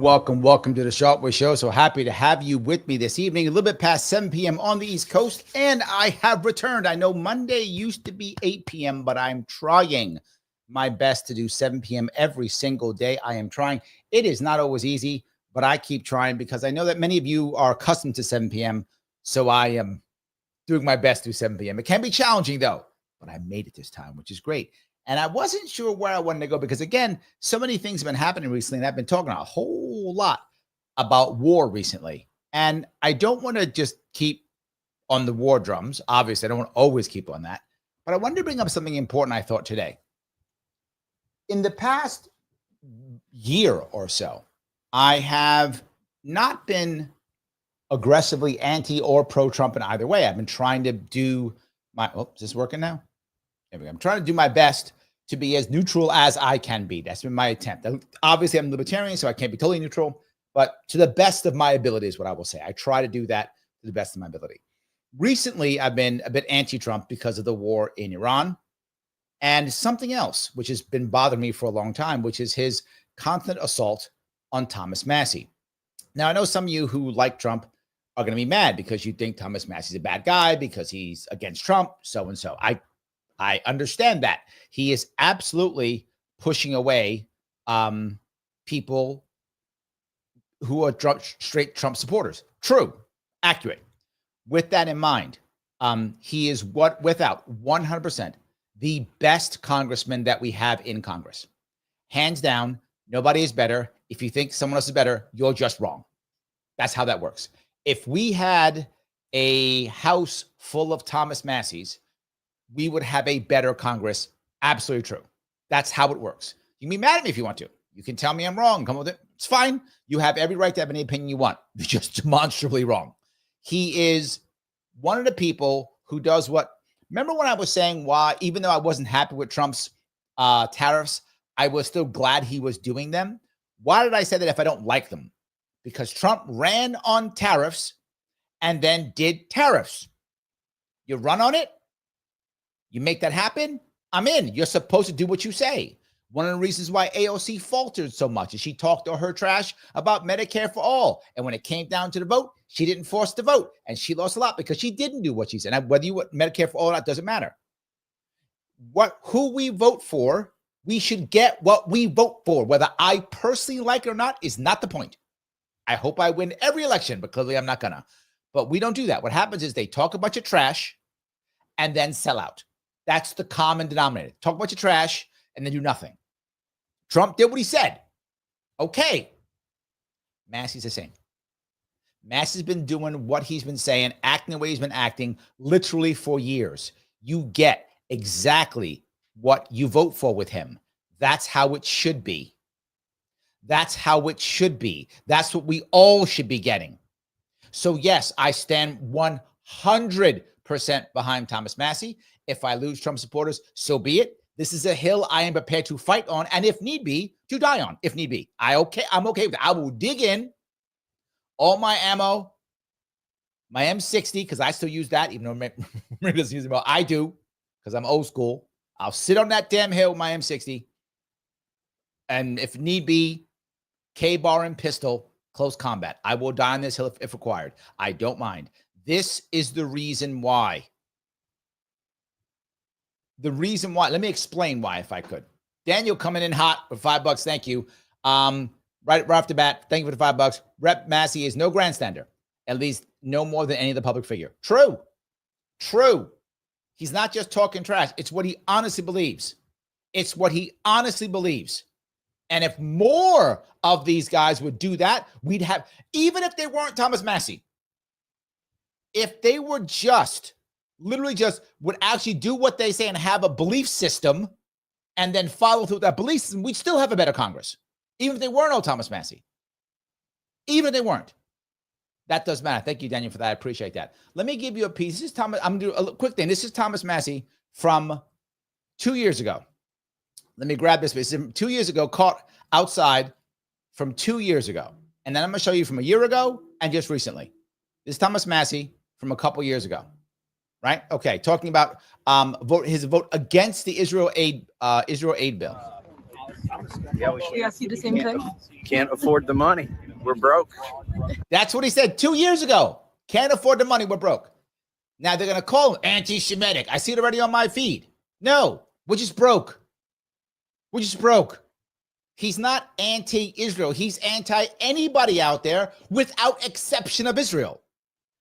welcome to the Sharpe Show. So happy to have you with me this evening, a little bit past 7 p.m. on the East Coast, and I have returned. I know Monday used to be 8 p.m., but I'm trying my best to do 7 p.m. every single day. I am trying. It is not always easy, but I keep trying because I know that many of you are accustomed to 7 p.m., so I am doing my best to do 7 p.m. It can be challenging, though, but I made it this time, which is great. And I wasn't sure where I wanted to go because, again, so many things have been happening recently, and I've been talking a whole lot about war recently. And I don't want to just keep on the war drums. Obviously, I don't want to always keep on that. But I wanted to bring up something important I thought today. In the past year or so, I have not been aggressively anti or pro-Trump in either way. I've been trying to do my, is this working now? There we go. I'm trying to do my best to be as neutral as I can be. That's been my attempt. Obviously, I'm libertarian, so I can't be totally neutral, but to the best of my ability is what I will say. I try to do that to the best of my ability. Recently, I've been a bit anti-Trump because of the war in Iran and something else, which has been bothering me for a long time, which is his constant assault on Thomas Massie. Now, I know some of you who like Trump are going to be mad because you think Thomas Massie's a bad guy because he's against Trump, so-and-so. I understand that. He is absolutely pushing away people who are straight Trump supporters. True, accurate. With that in mind, he is without 100% the best congressman that we have in Congress. Hands down, nobody is better. If you think someone else is better, you're just wrong. That's how that works. If we had a house full of Thomas Massies, we would have a better Congress. Absolutely true. That's how it works. You can be mad at me if you want to. You can tell me I'm wrong. Come with it. It's fine. You have every right to have any opinion you want. You're just demonstrably wrong. He is one of the people who does what. Remember when I was saying why, even though I wasn't happy with Trump's tariffs, I was still glad he was doing them? Why did I say that if I don't like them? Because Trump ran on tariffs and then did tariffs. You run on it, you make that happen, I'm in. You're supposed to do what you say. One of the reasons why AOC faltered so much is she talked to her trash about Medicare for all. And when it came down to the vote, she didn't force the vote. And she lost a lot because she didn't do what she said. And whether you want Medicare for all or not doesn't matter. Who we vote for, we should get what we vote for. Whether I personally like it or not is not the point. I hope I win every election, but clearly I'm not gonna. But we don't do that. What happens is they talk a bunch of trash and then sell out. That's the common denominator. Talk a bunch of trash and then do nothing. Trump did what he said. Okay. Massie's the same. Massie's been doing what he's been saying, acting the way he's been acting literally for years. You get exactly what you vote for with him. That's how it should be. That's how it should be. That's what we all should be getting. So yes, I stand 100% behind Thomas Massie. If I lose Trump supporters, so be it. This is a hill I am prepared to fight on, and if need be, to die on, if need be. I'm okay with it. I will dig in all my ammo, my M60, because I still use that, even though Rick doesn't use it well. I do, because I'm old school. I'll sit on that damn hill with my M60, and if need be, K-bar and pistol, close combat. I will die on this hill if required. I don't mind. This is the reason why. The reason why, let me explain why, if I could. Daniel coming in hot for $5. Thank you. Right off the bat, thank you for the $5. Rep Massie is no grandstander, at least no more than any of the public figure. True. True. He's not just talking trash. It's what he honestly believes. It's what he honestly believes. And if more of these guys would do that, we'd have, even if they weren't Thomas Massie, if they were just, literally just would actually do what they say and have a belief system and then follow through that belief system, we'd still have a better Congress. Even if they weren't all Thomas Massie. Even if they weren't. That does matter. Thank you, Daniel, for that. I appreciate that. Let me give you a piece. This is Thomas. I'm going to do a quick thing. This is Thomas Massie from 2 years ago. Let me grab this. This is 2 years ago, caught outside from 2 years ago. And then I'm going to show you from a year ago and just recently. This is Thomas Massie from a couple years ago. Right? Okay. Talking about his vote against the Israel aid bill. Yeah, we should. We ask you the same thing. Can't afford the money. We're broke. That's what he said 2 years ago. Can't afford the money. We're broke. Now they're going to call him anti-Semitic. I see it already on my feed. No, we're just broke. We're just broke. He's not anti-Israel. He's anti-anybody out there without exception of Israel.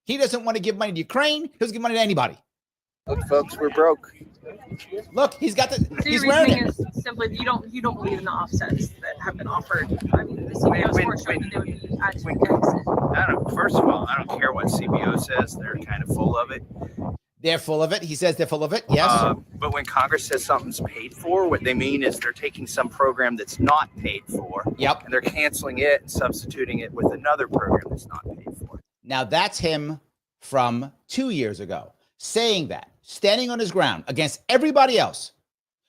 He doesn't want to give money to Ukraine. He doesn't give money to anybody. Look, folks, we're broke. Look, he's got the. So He's your wearing reasoning it. is simply you don't believe in the offsets that have been offered. I mean, the CBO scores show that they would be actually exit. I don't. First of all, I don't care what CBO says. They're kind of full of it. They're full of it. He says they're full of it. Yes. But when Congress says something's paid for, what they mean is they're taking some program that's not paid for. Yep. And they're canceling it and substituting it with another program that's not paid for. Now that's him from 2 years ago saying that, standing on his ground against everybody else,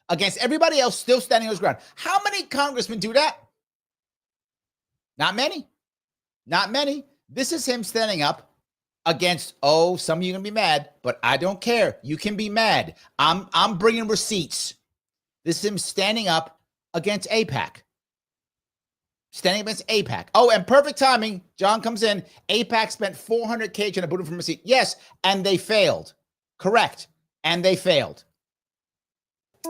still standing on his ground. How many congressmen do that? Not many. Not many. This is him standing up against, oh, some of you are going to be mad, but I don't care. You can be mad. I'm bringing receipts. This is him standing up against AIPAC. Standing against AIPAC. Oh, and perfect timing. John comes in. AIPAC spent $400K trying to boot him from receipt. Yes, and they failed. Correct. And they failed.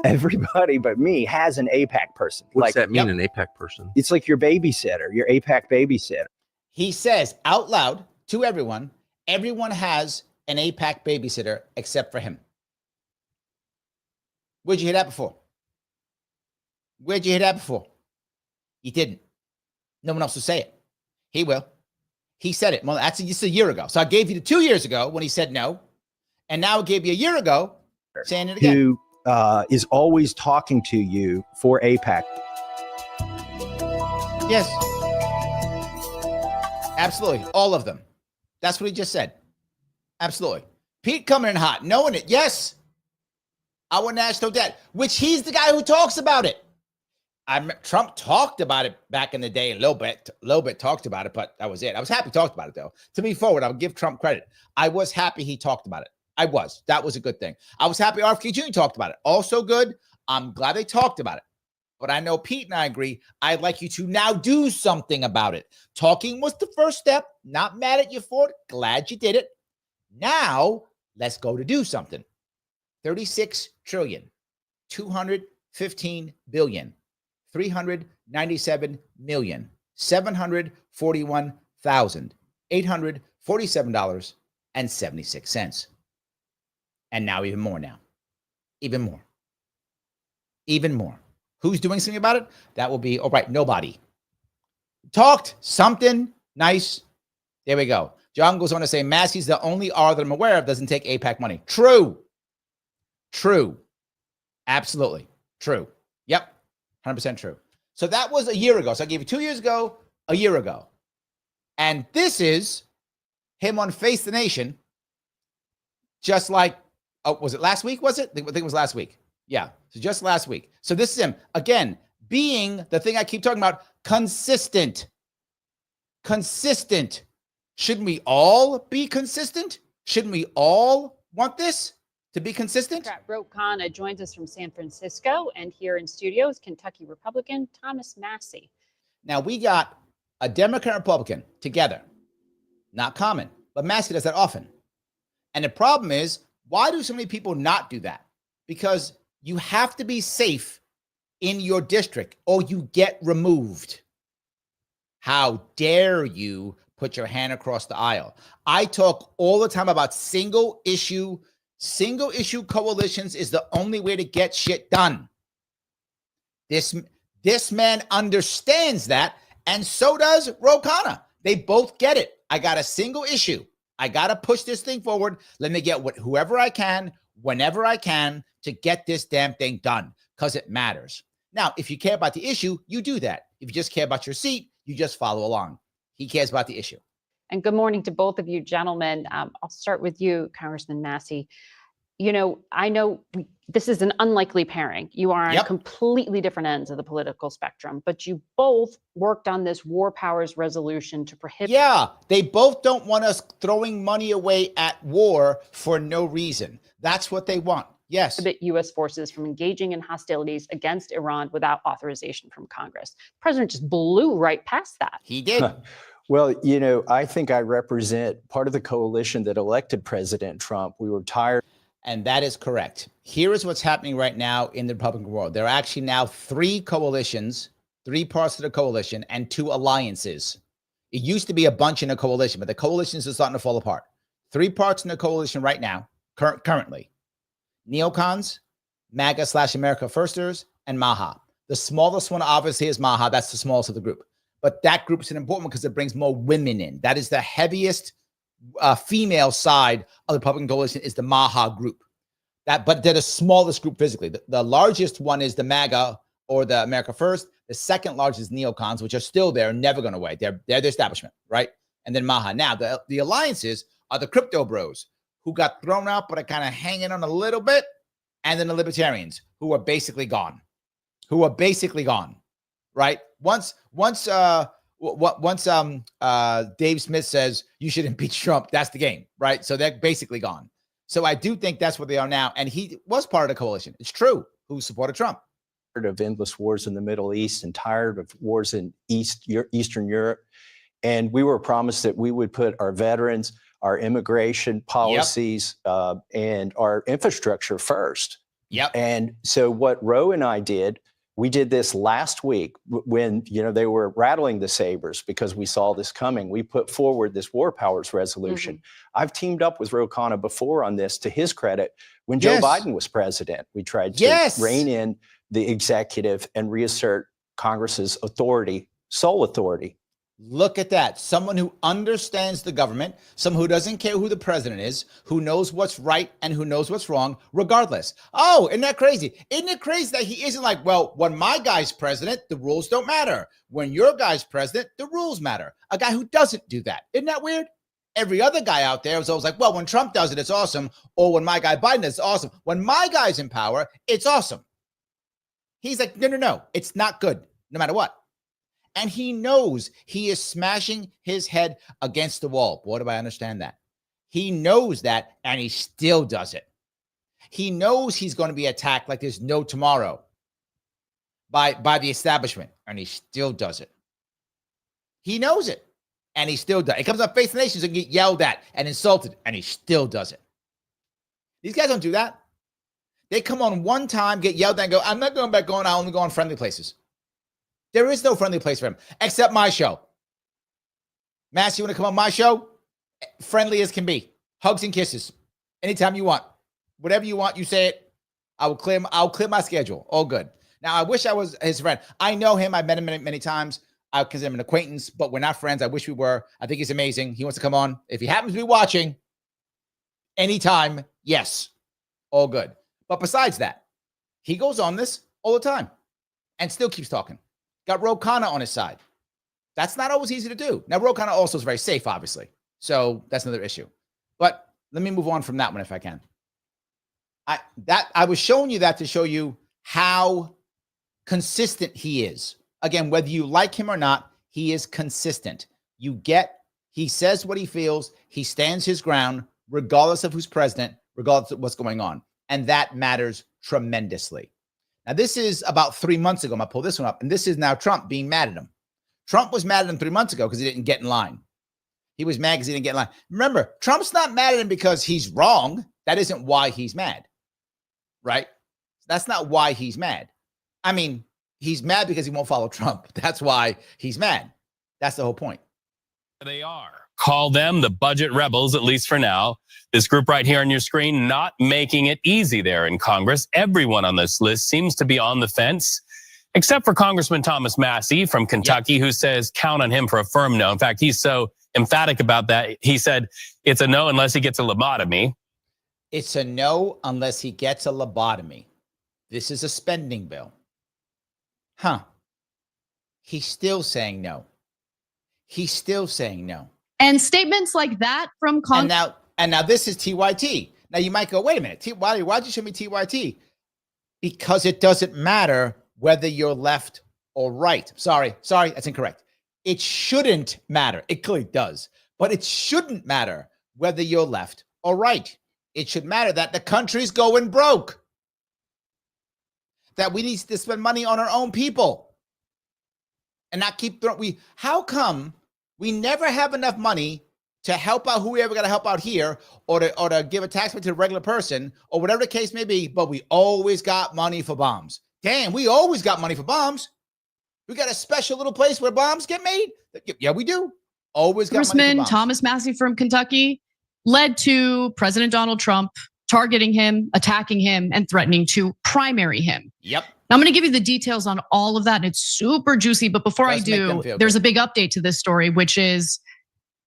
Everybody but me has an AIPAC person. What Like, does that mean, an AIPAC person? it's like your babysitter, your AIPAC babysitter. He says out loud to everyone has an AIPAC babysitter except for him. Where'd you hear that before? Where'd you hear that before? He didn't. No one else will say it. He will. He said it. Well, that's just a year ago. So I gave you the 2 years ago when he said no. And now I gave you a year ago saying it again. Who is always talking to you for AIPAC. Yes. Absolutely. All of them. That's what he just said. Absolutely. Pete coming in hot, knowing it. Yes. Our national debt, which he's the guy who talks about it. Trump talked about it back in the day, a little bit talked about it, but that was it. I was happy he talked about it, though. To be forward, I'll give Trump credit. I was happy he talked about it. I was. That was a good thing. I was happy RFK Jr. talked about it. Also good. I'm glad they talked about it. But I know Pete and I agree. I'd like you to now do something about it. Talking was the first step. Not mad at you for it. Glad you did it. Now, let's go to do something. 36 trillion, 215 billion, 397 million, $741,847.76. And now even more now. Even more. Even more. Who's doing something about it? That will be, all right, nobody. Talked something nice. There we go. John goes on to say, Massie's the only R that I'm aware of doesn't take AIPAC money. True. True. Absolutely. True. Yep. 100% true. So that was a year ago. So I gave you 2 years ago, a year ago. And this is him on Face the Nation, just like, oh, was it last week? Was it? I think it was last week. Yeah. So just last week. So this is him, again, being the thing I keep talking about, consistent. Consistent. Shouldn't we all be consistent? Shouldn't we all want this to be consistent? Ro Khanna joins us from San Francisco, and here in studio is Kentucky Republican Thomas Massie. Now, we got a Democrat and Republican together. Not common, but Massie does that often. And the problem is, why do so many people not do that? Because you have to be safe in your district or you get removed. How dare you put your hand across the aisle? I talk all the time about single issue coalitions is the only way to get shit done. This man understands that, and so does Ro Khanna. They both get it. I got a single issue. I got to push this thing forward. Let me get whoever I can, whenever I can, to get this damn thing done, because it matters. Now, if you care about the issue, you do that. If you just care about your seat, you just follow along. He cares about the issue. And good morning to both of you, gentlemen. I'll start with you, Congressman Massie. You know, I know this is an unlikely pairing. You are on completely different ends of the political spectrum, but you both worked on this war powers resolution to prohibit. Yeah, they both don't want us throwing money away at war for no reason. That's what they want. Yes. prohibit U.S. forces from engaging in hostilities against Iran without authorization from Congress. The president just blew right past that. He did. Well, I think I represent part of the coalition that elected President Trump. We were tired. And that is correct. Here is what's happening right now in the Republican world. There are actually now 3 coalitions, 3 parts of the coalition, and 2 alliances. It used to be a bunch in a coalition, but the coalitions are starting to fall apart. 3 parts in the coalition right now, currently. Neocons, MAGA/America Firsters, and MAHA. The smallest one obviously is MAHA. That's the smallest of the group. But that group is an important one because it brings more women in. That is the heaviest female side of the Republican coalition is the MAHA group. But they're the smallest group physically. The largest one is the MAGA or the America First. The second largest is neocons, which are still there, never going away. They're the establishment, right? And then MAHA. Now, the alliances are the crypto bros who got thrown out but are kind of hanging on a little bit, and then the libertarians who are basically gone. Right? Once Dave Smith says you should impeach Trump, that's the game, right? So they're basically gone. So I do think that's where they are now. And he was part of the coalition. It's true. Who supported Trump? Of endless wars in the Middle East and tired of wars in Eastern Europe. And we were promised that we would put our veterans, our immigration policies, and our infrastructure first. Yep. And so what Roe and I did, we did this last week when, they were rattling the sabers because we saw this coming. We put forward this war powers resolution. Mm-hmm. I've teamed up with Ro Khanna before on this, to his credit. When Joe Biden was president, we tried to rein in the executive and reassert Congress's authority, sole authority. Look at that. Someone who understands the government, someone who doesn't care who the president is, who knows what's right and who knows what's wrong, regardless. Oh, isn't that crazy? Isn't it crazy that he isn't like, well, when my guy's president, the rules don't matter. When your guy's president, the rules matter. A guy who doesn't do that. Isn't that weird? Every other guy out there was always like, well, when Trump does it, it's awesome. Or when my guy Biden does, it's awesome. When my guy's in power, it's awesome. He's like, no, it's not good, no matter what. And he knows he is smashing his head against the wall. Boy, do I understand that. He knows that, and he still does it. He knows he's going to be attacked like there's no tomorrow by the establishment, and he still does it. He knows it, and he still does it. It comes on Face the Nations and get yelled at and insulted, and he still does it. These guys don't do that. They come on one time, get yelled at, and go, I'm not going back on. I only go on friendly places. There is no friendly place for him, except my show. Massie, you want to come on my show? Friendly as can be. Hugs and kisses. Anytime you want. Whatever you want, you say it. I'll clear my schedule. All good. Now, I wish I was his friend. I know him. I've met him many, many times. I consider him an acquaintance, but we're not friends. I wish we were. I think he's amazing. He wants to come on. If he happens to be watching, anytime, yes. All good. But besides that, he goes on this all the time and still keeps talking. Got Ro Khanna on his side. That's not always easy to do. Now, Ro Khanna also is very safe, obviously. So that's another issue. But let me move on from that one if I can. I was showing you that to show you how consistent he is. Again, whether you like him or not, he is consistent. He says what he feels. He stands his ground, regardless of who's president, regardless of what's going on. And that matters tremendously. Now, this is about 3 months ago. I'm going to pull this one up. And this is now Trump being mad at him. Trump was mad at him 3 months ago because he didn't get in line. He was mad because he didn't get in line. Remember, Trump's not mad at him because he's wrong. That isn't why he's mad. Right? That's not why he's mad. I mean, he's mad because he won't follow Trump. That's why he's mad. That's the whole point. They are. Call them the budget rebels, at least for now. This group right here on your screen, not making it easy there in Congress. Everyone on this list seems to be on the fence, except for Congressman Thomas Massie from Kentucky, who says count on him for a firm no. In fact, he's so emphatic about that. He said it's a no unless he gets a lobotomy. It's a no unless he gets a lobotomy. This is a spending bill. Huh. He's still saying no. He's still saying no. And statements like that from Congress. And now this is TYT. Now you might go, wait a minute, why'd you show me TYT? Because it doesn't matter whether you're left or right. Sorry, that's incorrect. It shouldn't matter. It clearly does, but it shouldn't matter whether you're left or right. It should matter that the country's going broke. that we need to spend money on our own people and not keep throwing. How come we never have enough money to help out who we ever got to help out here, or to give a tax break to a regular person, or whatever the case may be, but we always got money for bombs? Damn, we always got money for bombs. We got a special little place where bombs get made. Yeah, we do. Always got money for Congressman bombs. Thomas Massie from Kentucky led to President Donald Trump targeting him, attacking him, and threatening to primary him. Yep. Now, I'm going to give you the details on all of that, and it's super juicy. But before I do, there's a big update to this story, which is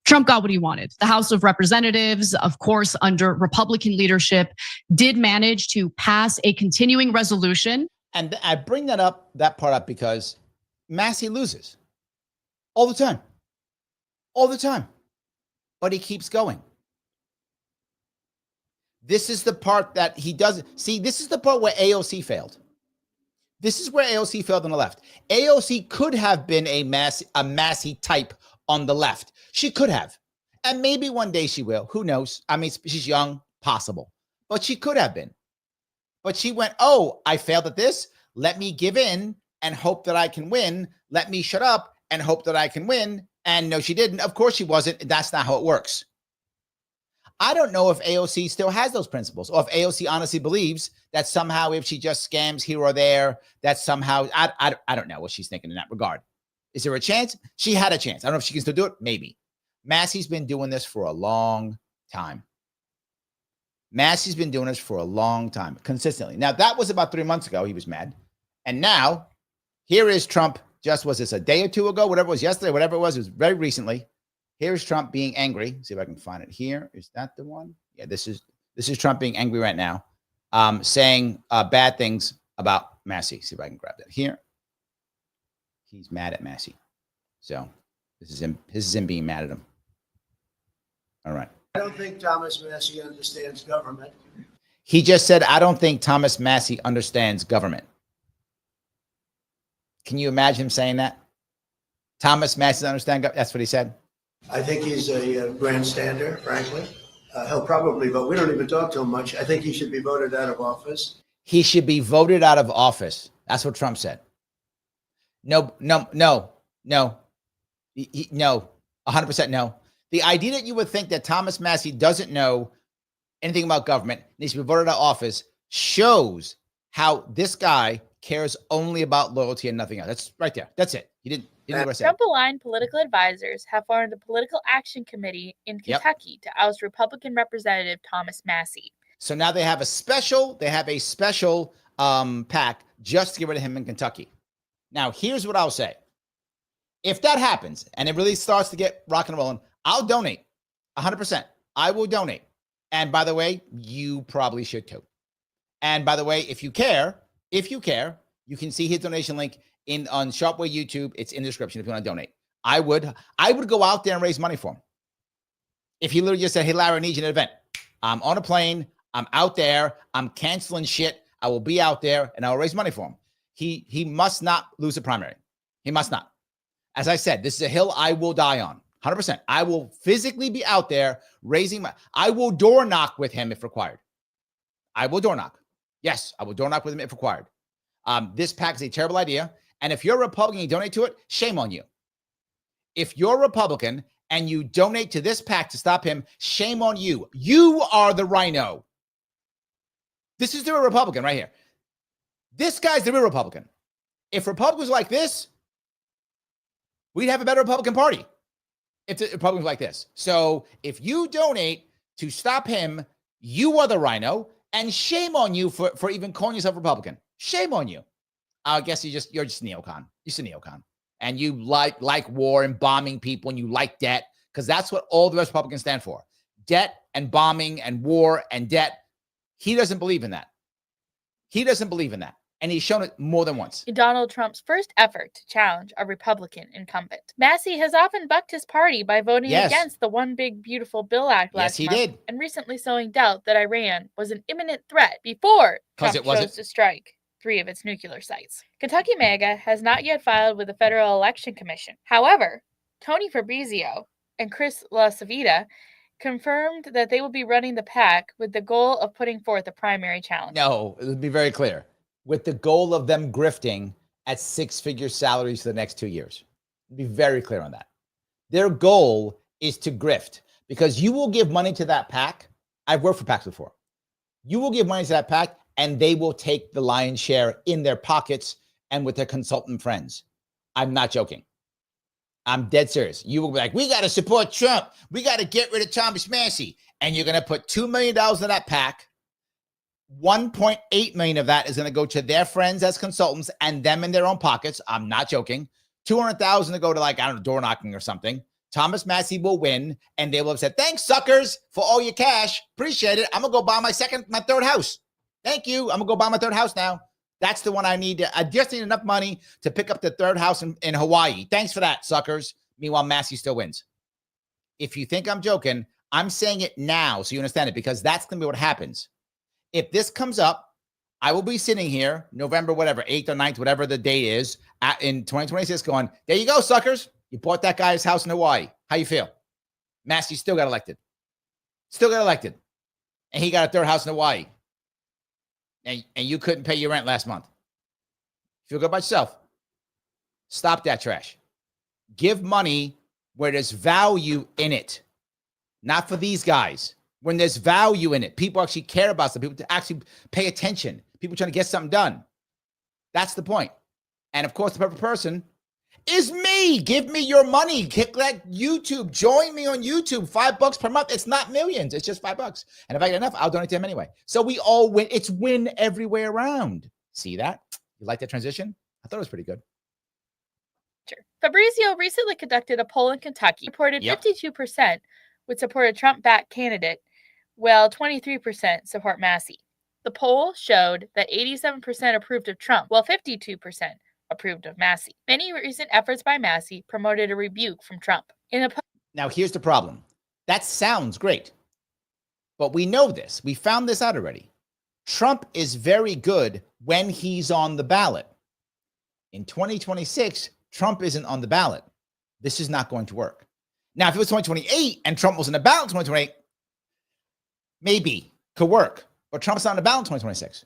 Trump got what he wanted. The House of Representatives, of course, under Republican leadership, did manage to pass a continuing resolution. And I bring that part up because Massie loses all the time. All the time. But he keeps going. This is the part that he doesn't see. This is the part where AOC failed. This is where AOC failed on the left. AOC could have been a Massie type on the left. She could have. And maybe one day she will. Who knows? I mean, she's young, possible. But she could have been. But she went, oh, I failed at this. Let me give in and hope that I can win. Let me shut up and hope that I can win. And no, she didn't. Of course she wasn't. That's not how it works. I don't know if AOC still has those principles, or if AOC honestly believes that somehow if she just scams here or there, that somehow, I don't know what she's thinking in that regard. Is there a chance? She had a chance. I don't know if she can still do it. Maybe. Massie's been doing this for a long time. Massie's been doing this for a long time, consistently. Now, that was about 3 months ago. He was mad. And now, here is Trump. Just was this a day or two ago, whatever it was, yesterday, whatever it was very recently. Here's Trump being angry. See if I can find it here. Is that the one? Yeah, this is Trump being angry right now, saying bad things about Massie. See if I can grab that here. He's mad at Massie. So this is him. This is him being mad at him. All right. I don't think Thomas Massie understands government. He just said, I don't think Thomas Massie understands government. Can you imagine him saying that? Thomas Massie doesn't understand government. That's what he said. I think he's a grandstander, frankly. He'll probably vote. We don't even talk to him much. I think he should be voted out of office. He should be voted out of office. That's what Trump said. No. 100% no. The idea that you would think that Thomas Massie doesn't know anything about government, needs to be voted out of office, shows how this guy cares only about loyalty and nothing else. That's right there. That's it. He didn't know what I said. Trump-aligned political advisors have formed a political action committee in Kentucky to oust Republican Representative Thomas Massie. So now they have a special PAC just to get rid of him in Kentucky. Now, here's what I'll say. If that happens and it really starts to get rock and rolling, I'll donate 100%. I will donate. And by the way, you probably should too. And by the way, if you care, you can see his donation link on Sharpe YouTube. It's in the description if you want to donate. I would go out there and raise money for him. If he literally just said, hey, Larry, I need you in an event. I'm on a plane. I'm out there. I'm canceling shit. I will be out there and I'll raise money for him. He must not lose a primary. He must not. As I said, this is a hill I will die on. 100%. I will physically be out there raising I will door knock with him if required. I will door knock. Yes, I will door knock with him if required. This PAC is a terrible idea. And if you're a Republican and you donate to it, shame on you. If you're a Republican and you donate to this PAC to stop him, shame on you. You are the rhino. This is the real Republican right here. This guy's the real Republican. If Republicans like this, we'd have a better Republican Party. If the Republicans like this. So if you donate to stop him, you are the rhino, and shame on you for even calling yourself Republican. Shame on you. I guess you're just neocon. You're just a neocon. And you like war and bombing people, and you like debt, because that's what all the rest of Republicans stand for. Debt and bombing and war and debt. He doesn't believe in that. He doesn't believe in that. And he's shown it more than once. In Donald Trump's first effort to challenge a Republican incumbent, Massie has often bucked his party by voting against the One Big Beautiful Bill Act last month, and recently sowing doubt that Iran was an imminent threat before Trump chose to strike 3 of its nuclear sites. Kentucky MAGA has not yet filed with the Federal Election Commission. However, Tony Fabrizio and Chris LaCivita confirmed that they will be running the PAC with the goal of putting forth a primary challenge. No, it would be very clear. with the goal of them grifting at 6-figure salaries for the next 2 years. Be very clear on that. Their goal is to grift, because you will give money to that PAC. I've worked for PACs before. You will give money to that PAC, and they will take the lion's share in their pockets and with their consultant friends. I'm not joking. I'm dead serious. You will be like, we got to support Trump. We got to get rid of Thomas Massie. And you're going to put $2 million in that PAC. 1.8 million of that is going to go to their friends as consultants and them in their own pockets. I'm not joking. 200,000 to go to, like, I don't know, door knocking or something. Thomas Massie will win, and they will have said, thanks, suckers, for all your cash. Appreciate it. I'm going to go buy my third house. Thank you. I'm going to go buy my third house now. That's the one I need. I just need enough money to pick up the third house in Hawaii. Thanks for that, suckers. Meanwhile, Massie still wins. If you think I'm joking, I'm saying it now so you understand it, because that's going to be what happens. If this comes up, I will be sitting here November, whatever, 8th or 9th, whatever the date is, in 2026 going, there you go, suckers. You bought that guy's house in Hawaii. How you feel? Massie still got elected. Still got elected. And he got a third house in Hawaii. And you couldn't pay your rent last month. Feel good about yourself. Stop that trash. Give money where there's value in it. Not for these guys. When there's value in it. People actually care about something. People actually pay attention. People trying to get something done. That's the point. And of course, the perfect person is me. Give me your money. Click that YouTube. Join me on YouTube. $5 per month. It's not millions. It's just $5. And if I get enough, I'll donate to him anyway. So we all win. It's win everywhere around. See that? You like that transition? I thought it was pretty good. Sure. Fabrizio recently conducted a poll in Kentucky. Reported 52% would support a Trump PAC candidate, while 23% support Massie. The poll showed that 87% approved of Trump, while 52% approved of Massie. Many recent efforts by Massie promoted a rebuke from Trump. Now, here's the problem. That sounds great, but we know this. We found this out already. Trump is very good when he's on the ballot. In 2026, Trump isn't on the ballot. This is not going to work. Now, if it was 2028 and Trump was in the ballot in 2028, maybe could work, but Trump's not on the ballot in 2026.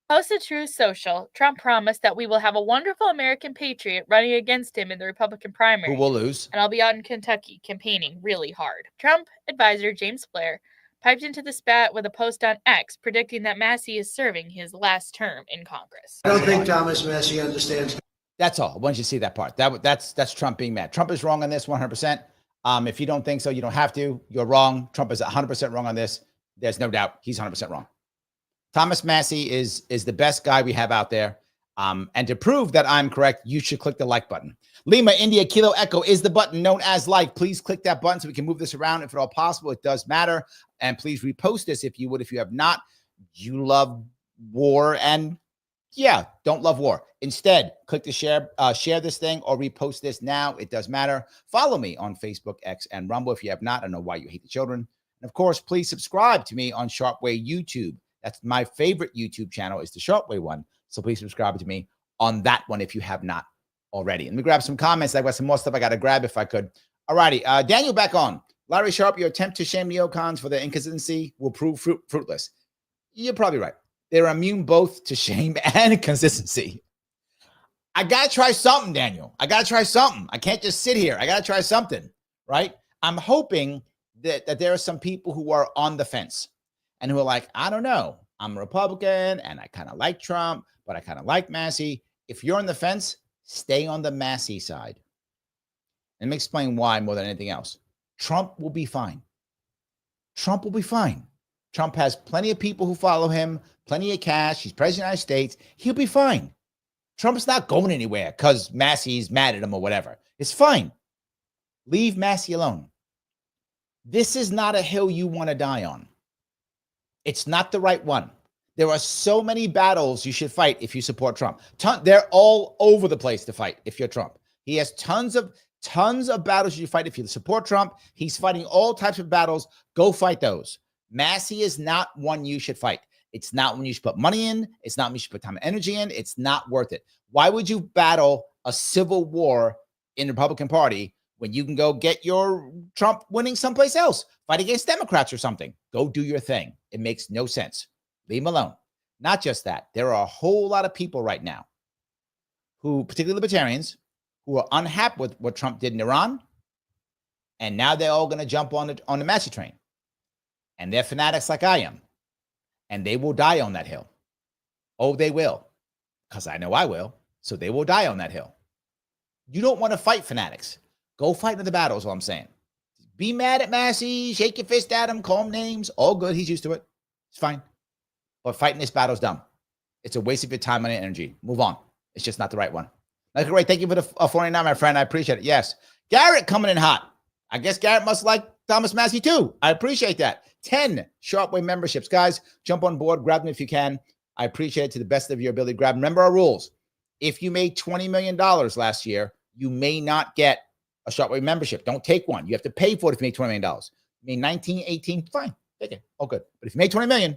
Posted Truth Social, Trump promised that we will have a wonderful American patriot running against him in the Republican primary. Who will lose. And I'll be out in Kentucky campaigning really hard. Trump advisor James Blair piped into the spat with a post on X predicting that Massie is serving his last term in Congress. I don't think Thomas Massie understands. That's all. Once you see that part, that's Trump being mad. Trump is wrong on this 100%. If you don't think so, you don't have to. You're wrong. Trump is 100% wrong on this. There's no doubt he's 100% wrong. Thomas Massie is the best guy we have out there. And to prove that I'm correct, you should click the like button. Lima, India, Kilo, Echo is the button known as like. Please click that button so we can move this around if at all possible. It does matter. And please repost this if you would. If you have not, you love war and don't love war. Instead, click the share this thing or repost this now. It does matter. Follow me on Facebook, X, and Rumble if you have not. I don't know why you hate the children. And of course, please subscribe to me on Sharpe Way YouTube. That's my favorite YouTube channel, is the Sharpe Way one. So please subscribe to me on that one if you have not already. Let me grab some comments. I've got some more stuff I got to grab if I could. All righty. Daniel, back on. Larry Sharpe, your attempt to shame neocons for their inconsistency will prove fruitless. You're probably right. They're immune both to shame and consistency. I got to try something, Daniel. I got to try something. I can't just sit here. I got to try something, right? I'm hoping that there are some people who are on the fence and who are like, I don't know. I'm a Republican and I kind of like Trump, but I kind of like Massie. If you're on the fence, stay on the Massie side. Let me explain why more than anything else. Trump will be fine. Trump will be fine. Trump has plenty of people who follow him, plenty of cash. He's president of the United States. He'll be fine. Trump's not going anywhere because Massie's mad at him or whatever. It's fine. Leave Massie alone. This is not a hill you want to die on. It's not the right one. There are so many battles you should fight if you support Trump. They're all over the place to fight if you're Trump. He has tons of battles you fight if you support Trump. He's fighting all types of battles. Go fight those. Massie is not one you should fight. It's not one you should put money in. It's not one you should put time and energy in. It's not worth it. Why would you battle a civil war in the Republican Party when you can go get your Trump winning someplace else? Fight against Democrats or something. Go do your thing. It makes no sense. Leave him alone. Not just that. There are a whole lot of people right now who, particularly libertarians, who are unhappy with what Trump did in Iran. And now they're all going to jump on the Massie train. And they're fanatics like I am. And they will die on that hill. Oh, they will. Because I know I will. So they will die on that hill. You don't want to fight fanatics. Go fight in the battles, all I'm saying. Be mad at Massie, shake your fist at him, call him names. All good. He's used to it. It's fine. But fighting this battle is dumb. It's a waste of your time and energy. Move on. It's just not the right one. Like, great. Thank you for the 49, my friend. I appreciate it. Yes. Garrett coming in hot. I guess Garrett must like Thomas Massie too. I appreciate that. 10 Sharpe memberships. Guys, jump on board. Grab them if you can. I appreciate it to the best of your ability. Grab them. Remember our rules. If you made $20 million last year, you may not get a Sharpe membership. Don't take one. You have to pay for it if you make $20 million. You made 19, 18, fine. Take it. All good. But if you made $20 million,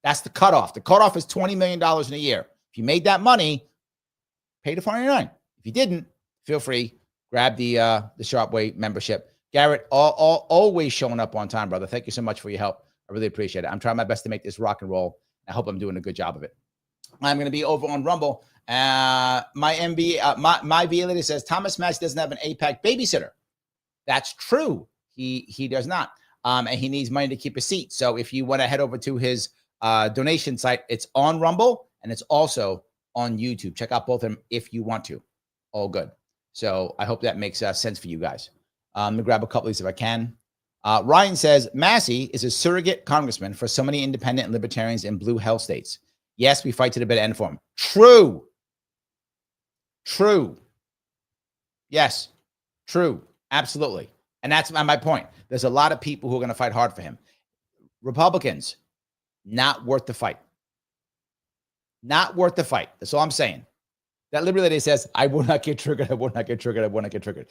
that's the cutoff. The cutoff is $20 million in a year. If you made that money, pay the $49. If you didn't, feel free. Grab the Sharpe membership. Garrett, always showing up on time, brother. Thank you so much for your help. I really appreciate it. I'm trying my best to make this rock and roll. I hope I'm doing a good job of it. I'm going to be over on Rumble. My VA lady says Thomas Massie doesn't have an AIPAC babysitter. That's true. He does not. And he needs money to keep a seat. So if you want to head over to his donation site, it's on Rumble and it's also on YouTube. Check out both of them if you want to. All good. So I hope that makes sense for you guys. Let me grab a couple of these if I can. Ryan says, Massie is a surrogate congressman for so many independent and libertarians in blue hell states. Yes, we fight to the bitter end for him. True. True. Yes. True. Absolutely. And that's my point. There's a lot of people who are going to fight hard for him. Republicans, not worth the fight. Not worth the fight. That's all I'm saying. That liberty lady says, I will not get triggered. I will not get triggered. I will not get triggered.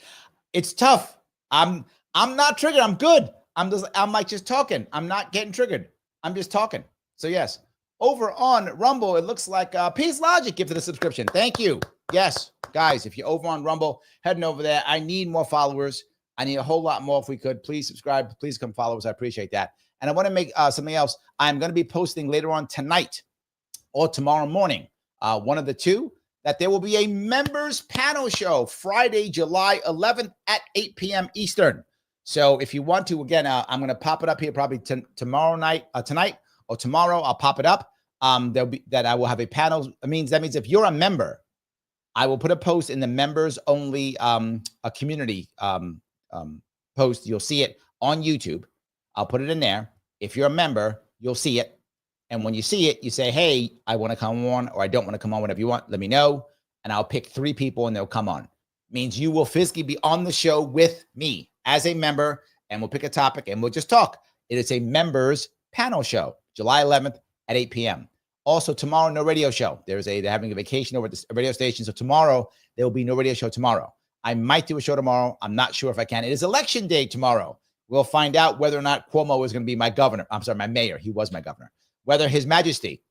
It's tough. I'm not triggered. I'm good. I'm like just talking. I'm not getting triggered. I'm just talking. So yes, over on Rumble, it looks like Peace Logic gifted a subscription. Thank you. Yes, guys, if you're over on Rumble, heading over there. I need more followers. I need a whole lot more if we could. Please subscribe. Please come follow us. I appreciate that. And I want to make something else. I'm going to be posting later on tonight or tomorrow morning, one of the two, that there will be a members panel show Friday, July 11th at 8 p.m. Eastern. So if you want to, again, I'm going to pop it up here probably tonight or tomorrow. I'll pop it up. There'll be that I will have a panel. That means if you're a member, I will put a post in the members only a community post. You'll see it on YouTube. I'll put it in there. If you're a member, you'll see it. And when you see it, you say, hey, I want to come on or I don't want to come on, whatever you want. Let me know. And I'll pick 3 people and they'll come on. Means you will physically be on the show with me as a member and we'll pick a topic and we'll just talk. It is a members panel show, July 11th at 8 p.m. Also tomorrow, no radio show. They're having a vacation over at the radio station. So tomorrow, there will be no radio show tomorrow. I might do a show tomorrow. I'm not sure if I can. It is election day tomorrow. We'll find out whether or not Cuomo is going to be my governor. I'm sorry, my mayor. He was my governor. Whether His Majesty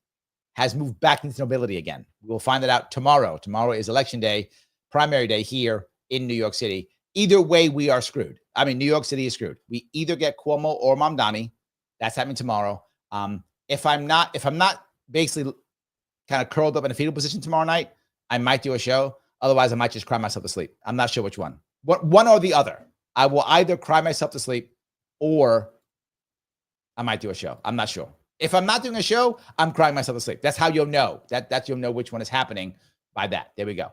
has moved back into nobility again. We'll find that out tomorrow. Tomorrow is election day, primary day here in New York City. Either way, we are screwed. I mean, New York City is screwed. We either get Cuomo or Mamdani. That's happening tomorrow. If I'm not basically kind of curled up in a fetal position tomorrow night, I might do a show. Otherwise, I might just cry myself to sleep. I'm not sure which one. One or the other. I will either cry myself to sleep or I might do a show. I'm not sure. If I'm not doing a show, I'm crying myself to sleep. That's how you'll know. That's you'll know which one is happening by that. There we go.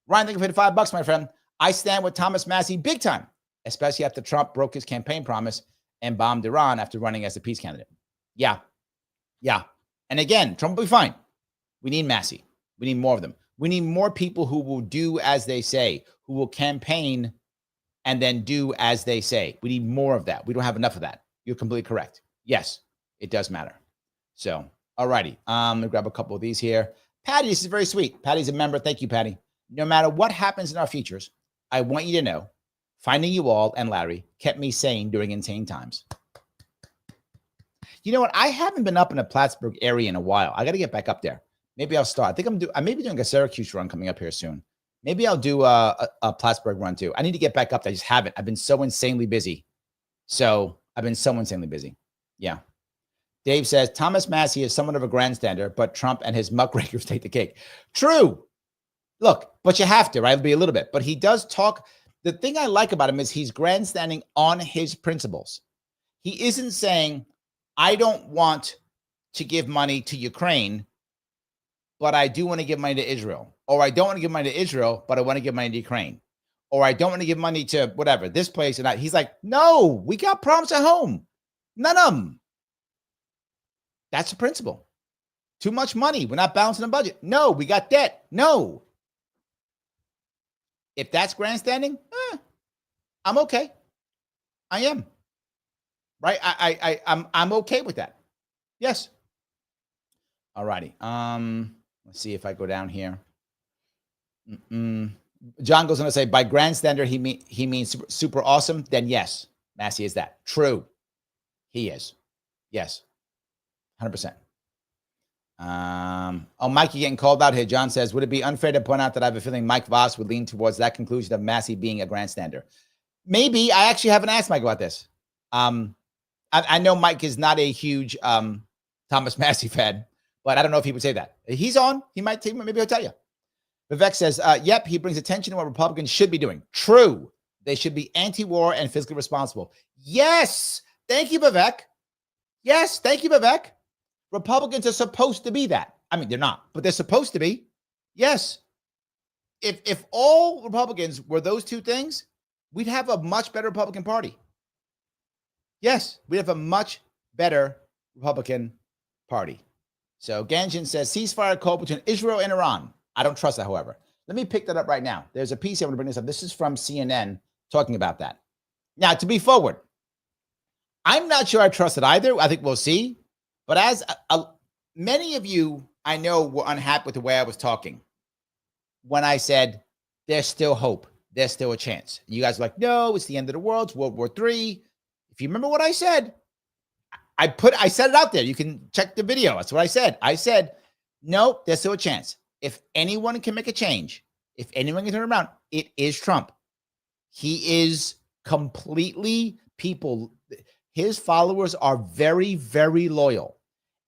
Ryan, thank you for the $5, my friend. I stand with Thomas Massie big time, especially after Trump broke his campaign promise and bombed Iran after running as a peace candidate. Yeah. And again, Trump will be fine. We need Massie. We need more of them. We need more people who will do as they say, who will campaign and then do as they say. We need more of that. We don't have enough of that. You're completely correct. Yes, it does matter. So, all righty. Let me grab a couple of these here. Patty, this is very sweet. Patty's a member. Thank you, Patty. No matter what happens in our futures, I want you to know, finding you all and Larry kept me sane during insane times. You know what? I haven't been up in the Plattsburgh area in a while. I got to get back up there. Maybe I'll start. I think I may be doing a Syracuse run coming up here soon. Maybe I'll do a Plattsburgh run too. I need to get back up there. I just haven't. I've been so insanely busy. Yeah. Dave says, Thomas Massie is somewhat of a grandstander, but Trump and his muckrakers take the cake. True. Look, but you have to, right? It'll be a little bit. But he does talk. The thing I like about him is he's grandstanding on his principles. He isn't saying, I don't want to give money to Ukraine, but I do want to give money to Israel. Or I don't want to give money to Israel, but I want to give money to Ukraine. Or I don't want to give money to whatever, this place and that. He's like, no, we got problems at home. None of them. That's the principle. Too much money. We're not balancing the budget. No, we got debt. No. If that's grandstanding, I'm okay. I am. Right? I'm okay with that. Yes. All righty. Let's see if I go down here. John goes on to say, by grandstander, he means super awesome. Then yes, Massie is that. True. He is. Yes. 100%. Oh, Mike, you're getting called out here. John says, would it be unfair to point out that I have a feeling Mike Voss would lean towards that conclusion of Massie being a grandstander? Maybe. I actually haven't asked Mike about this. I know Mike is not a huge Thomas Massie fan, but I don't know if he would say that. He's on. He might take. Maybe he'll tell you. Vivek says, yep, he brings attention to what Republicans should be doing. True. They should be anti-war and fiscally responsible. Yes. Thank you, Vivek. Yes. Thank you, Vivek. Republicans are supposed to be that. I mean, they're not, but they're supposed to be. Yes. If all Republicans were those two things, we'd have a much better Republican Party. Yes, we have a much better Republican Party. So Ganjan says, ceasefire call between Israel and Iran. I don't trust that, however. Let me pick that up right now. There's a piece I want to bring this up. This is from CNN talking about that. Now, to be forward, I'm not sure I trust it either. I think we'll see. But as many of you I know were unhappy with the way I was talking when I said there's still hope, there's still a chance. You guys are like, no, it's the end of the world, it's World War III. If you remember what I said, I said it out there. You can check the video. That's what I said. I said, no, there's still a chance. If anyone can make a change, if anyone can turn around, it is Trump. He is completely his followers are very, very loyal.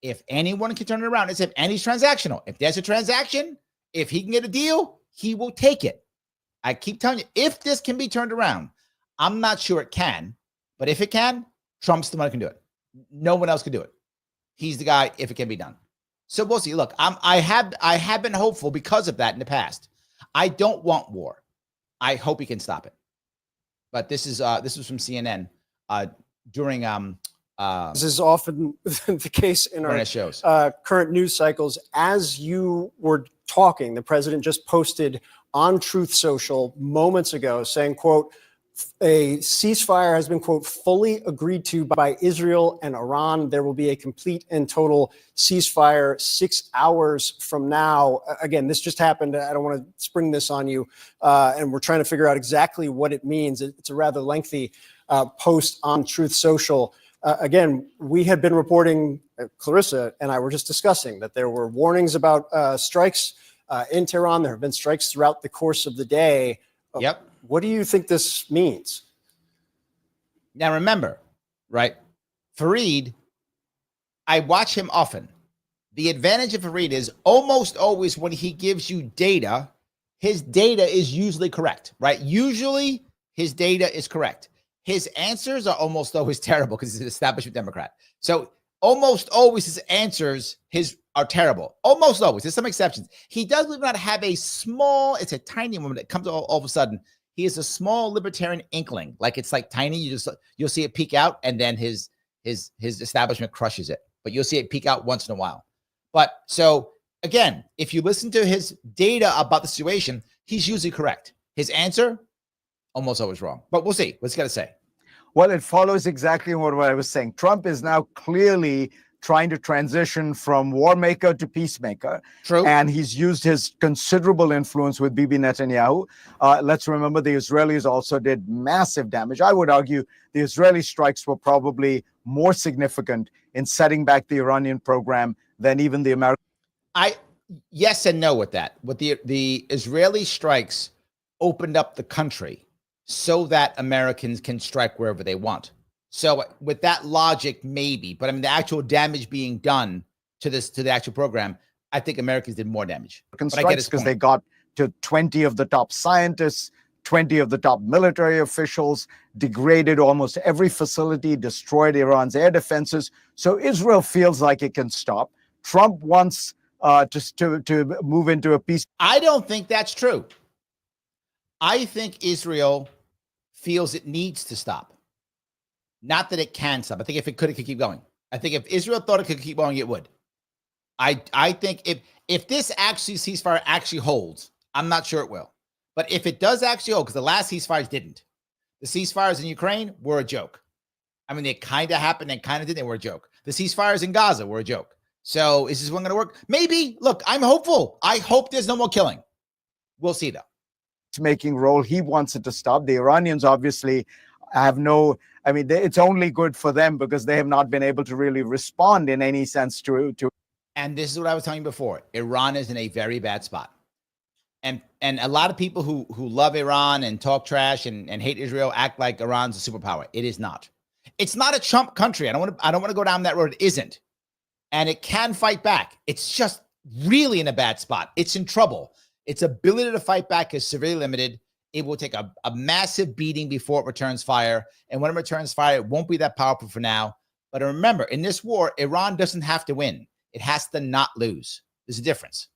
If anyone can turn it around, and he's transactional. If there's a transaction, if he can get a deal, he will take it. I keep telling you, if this can be turned around, I'm not sure it can, but if it can, Trump's the one who can do it. No one else can do it. He's the guy if it can be done. So we'll see. Look, I have been hopeful because of that in the past. I don't want war. I hope he can stop it. But this was from CNN during this is often the case in our shows. Current news cycles. As you were talking, the president just posted on Truth Social moments ago saying, quote, a ceasefire has been, quote, fully agreed to by Israel and Iran. There will be a complete and total ceasefire 6 hours from now. Again, this just happened. I don't want to spring this on you. And we're trying to figure out exactly what it means. It's a rather lengthy post on Truth Social. Again, we had been reporting, Clarissa and I were just discussing that there were warnings about strikes in Tehran. There have been strikes throughout the course of the day. Yep. What do you think this means? Now, remember, right? Fareed, I watch him often. The advantage of Fareed is almost always when he gives you data, his data is usually correct, right? Usually his data is correct. His answers are almost always terrible because he's an establishment Democrat. So almost always his answers are terrible. Almost always. There's some exceptions. He does not have it's a tiny one that comes all of a sudden. He is a small libertarian inkling. Like it's like tiny. You'll see it peek out, and then his establishment crushes it. But you'll see it peek out once in a while. But so again, if you listen to his data about the situation, he's usually correct. His answer, almost always wrong. But we'll see. What's he got to say? Well, it follows exactly what I was saying. Trump is now clearly trying to transition from war maker to peacemaker. True. And he's used his considerable influence with Bibi Netanyahu. Let's remember the Israelis also did massive damage. I would argue the Israeli strikes were probably more significant in setting back the Iranian program than even the American. Yes and no with that. With the Israeli strikes opened up the country so that Americans can strike wherever they want. So with that logic, maybe, but I mean, the actual damage being done to the actual program, I think Americans did more damage. Strikes because they got to 20 of the top scientists, 20 of the top military officials, degraded almost every facility, destroyed Iran's air defenses. So Israel feels like it can stop. Trump wants to move into a peace. I don't think that's true. I think Israel feels it needs to stop. Not that it can stop. I think if it could keep going. I think if Israel thought it could keep going, it would. I think if this actually ceasefire actually holds, I'm not sure it will. But if it does actually hold, because the last ceasefires didn't. The ceasefires in Ukraine were a joke. I mean, they kind of happened and kind of didn't. They were a joke. The ceasefires in Gaza were a joke. So is this one going to work? Maybe. Look, I'm hopeful. I hope there's no more killing. We'll see, though. Making role. He wants it to stop. The Iranians obviously have no, I mean, it's only good for them because they have not been able to really respond in any sense to. And this is what I was telling you before. Iran is in a very bad spot. And a lot of people who love Iran and talk trash and hate Israel act like Iran's a superpower. It is not. It's not a Trump country. I don't want to go down that road. It isn't. And it can fight back. It's just really in a bad spot. It's in trouble. Its ability to fight back is severely limited. It will take a massive beating before it returns fire. And when it returns fire, it won't be that powerful for now. But remember, in this war, Iran doesn't have to win. It has to not lose. There's a difference.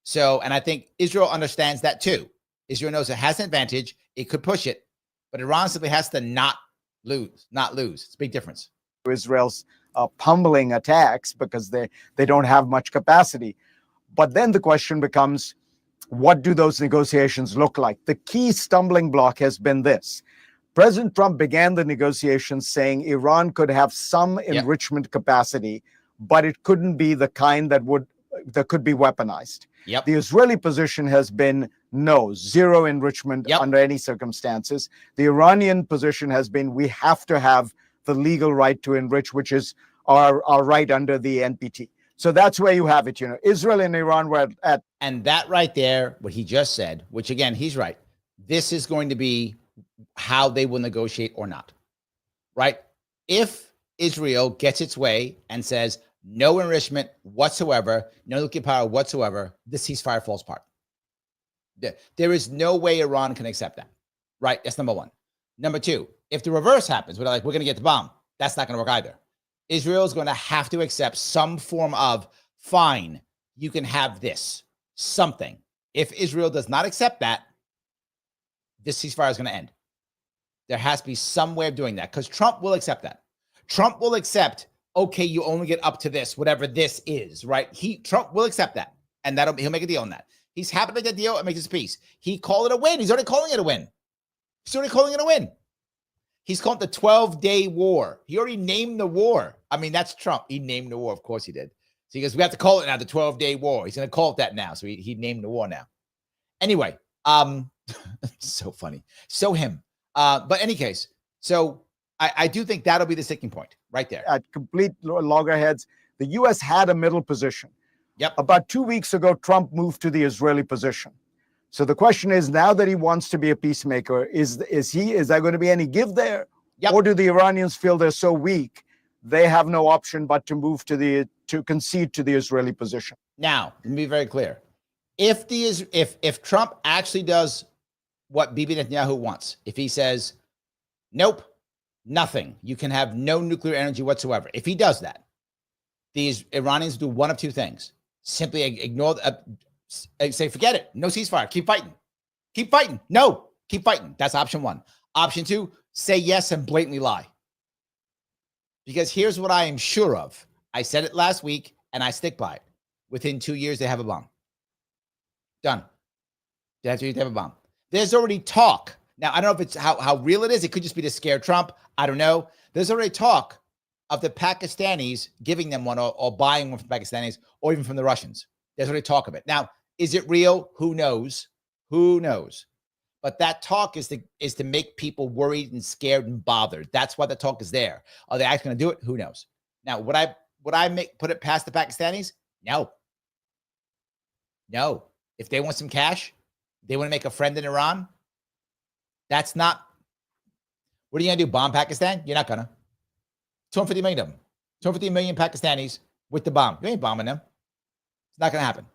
So, and I think Israel understands that too. Israel knows it has an advantage. It could push it, but Iran simply has to not lose. It's a big difference. Israel's pummeling attacks because they don't have much capacity. But then the question becomes, what do those negotiations look like? The key stumbling block has been this. President Trump began the negotiations saying Iran could have some enrichment capacity, but it couldn't be the kind that could be weaponized. The Israeli position has been no, zero enrichment under any circumstances. The Iranian position has been we have to have the legal right to enrich, which is our right under the NPT. So that's where you have it. Israel and Iran were at. And that right there, what he just said, which again, he's right. This is going to be how they will negotiate or not, right? If Israel gets its way and says, no enrichment whatsoever, no nuclear power whatsoever, the ceasefire falls apart. There is no way Iran can accept that, right? That's number one. Number two, if the reverse happens, we're going to get the bomb. That's not going to work either. Israel is going to have to accept some form of, fine, you can have this, something. If Israel does not accept that, this ceasefire is going to end. There has to be some way of doing that because Trump will accept that. Trump will accept, okay, you only get up to this, whatever this is, right? Trump will accept that, and he'll make a deal on that. He's happy to make a deal and make his peace. He called it a win. He's already calling it a win. He's called it the 12-day war. He already named the war. I mean, that's Trump. He named the war. Of course he did. So he goes, we have to call it now the 12-day war. He's going to call it that now. So he named the war now. Anyway, so funny. So him. But any case, so I do think that'll be the sticking point right there. At complete loggerheads, the U.S. had a middle position. About 2 weeks ago, Trump moved to the Israeli position. So the question is, now that he wants to be a peacemaker, is there going to be any give there? Or do the Iranians feel they're so weak, they have no option but to move to concede to the Israeli position? Now, let me be very clear. If Trump actually does what Bibi Netanyahu wants, if he says, nope, nothing, you can have no nuclear energy whatsoever. If he does that, these Iranians do one of two things. Simply ignore, say, forget it. No ceasefire. Keep fighting. No, keep fighting. That's option one. Option two, say yes and blatantly lie. Because here's what I am sure of. I said it last week and I stick by it. Within 2 years, they have a bomb. Done. They have to have a bomb. There's already talk. Now, I don't know if it's how real it is. It could just be to scare Trump. I don't know. There's already talk of the Pakistanis giving them one or buying one from Pakistanis or even from the Russians. There's already talk of it. Now, is it real? Who knows? But that talk is to make people worried and scared and bothered. That's why the talk is there. Are they actually going to do it? Who knows? Now, would I put it past the Pakistanis? No. If they want some cash, they want to make a friend in Iran. That's not. What are you going to do? Bomb Pakistan? You're not going to. 250 million of them. 250 million Pakistanis with the bomb. You ain't bombing them. It's not going to happen.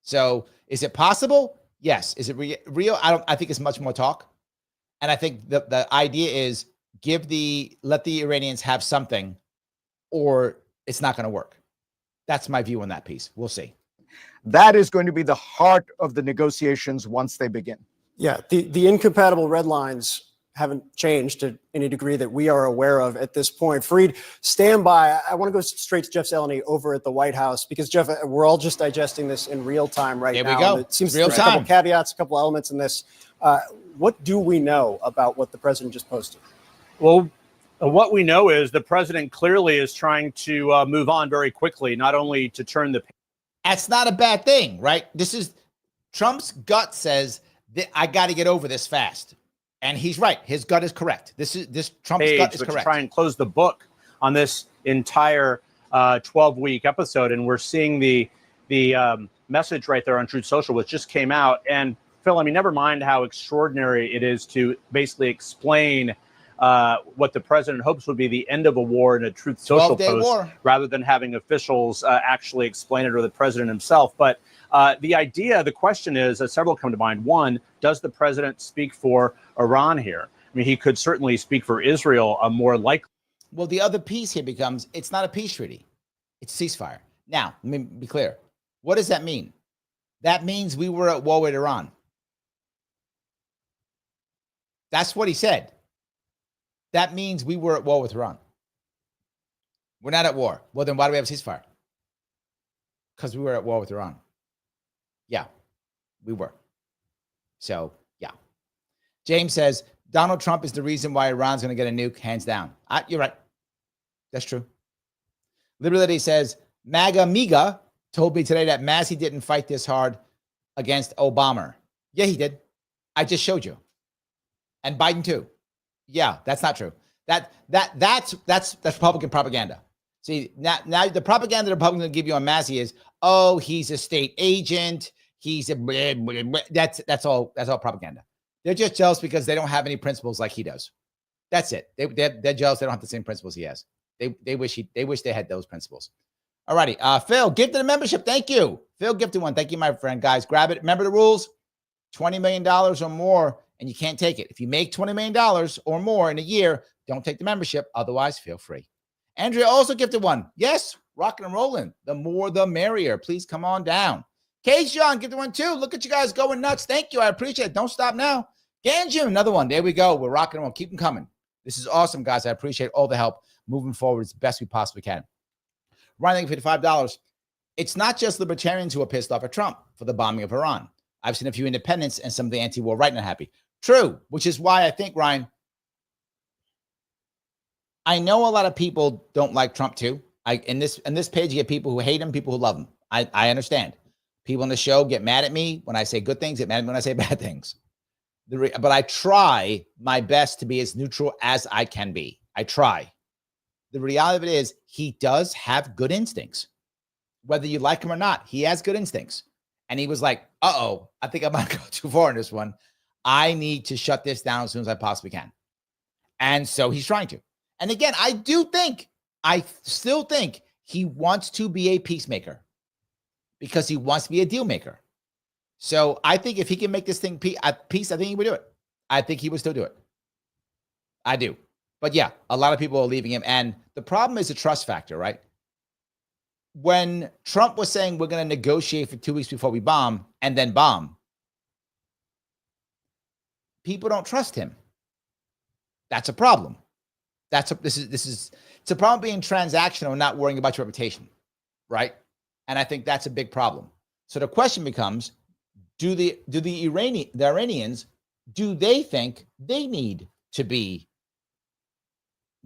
So is it possible? Yes. Is it real? I think it's much more talk. And I think the idea is let the Iranians have something, or it's not going to work. That's my view on that piece. We'll see. That is going to be the heart of the negotiations once they begin. Yeah, the incompatible red lines haven't changed to any degree that we are aware of at this point. Fareed, stand by. I want to go straight to Jeff Zeleny over at the White House, because, Jeff, we're all just digesting this in real time right now. There we go. It seems real there's time. a couple caveats, a couple elements in this. What do we know about what the president just posted? Well, what we know is the president clearly is trying to move on very quickly, not only to turn the. That's not a bad thing, right? This is Trump's gut says that I got to get over this fast. And he's right. His gut is correct. Trump's gut is correct. Try and close the book on this entire 12-week episode. And we're seeing the message right there on Truth Social, which just came out. And Phil, I mean, never mind how extraordinary it is to basically explain what the president hopes would be the end of a war in a Truth Social post, rather than having officials actually explain it, or the president himself. But the question is, several come to mind. One, does the president speak for Iran here? I mean, he could certainly speak for Israel, more likely. Well, the other piece here becomes, it's not a peace treaty. It's a ceasefire. Now, let me be clear. What does that mean? That means we were at war with Iran. That's what he said. That means we were at war with Iran. We're not at war. Well, then why do we have a ceasefire? Because we were at war with Iran. Yeah, we were. So, yeah. James says, Donald Trump is the reason why Iran's going to get a nuke, hands down. You're right. That's true. Liberty says, MAGA Miga told me today that Massie didn't fight this hard against Obama. Yeah, he did. I just showed you. And Biden too. Yeah, that's not true. That's Republican propaganda. See, now the propaganda the Republicans will give you on Massie is, oh, he's a state agent. He's that's all propaganda. They're just jealous because they don't have any principles like he does. That's it. They're jealous. They don't have the same principles he has. They wish they had those principles. All righty. Phil, gifted a membership. Thank you. Phil gifted one. Thank you, my friend. Guys, grab it. Remember the rules: $20 million or more, and you can't take it. If you make $20 million or more in a year, don't take the membership. Otherwise, feel free. Andrea also gifted one. Yes, rocking and rolling. The more, the merrier. Please come on down. Kay-John gifted one too. Look at you guys going nuts. Thank you. I appreciate it. Don't stop now. Ganjim, another one. There we go. We're rocking and rolling. Keep them coming. This is awesome, guys. I appreciate all the help moving forward as best we possibly can. Ryan, thank you for $55. It's not just libertarians who are pissed off at Trump for the bombing of Iran. I've seen a few independents and some of the anti-war right not happy. True, which is why I think, Ryan, I know a lot of people don't like Trump too. In this page, you get people who hate him, people who love him. I understand. People on the show get mad at me when I say good things, get mad at me when I say bad things. But I try my best to be as neutral as I can be. I try. The reality of it is he does have good instincts. Whether you like him or not, he has good instincts. And he was like, uh-oh, I think I might go too far in this one. I need to shut this down as soon as I possibly can. And so he's trying to. And again, I still think he wants to be a peacemaker because he wants to be a deal maker. So I think if he can make this thing peace, I think he would do it. I think he would still do it. I do. But yeah, a lot of people are leaving him. And the problem is the trust factor, right? When Trump was saying we're going to negotiate for 2 weeks before we bomb and then bomb, people don't trust him. That's a problem. It's a problem being transactional and not worrying about your reputation, right? And I think that's a big problem. So the question becomes, do the Iranians, do they think they need to be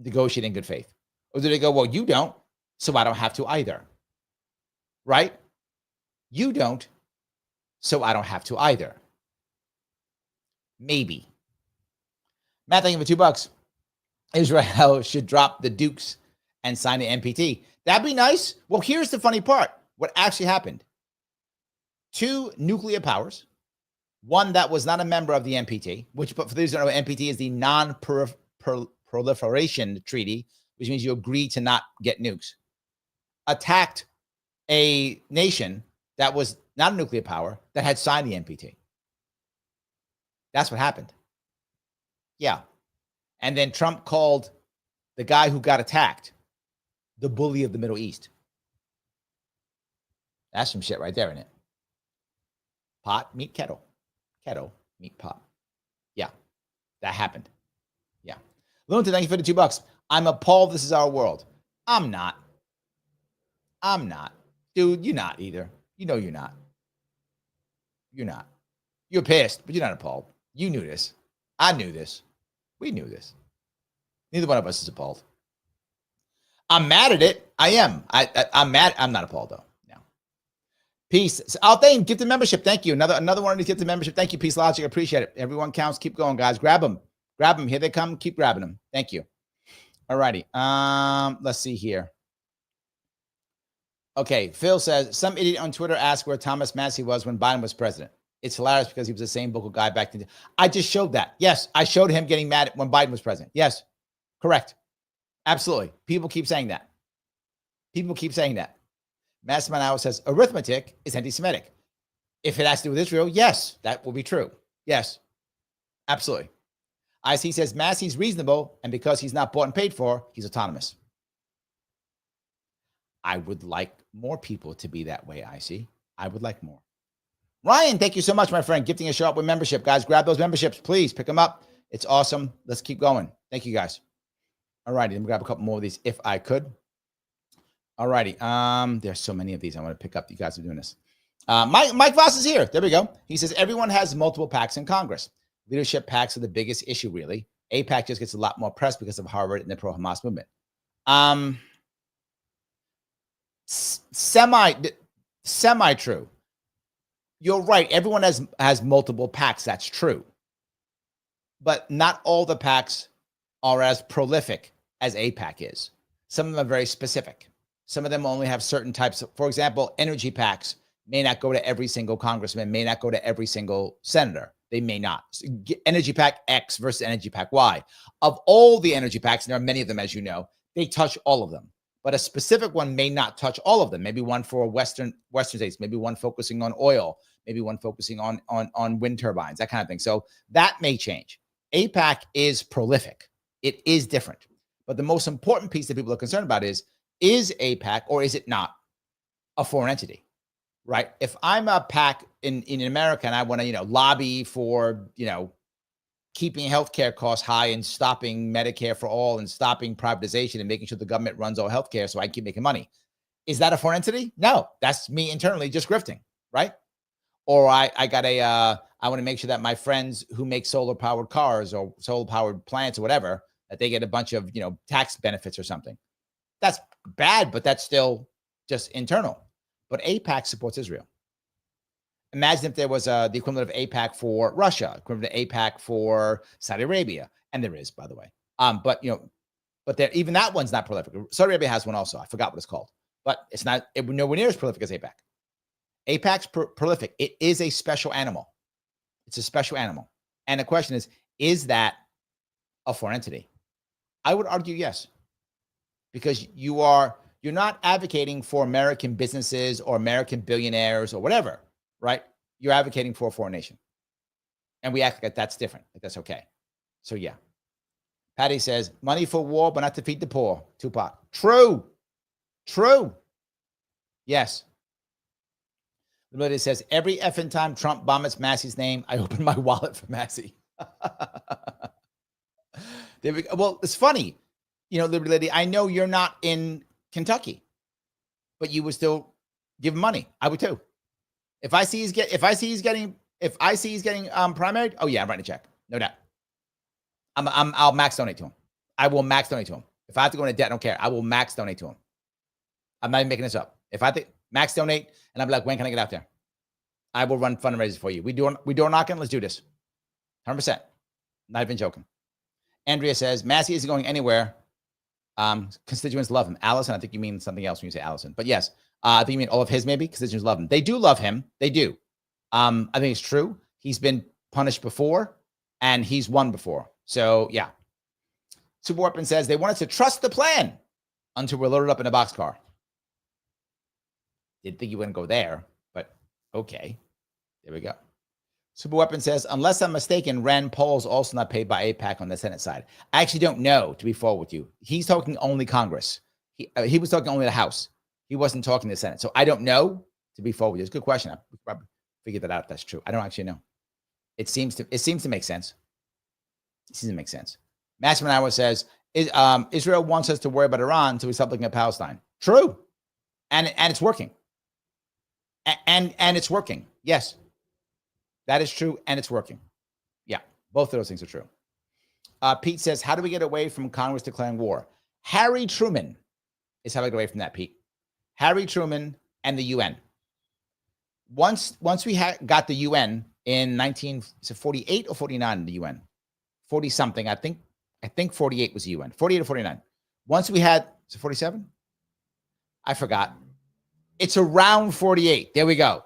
negotiating in good faith? Or do they go, well, you don't, so I don't have to either, right? You don't, so I don't have to either. Maybe. Matt, thank you for $2. Israel should drop the Dukes and sign the NPT. That'd be nice. Well, here's the funny part. What actually happened. 2 nuclear powers, one that was not a member of the NPT, which, but for those who don't know, NPT is the Non-Proliferation Treaty which means you agree to not get nukes, attacked a nation that was not a nuclear power that had signed the NPT. That's what happened. Yeah. And then Trump called the guy who got attacked the bully of the Middle East. That's some shit right there, isn't it? Pot meet kettle. Kettle meet pot. Yeah. That happened. Yeah. Lunta, thank you for the $2. I'm appalled. This is our world. I'm not. Dude, you're not either. You know you're not. You're not. You're pissed, but you're not appalled. You knew this. I knew this. We knew this. Neither one of us is appalled. I'm mad at it. I am. I'm mad. I'm not appalled, though. No. Peace. Althane, gift the membership. Thank you. Another one of these gift the membership. Thank you, Peace Logic. I appreciate it. Everyone counts. Keep going, guys. Grab them. Grab them. Here they come. Keep grabbing them. Thank you. All righty. Let's see here. Okay. Phil says, some idiot on Twitter asked where Thomas Massie was when Biden was president. It's hilarious because he was the same vocal guy back then. I just showed that. Yes, I showed him getting mad when Biden was president. Yes, correct. Absolutely. People keep saying that. People keep saying that. Mastermind Hour says, arithmetic is anti-Semitic. If it has to do with Israel, yes, that will be true. Yes, absolutely. IC says, Massey's reasonable, and because he's not bought and paid for, he's autonomous. I would like more people to be that way, IC. I would like more. Ryan, thank you so much, my friend. Gifting a Sharpe with membership. Guys, grab those memberships. Please pick them up. It's awesome. Let's keep going. Thank you, guys. All righty. Let me grab a couple more of these if I could. All righty. There's so many of these I want to pick up. You guys are doing this. Mike Voss is here. There we go. He says, everyone has multiple PACs in Congress. Leadership PACs are the biggest issue, really. AIPAC just gets a lot more press because of Harvard and the pro-Hamas movement. Semi-true. You're right. Everyone has multiple PACs. That's true. But not all the PACs are as prolific as AIPAC is. Some of them are very specific. Some of them only have certain types of, for example, energy PACs may not go to every single congressman, may not go to every single senator. They may not. Energy PAC X versus Energy PAC Y. Of all the energy PACs, and there are many of them, as you know, they touch all of them. But a specific one may not touch all of them. Maybe one for Western states, maybe one focusing on oil, maybe one focusing on wind turbines, that kind of thing. So that may change. AIPAC is prolific. It is different. But the most important piece that people are concerned about is AIPAC or is it not a foreign entity, right? If I'm a PAC in America and I want to, lobby for, keeping healthcare costs high and stopping Medicare for all and stopping privatization and making sure the government runs all healthcare so I keep making money. Is that a foreign entity? No, that's me internally just grifting, right? Or I want to make sure that my friends who make solar powered cars or solar powered plants or whatever, that they get a bunch of, tax benefits or something. That's bad, but that's still just internal. But AIPAC supports Israel. Imagine if there was the equivalent of AIPAC for Russia, equivalent to AIPAC for Saudi Arabia, and there is, by the way. But there, even that one's not prolific. Saudi Arabia has one also. I forgot what it's called, but it's not nowhere near as prolific as AIPAC. AIPAC's prolific. It is a special animal. It's a special animal, and the question is that a foreign entity? I would argue yes, because you're not advocating for American businesses or American billionaires or whatever. Right? You're advocating for a foreign nation. And we act like that's different. Like that's okay. So yeah. Patty says, money for war, but not to feed the poor. Tupac. True. Yes. Lily says, every effing time Trump vomits Massie's name, I open my wallet for Massie. There we go. Well, it's funny. Liberty Lady, I know you're not in Kentucky, but you would still give him money. I would too. If I see he's getting primaried, oh yeah, I'm writing a check, no doubt. I'll max donate to him. I will max donate to him. If I have to go into debt, I don't care. I will max donate to him. I'm not even making this up. If I think max donate, and I'm like, when can I get out there? I will run fundraisers for you. We door knocking. Let's do this. 100%. Not even joking. Andrea says Massie isn't going anywhere. Constituents love him. Allison, I think you mean something else when you say Allison, but yes. I think you mean all of his, maybe. Constituents love him. They do love him. They do. I think it's true. He's been punished before, and he's won before. So, yeah. Superweapon says they want us to trust the plan until we're loaded up in a boxcar. Didn't think you wouldn't go there, but okay. There we go. Superweapon says, unless I'm mistaken, Rand Paul's also not paid by AIPAC on the Senate side. I actually don't know, to be forward with you. He's talking only Congress. He was talking only the House. He wasn't talking the Senate. So I don't know, to be forward with you. It's a good question. I probably figured that out if that's true. I don't actually know. It seems to make sense. It seems to make sense. Massie says, Israel wants us to worry about Iran until we stop looking at Palestine. True. And it's working. And it's working. Yes. That is true, and it's working. Yeah, both of those things are true. Pete says, how do we get away from Congress declaring war? Harry Truman is how we get away from that, Pete. Harry Truman and the UN. Once we got the UN in 1948 or 49 in the UN? 40-something, I think 48 was the UN. 48 or 49. Once we had, is it 47? I forgot. It's around 48. There we go.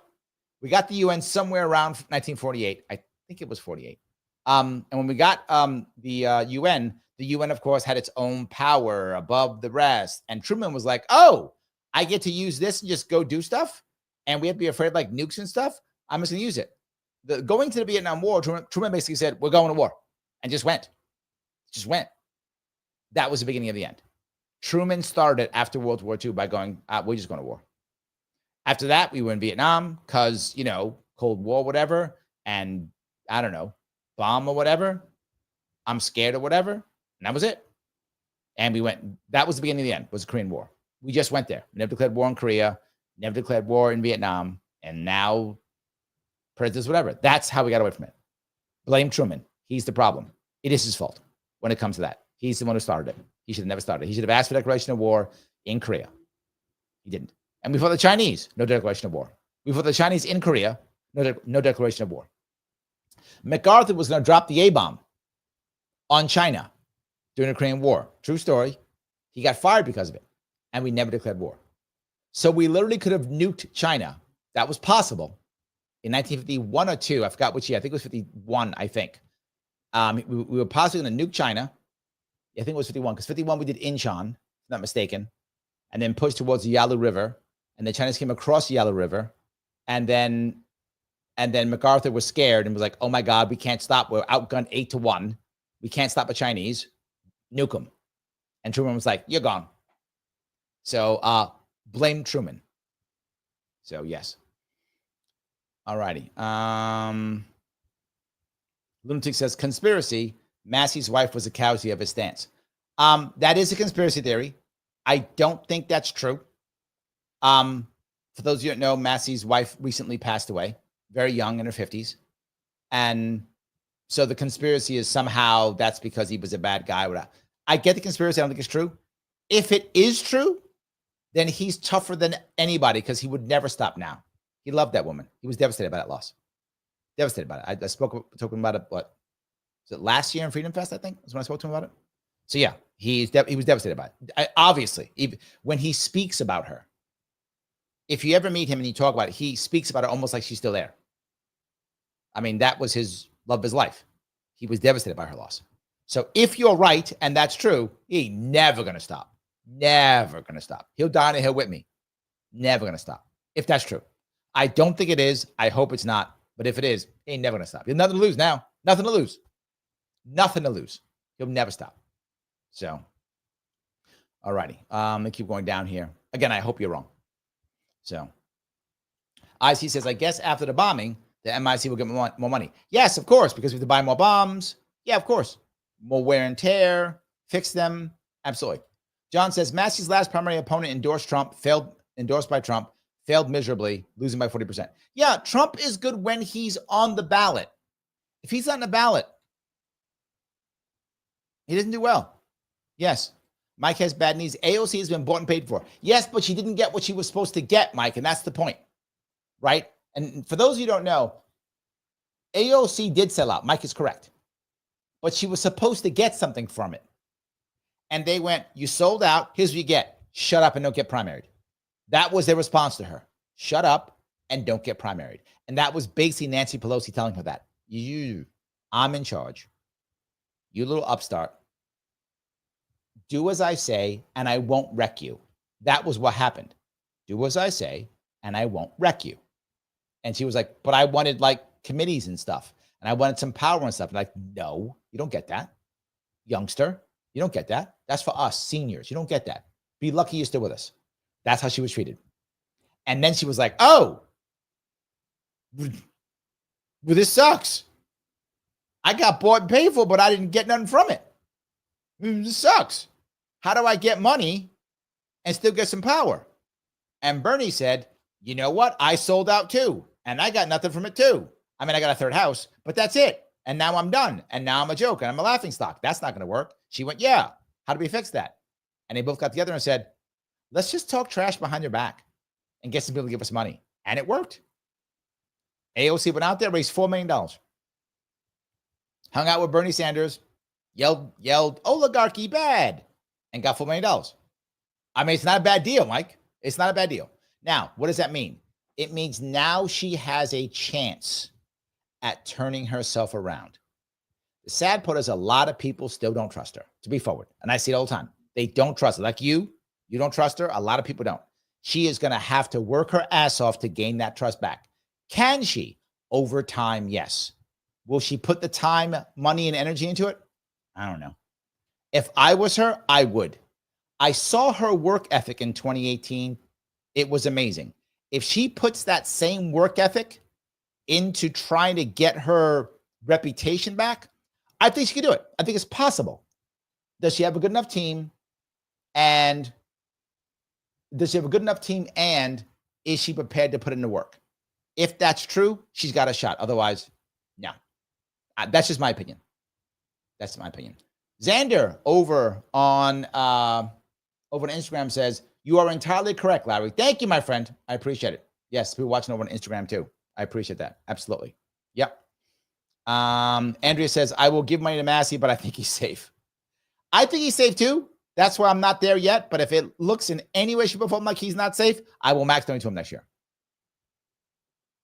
We got the UN somewhere around 1948. I think it was 48. And when we got the UN, of course, had its own power above the rest. And Truman was like, oh, I get to use this and just go do stuff? And we have to be afraid of like nukes and stuff? I'm just going to use it. Going to the Vietnam War, Truman basically said, we're going to war. And just went. Just went. That was the beginning of the end. Truman started after World War II by going, we're just going to war. After that, we were in Vietnam because, Cold War, whatever. And I don't know, bomb or whatever. I'm scared or whatever. And that was it. And we went, that was the beginning of the end, was the Korean War. We just went there. Never declared war in Korea, never declared war in Vietnam. And now, presidents, whatever. That's how we got away from it. Blame Truman. He's the problem. It is his fault when it comes to that. He's the one who started it. He should have never started it. He should have asked for declaration of war in Korea. He didn't. And we fought the Chinese, no declaration of war. We fought the Chinese in Korea, no declaration of war. MacArthur was going to drop the A-bomb on China during the Korean War. True story. He got fired because of it. And we never declared war. So we literally could have nuked China. That was possible in 1951 or 2. I forgot which year. I think it was 51, I think. We were possibly going to nuke China. I think it was 51, because 51 we did Incheon, if I'm not mistaken, and then pushed towards the Yalu River. And the Chinese came across the Yalu River. And then MacArthur was scared and was like, oh my God, we can't stop. We're outgunned 8-1. We can't stop the Chinese. Nuke them. And Truman was like, you're gone. So blame Truman. So yes. All righty. Lunatic says, conspiracy. Massie's wife was a cowsie of his stance. That is a conspiracy theory. I don't think that's true. For those of you that know, Massie's wife recently passed away, very young, in her 50s. And so the conspiracy is somehow that's because he was a bad guy. I get the conspiracy. I don't think it's true. If it is true, then he's tougher than anybody because he would never stop now. He loved that woman. He was devastated by that loss. Devastated by it. I spoke to him about it, was it last year in Freedom Fest, I think? That's when I spoke to him about it. So yeah, he was devastated by it. Obviously, when he speaks about her, if you ever meet him and you talk about it, he speaks about it almost like she's still there. I mean, that was his love of his life. He was devastated by her loss. So if you're right, and that's true, he never going to stop. Never going to stop. He'll die on a hill with me. Never going to stop. If that's true. I don't think it is. I hope it's not. But if it is, he ain't never going to stop. He has nothing to lose now. Nothing to lose. Nothing to lose. He'll never stop. So, all righty. Let me keep going down here. Again, I hope you're wrong. So, IC says, I guess after the bombing, the MIC will get more money. Yes, of course, because we have to buy more bombs. Yeah, of course. More wear and tear, fix them. Absolutely. John says, Massie's last primary opponent endorsed by Trump, failed miserably, losing by 40%. Yeah, Trump is good when he's on the ballot. If he's not on the ballot, he doesn't do well. Yes. Mike has bad knees. AOC has been bought and paid for. Yes, but she didn't get what she was supposed to get, Mike, and that's the point, right? And for those of you who don't know, AOC did sell out. Mike is correct. But she was supposed to get something from it. And they went, you sold out. Here's what you get. Shut up and don't get primaried. That was their response to her. Shut up and don't get primaried. And that was basically Nancy Pelosi telling her that. I'm in charge. You little upstart. do as I say, and I won't wreck you. That was what happened. Do as I say, and I won't wreck you. And she was like, but I wanted like committees and stuff, and I wanted some power and stuff. And like, no, you don't get that. Youngster, you don't get that. That's for us seniors. You don't get that. Be lucky you're still with us. That's how she was treated. And then she was like, oh, well, this sucks. I got bought and paid for, but I didn't get nothing from it. This sucks. How do I get money and still get some power? And Bernie said, you know what? I sold out too. And I got nothing from it too. I mean, I got a third house, but that's it. And now I'm done. And now I'm a joke and I'm a laughing stock. That's not going to work. She went, yeah. How do we fix that? And they both got together and said, let's just talk trash behind your back and get some people to give us money. And it worked. AOC went out there, raised $4 million. Hung out with Bernie Sanders, yelled oligarchy bad, and got $4 million. I mean, it's not a bad deal, Mike. It's not a bad deal. Now, what does that mean? It means now she has a chance at turning herself around. The sad part is a lot of people still don't trust her, to be forward. And I see it all the time. They don't trust her. Like you don't trust her. A lot of people don't. She is going to have to work her ass off to gain that trust back. Can she? Over time, yes. Will she put the time, money, and energy into it? I don't know. If I was her, I would. I saw her work ethic in 2018. It was amazing. If she puts that same work ethic into trying to get her reputation back, I think she can do it. I think it's possible. Does she have a good enough team? And is she prepared to put in the work? If that's true, she's got a shot. Otherwise, no. That's just my opinion. That's my opinion. Xander over on Instagram says, you are entirely correct, Larry. Thank you, my friend. I appreciate it. Yes, people watching over on Instagram too. I appreciate that. Absolutely. Yep. Andrea says, I will give money to Massie, but I think he's safe. I think he's safe too. That's why I'm not there yet. But if it looks in any way, shape, or form like he's not safe, I will max donate to him next year.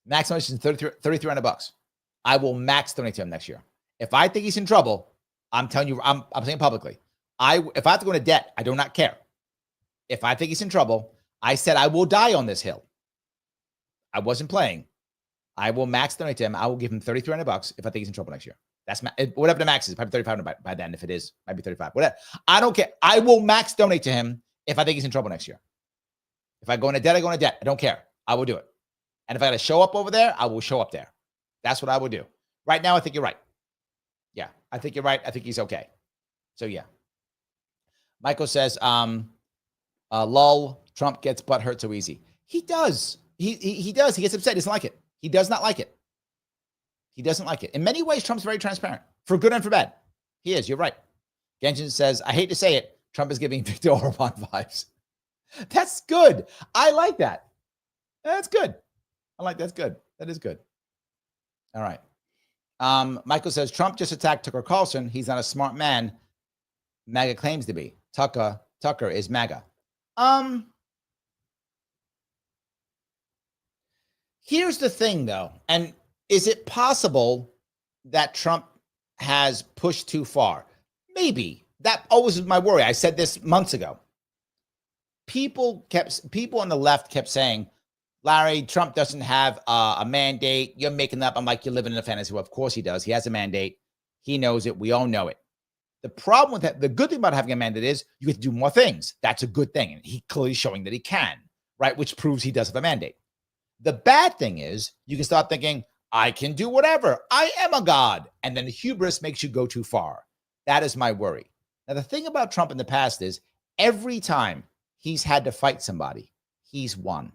Max donation is $3,300. I will max donate to him next year. If I think he's in trouble, I'm telling you, I'm saying publicly, if I have to go into debt, I do not care. If I think he's in trouble, I said I will die on this hill. I wasn't playing. I will max donate to him. I will give him $3,300 if I think he's in trouble next year. That's whatever the max is. Probably $3,500 by then. If it is, might be $35. Whatever. I don't care. I will max donate to him if I think he's in trouble next year. If I go into debt, I go into debt. I don't care. I will do it. And if I got to show up over there, I will show up there. That's what I will do. Right now, I think you're right. Yeah, I think you're right. I think he's okay. So yeah. Michael says, lol, Trump gets butt hurt so easy. He does. He does. He gets upset. He doesn't like it. He does not like it. He doesn't like it. In many ways, Trump's very transparent, for good and for bad. He is. You're right. Genshin says, I hate to say it, Trump is giving Viktor Orban vibes. That's good. I like that. That's good. That's good. That is good. All right. Michael says, Trump just attacked Tucker Carlson. He's not a smart man. MAGA claims to be. Tucker is MAGA. Here's the thing, though. And is it possible that Trump has pushed too far? Maybe. That always was my worry. I said this months ago. People on the left kept saying, Larry, Trump doesn't have a mandate. You're making that up. I'm like, you're living in a fantasy. Well, of course he does. He has a mandate. He knows it. We all know it. The problem with that, the good thing about having a mandate is you get to do more things. That's a good thing. And he clearly showing that he can, right? Which proves he does have a mandate. The bad thing is you can start thinking, I can do whatever. I am a god. And then the hubris makes you go too far. That is my worry. Now, the thing about Trump in the past is every time he's had to fight somebody, he's won.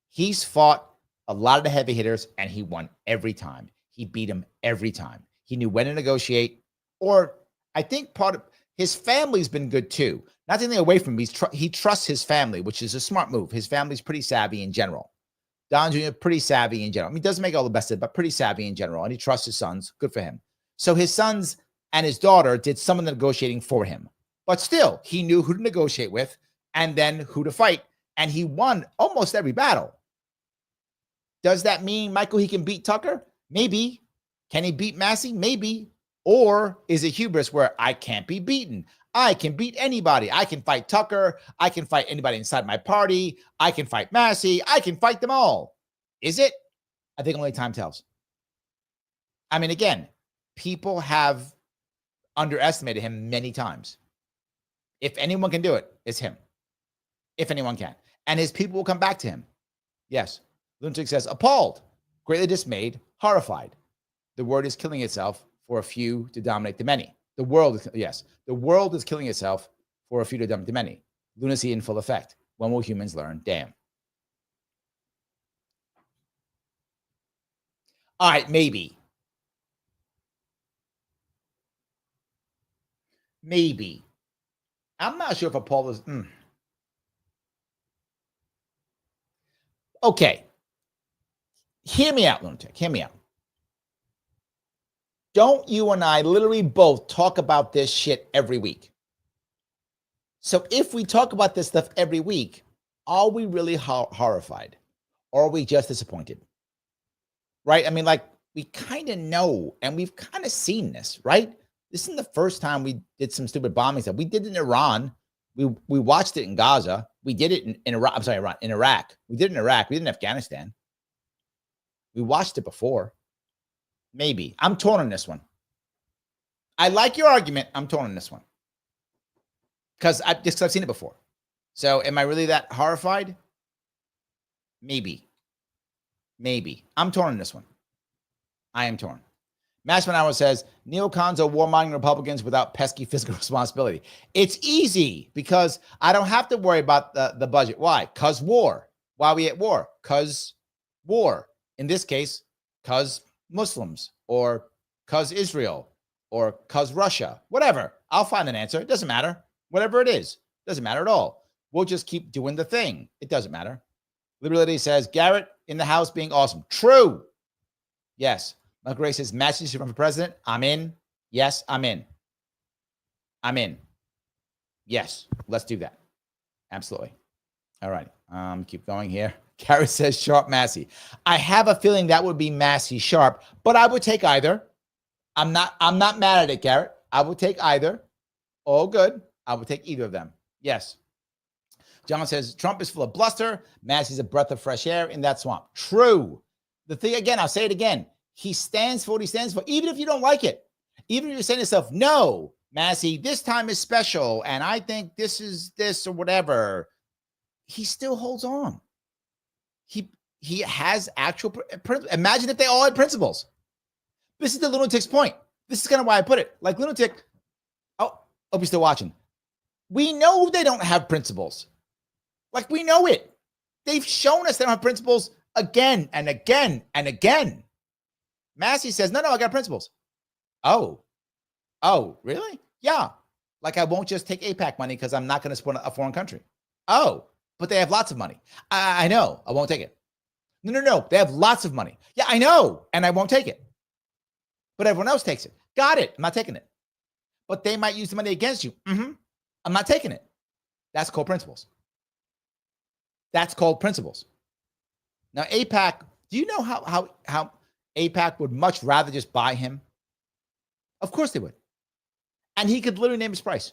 He's fought a lot of the heavy hitters, and he won every time. He beat them every time. He knew when to negotiate, or I think part of his family's been good too. Not taking away from him, he trusts his family, which is a smart move. His family's pretty savvy in general. Don Jr., pretty savvy in general. I mean, he doesn't make all the best of it, but pretty savvy in general, and he trusts his sons. Good for him. So his sons and his daughter did some of the negotiating for him. But still, he knew who to negotiate with and then who to fight, and he won almost every battle. Does that mean, Michael, he can beat Tucker? Maybe. Can he beat Massie? Maybe. Or is it hubris where I can't be beaten? I can beat anybody. I can fight Tucker. I can fight anybody inside my party. I can fight Massie. I can fight them all. Is it? I think only time tells. I mean, again, people have underestimated him many times. If anyone can do it, it's him. If anyone can. And his people will come back to him. Yes. Lunatic says, appalled, greatly dismayed, horrified. The word is killing itself for a few to dominate the many. The world is killing itself for a few to dominate the many. Lunacy in full effect. When will humans learn? Damn. All right, maybe. Maybe. I'm not sure if Paul is. Okay. Hear me out, Lunatic. Hear me out. Don't you and I literally both talk about this shit every week? So if we talk about this stuff every week, are we really horrified? Or are we just disappointed? Right? I mean, like, we kind of know, and we've kind of seen this, right? This isn't the first time we did some stupid bombing stuff. We did it in Iran. We watched it in Gaza. We did it in Iraq. I'm sorry, Iran, in Iraq. We did it in Iraq. We did it in Afghanistan. We watched it before. Maybe. I'm torn on this one. I like your argument. I'm torn on this one. Because I've seen it before. So am I really that horrified? Maybe. Maybe. I'm torn on this one. I am torn. Massman says, neocons are warmongering Republicans without pesky fiscal responsibility. It's easy because I don't have to worry about the budget. Why? Because war. Why are we at war? Because war. In this case, because Muslims, or because Israel, or because Russia. Whatever. I'll find an answer. It doesn't matter. Whatever it is. Doesn't matter at all. We'll just keep doing the thing. It doesn't matter. Liberty says, Garrett in the House being awesome. True. Yes. Michael Gray says, Massie should run for president. I'm in. Yes, I'm in. I'm in. Yes, let's do that. Absolutely. All right. Keep going here. Garrett says, Sharpe Massie. I have a feeling that would be Massie Sharpe, but I would take either. I'm not mad at it, Garrett. I would take either. All good. I would take either of them. Yes. John says, Trump is full of bluster. Massie's a breath of fresh air in that swamp. True. The thing, again, I'll say it again. He stands for what he stands for, even if you don't like it. Even if you're saying to yourself, no, Massie, this time is special, and I think this is this or whatever. He still holds on. He has actual principles. Imagine if they all had principles. This is the lunatic's point. This is kind of why I put it. Like, lunatic, oh, hope you're still watching. We know they don't have principles. Like, we know it. They've shown us they don't have principles again and again and again. Massie says, no, I got principles. Oh, really? Yeah. Like, I won't just take AIPAC money because I'm not going to support a foreign country. Oh, but they have lots of money. I know. I won't take it. No. They have lots of money. Yeah, I know. And I won't take it. But everyone else takes it. Got it. I'm not taking it. But they might use the money against you. I'm not taking it. That's called principles. That's called principles. Now, AIPAC, do you know how AIPAC would much rather just buy him? Of course they would. And he could literally name his price.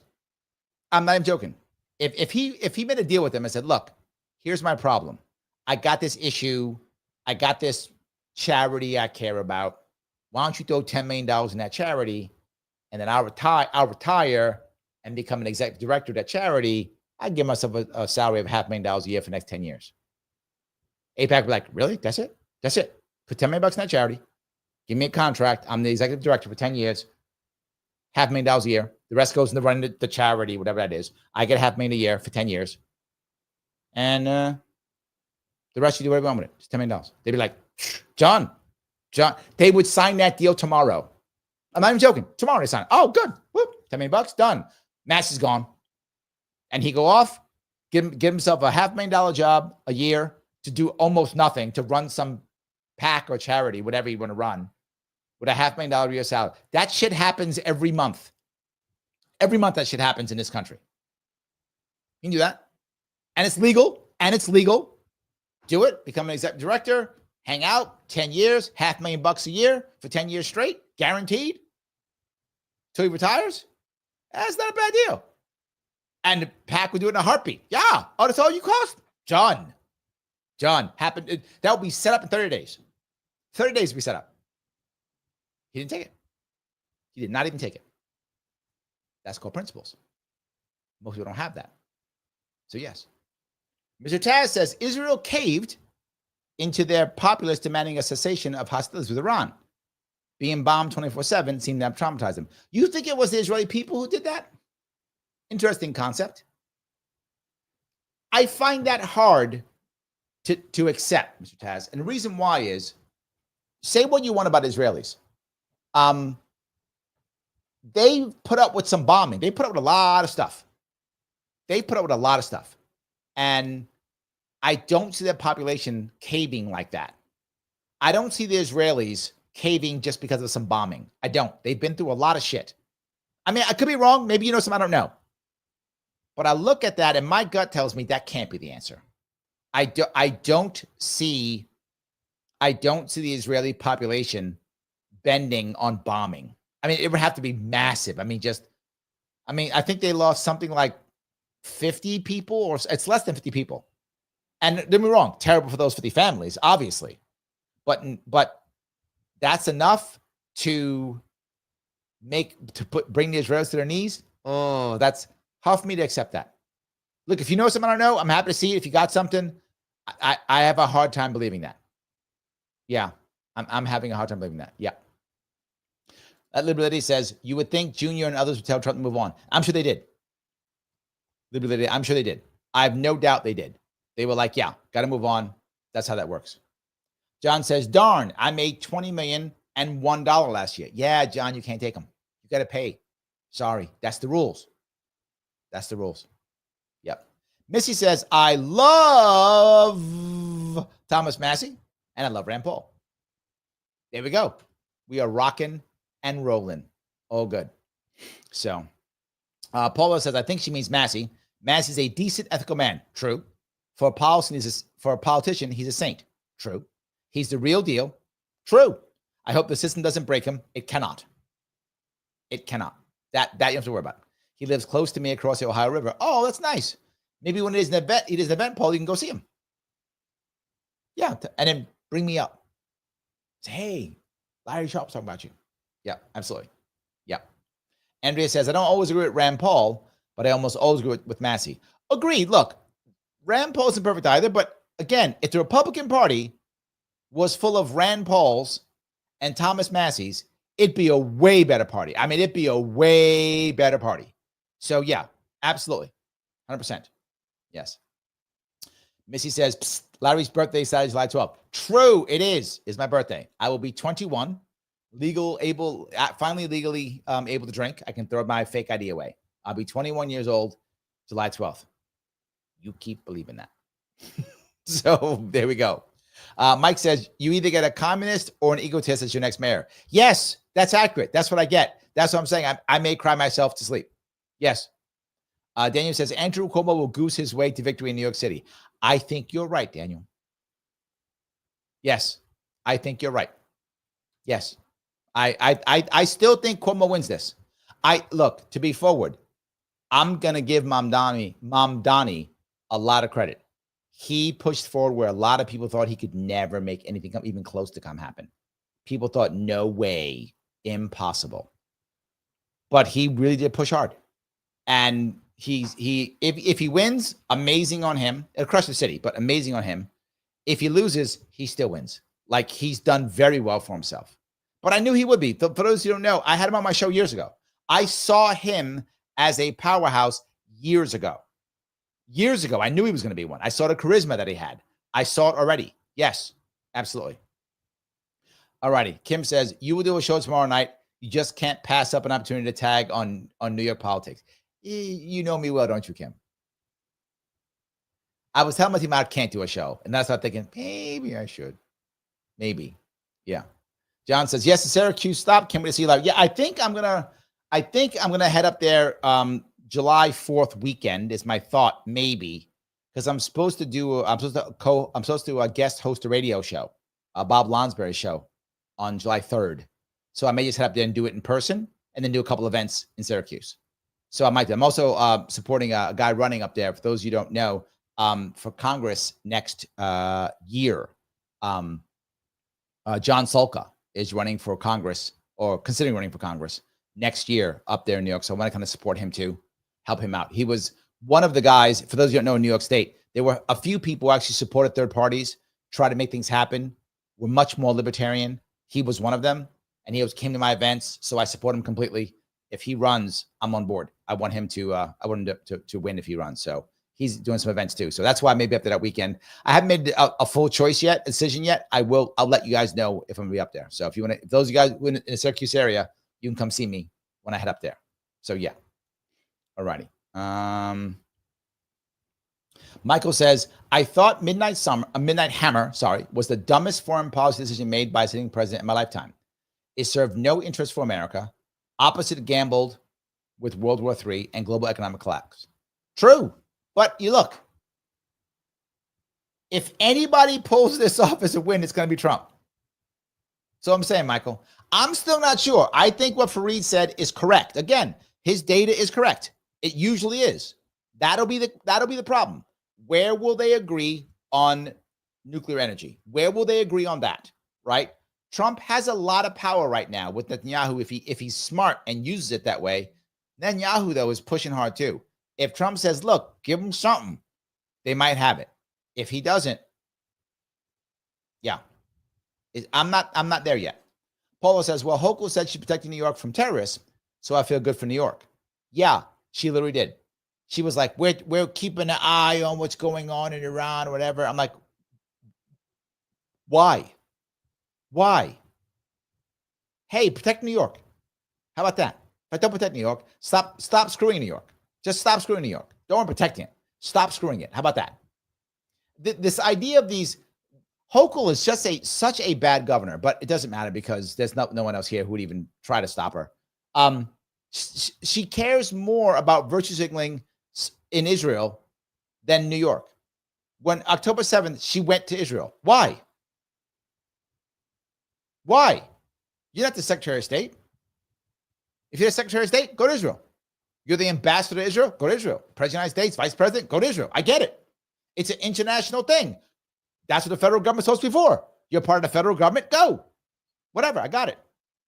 I'm not even joking. If he made a deal with them and said, look, here's my problem. I got this issue. I got this charity I care about. Why don't you throw $10 million in that charity? And then I'll retire and become an executive director of that charity. I'd give myself a salary of $500,000 a year for the next 10 years. AIPAC would be like, really? That's it? That's it. Put $10 million in that charity. Give me a contract. I'm the executive director for 10 years. $500,000 a year. The rest goes into running the charity, whatever that is. I get $500,000 a year for 10 years. And the rest you do whatever you want with it. It's $10 million. They'd be like, John. They would sign that deal tomorrow. I'm not even joking. Tomorrow they sign it. Oh, good. Whoop. $10 million, done. Massie's gone. And he go off, give himself a $500,000 job a year to do almost nothing, to run some PAC or charity, whatever you want to run, with a $500,000 a year salary. That shit happens every month. Every month that shit happens in this country. You can do that. And it's legal. Do it. Become an executive director. Hang out 10 years, $500,000 a year for 10 years straight, guaranteed, till he retires. That's not a bad deal. And the PAC would do it in a heartbeat. Yeah. Oh, that's all you cost? John, happened. That will be set up in 30 days. 30 days to be set up. He didn't take it. He did not even take it. That's called principles. Most people don't have that. So yes. Mr. Taz says, Israel caved into their populace demanding a cessation of hostilities with Iran. Being bombed 24/7 seemed to have traumatized them. You think it was the Israeli people who did that? Interesting concept. I find that hard to accept, Mr. Taz. And the reason why is, say what you want about Israelis. They put up with some bombing. They put up with a lot of stuff. And I don't see their population caving like that. I don't see the Israelis caving just because of some bombing. I don't. They've been through a lot of shit. I mean, I could be wrong. Maybe you know some, I don't know. But I look at that and my gut tells me that can't be the answer. I don't see the Israeli population bending on bombing. I mean, it would have to be massive. I think they lost something like 50 people, or it's less than 50 people. And don't get me wrong, terrible for those 50 families, obviously. But that's enough to bring the Israelis to their knees. Oh, that's hard for me to accept that. Look, if you know something I don't know, I'm happy to see it. If you got something, I have a hard time believing that. Yeah, I'm having a hard time believing that. Yeah. That Liberty says, you would think Junior and others would tell Trump to move on. I'm sure they did. Liberty, I'm sure they did. I have no doubt they did. They were like, yeah, got to move on. That's how that works. John says, darn, I made $20 million and $1 last year. Yeah, John, you can't take them. You got to pay. Sorry. That's the rules. That's the rules. Yep. Missy says, I love Thomas Massie and I love Rand Paul. There we go. We are rocking and rolling. All good. So Paula says, I think she means Massie. Massie's a decent, ethical man. True. For a politician, he's a saint. True. He's the real deal. True. I hope the system doesn't break him. It cannot. It cannot. That you don't have to worry about. He lives close to me across the Ohio River. Oh, that's nice. Maybe when he does an event, Paul, you can go see him. Yeah. And then bring me up. Say, hey, Larry Sharpe's talking about you. Yeah, absolutely. Yeah. Andrea says, I don't always agree with Rand Paul, but I almost always agree with Massie. Agreed. Look, Rand Paul isn't perfect either, but again, if the Republican Party was full of Rand Pauls and Thomas Massies, it'd be a way better party. I mean, it'd be a way better party. So yeah, absolutely. 100%. Yes. Missy says, psst, Larry's birthday is Saturday, July 12th. True, it is. It's my birthday. I will be 21, finally legally able to drink. I can throw my fake ID away. I'll be 21 years old, July 12th. You keep believing that. So there we go. Mike says, you either get a communist or an egotist as your next mayor. Yes, that's accurate. That's what I get. That's what I'm saying. I may cry myself to sleep. Yes. Daniel says, Andrew Cuomo will goose his way to victory in New York City. I think you're right, Daniel. Yes, I think you're right. Yes. I still think Cuomo wins this. Look, to be forward, I'm going to give Mom Donnie a lot of credit. He pushed forward where a lot of people thought he could never make anything come even close to come happen. People thought, no way, impossible. But he really did push hard. And if he wins, amazing on him. It'll crush the city, but amazing on him. If he loses, he still wins. Like, he's done very well for himself. But I knew he would be. For those who don't know, I had him on my show years ago. I saw him as a powerhouse years ago. Years ago, I knew he was going to be one. I saw the charisma that he had. I saw it already. Yes, absolutely. All righty. Kim says, you will do a show tomorrow night. You just can't pass up an opportunity to tag on New York politics. You know me well, don't you, Kim? I was telling my team I can't do a show. And that's what I'm thinking, maybe I should. Maybe. Yeah. John says, yes, the Syracuse stop. Can't wait to see you live. Yeah, I think I'm gonna head up there July 4th weekend is my thought, maybe, because I'm supposed to guest host a radio show, Bob Lonsberry's show on July 3rd. So I may just head up there and do it in person and then do a couple events in Syracuse. So I might. I'm also supporting a guy running up there. For those of you who don't know, for Congress next year, John Sulka is running for Congress or considering running for Congress next year up there in New York. So I want to kind of support him too, help him out. He was one of the guys, for those of you who don't know, in New York State, there were a few people who actually supported third parties, try to make things happen, were much more libertarian. He was one of them, and he came to my events, so I support him completely. If he runs, I'm on board. I want him to win if he runs. So he's doing some events too. So that's why maybe up there that weekend. I haven't made a full decision yet. I'll let you guys know if I'm gonna be up there. So if you want to, if those of you guys in the Syracuse area, you can come see me when I head up there. So yeah. All righty. Michael says, I thought Midnight Hammer, was the dumbest foreign policy decision made by a sitting president in my lifetime. It served no interest for America. Opposite gambled with World War III and global economic collapse. True. But you look, if anybody pulls this off as a win, it's going to be Trump. So I'm saying, Michael, I'm still not sure. I think what Fareed said is correct. Again, his data is correct. It usually is. That'll be the problem. Where will they agree on nuclear energy? Where will they agree on that? Right? Trump has a lot of power right now with Netanyahu. If he's smart and uses it that way, Netanyahu though is pushing hard too. If Trump says, "Look, give him something," they might have it. If he doesn't, yeah, I'm not there yet. Paulo says, "Well, Hochul said she's protecting New York from terrorists, so I feel good for New York." Yeah, she literally did. She was like, "We're keeping an eye on what's going on in Iran or whatever." I'm like, why? Why? Hey, protect New York. How about that? If I don't protect New York, stop screwing New York. Just stop screwing New York. Don't want to protect it. Stop screwing it. How about that? This idea of these, Hochul is just such a bad governor, but it doesn't matter because there's no one else here who would even try to stop her. She cares more about virtue signaling in Israel than New York. When October 7th, she went to Israel. Why? Why? You're not the Secretary of State. If you're the Secretary of State, go to Israel. You're the ambassador to Israel, go to Israel. President of the United States, Vice President, go to Israel. I get it. It's an international thing. That's what the federal government's supposed to be for. You're part of the federal government, go. Whatever, I got it.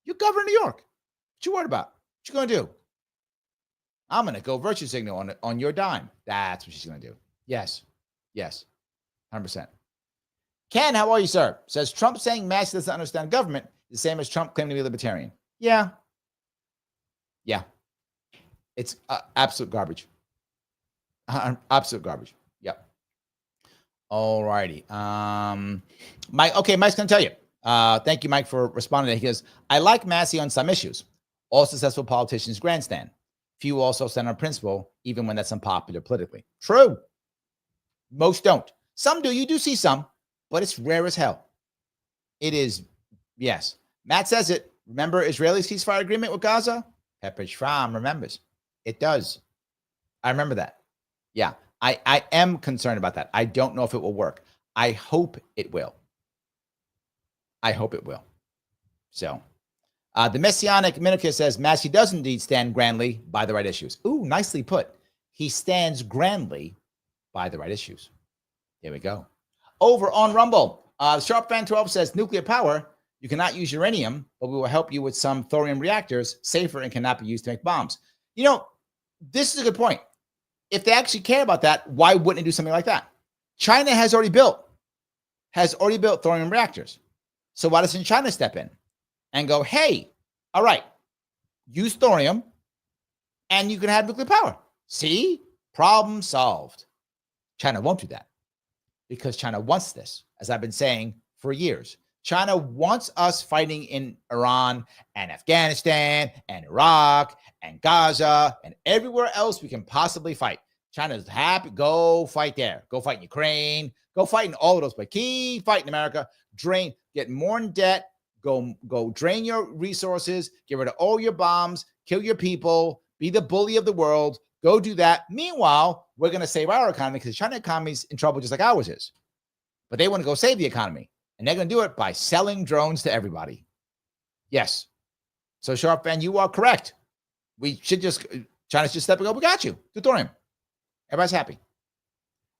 You govern New York. What you worried about? What you going to do? I'm going to go virtue signal on your dime. That's what she's going to do. Yes. 100%. Ken, how are you, sir? Says Trump saying Massie doesn't understand government is the same as Trump claiming to be libertarian. Yeah. It's absolute garbage. Absolute garbage. Yep. All righty. Mike's going to tell you. Thank you, Mike, for responding. He goes, I like Massie on some issues. All successful politicians grandstand. Few also stand on principle, even when that's unpopular politically. True. Most don't. Some do. You do see some, but it's rare as hell. It is. Yes. Matt says it. Remember Israeli ceasefire agreement with Gaza? Pepper Schramm remembers. It does. I remember that. Yeah. I am concerned about that. I don't know if it will work. I hope it will. So, the Messianic Minica says Massie does indeed stand grandly by the right issues. Ooh, nicely put. He stands grandly by the right issues. There we go. Over on Rumble, Sharpe Fan 12 says nuclear power. You cannot use uranium, but we will help you with some thorium reactors, safer and cannot be used to make bombs. You know, this is a good point. If they actually care about that, why wouldn't they do something like that? China has already built thorium reactors. So why doesn't China step in and go, hey, all right, use thorium and you can have nuclear power. See? Problem solved. China won't do that because China wants this, as I've been saying for years. China wants us fighting in Iran and Afghanistan and Iraq and Gaza and everywhere else we can possibly fight. China's happy. Go fight there. Go fight in Ukraine. Go fight in all of those. But keep fighting America. Get more in debt. Go drain your resources. Get rid of all your bombs. Kill your people. Be the bully of the world. Go do that. Meanwhile, we're going to save our economy because the China economy is in trouble just like ours is. But they want to go save the economy. And they're going to do it by selling drones to everybody. Yes. So, Sharpe Fan, you are correct. We should just, China's just stepping up. We got you. Do thorium. Everybody's happy.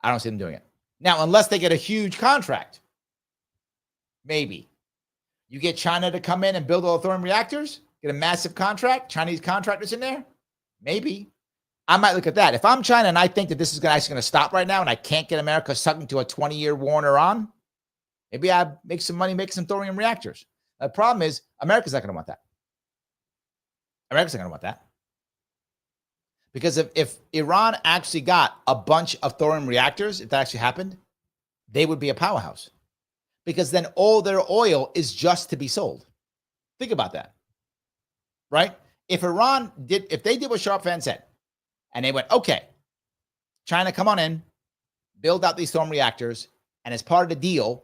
I don't see them doing it. Now, unless they get a huge contract, maybe. You get China to come in and build all the thorium reactors, get a massive contract, Chinese contractors in there, maybe. I might look at that. If I'm China and I think that this is actually going to stop right now and I can't get America sucked into a 20-year war in Iran, maybe I make some money, make some thorium reactors. The problem is America's not going to want that. America's not going to want that. Because if Iran actually got a bunch of thorium reactors, if that actually happened, they would be a powerhouse. Because then all their oil is just to be sold. Think about that. Right? If they did what Sharpe said, and they went, okay, China, come on in, build out these thorium reactors, and as part of the deal,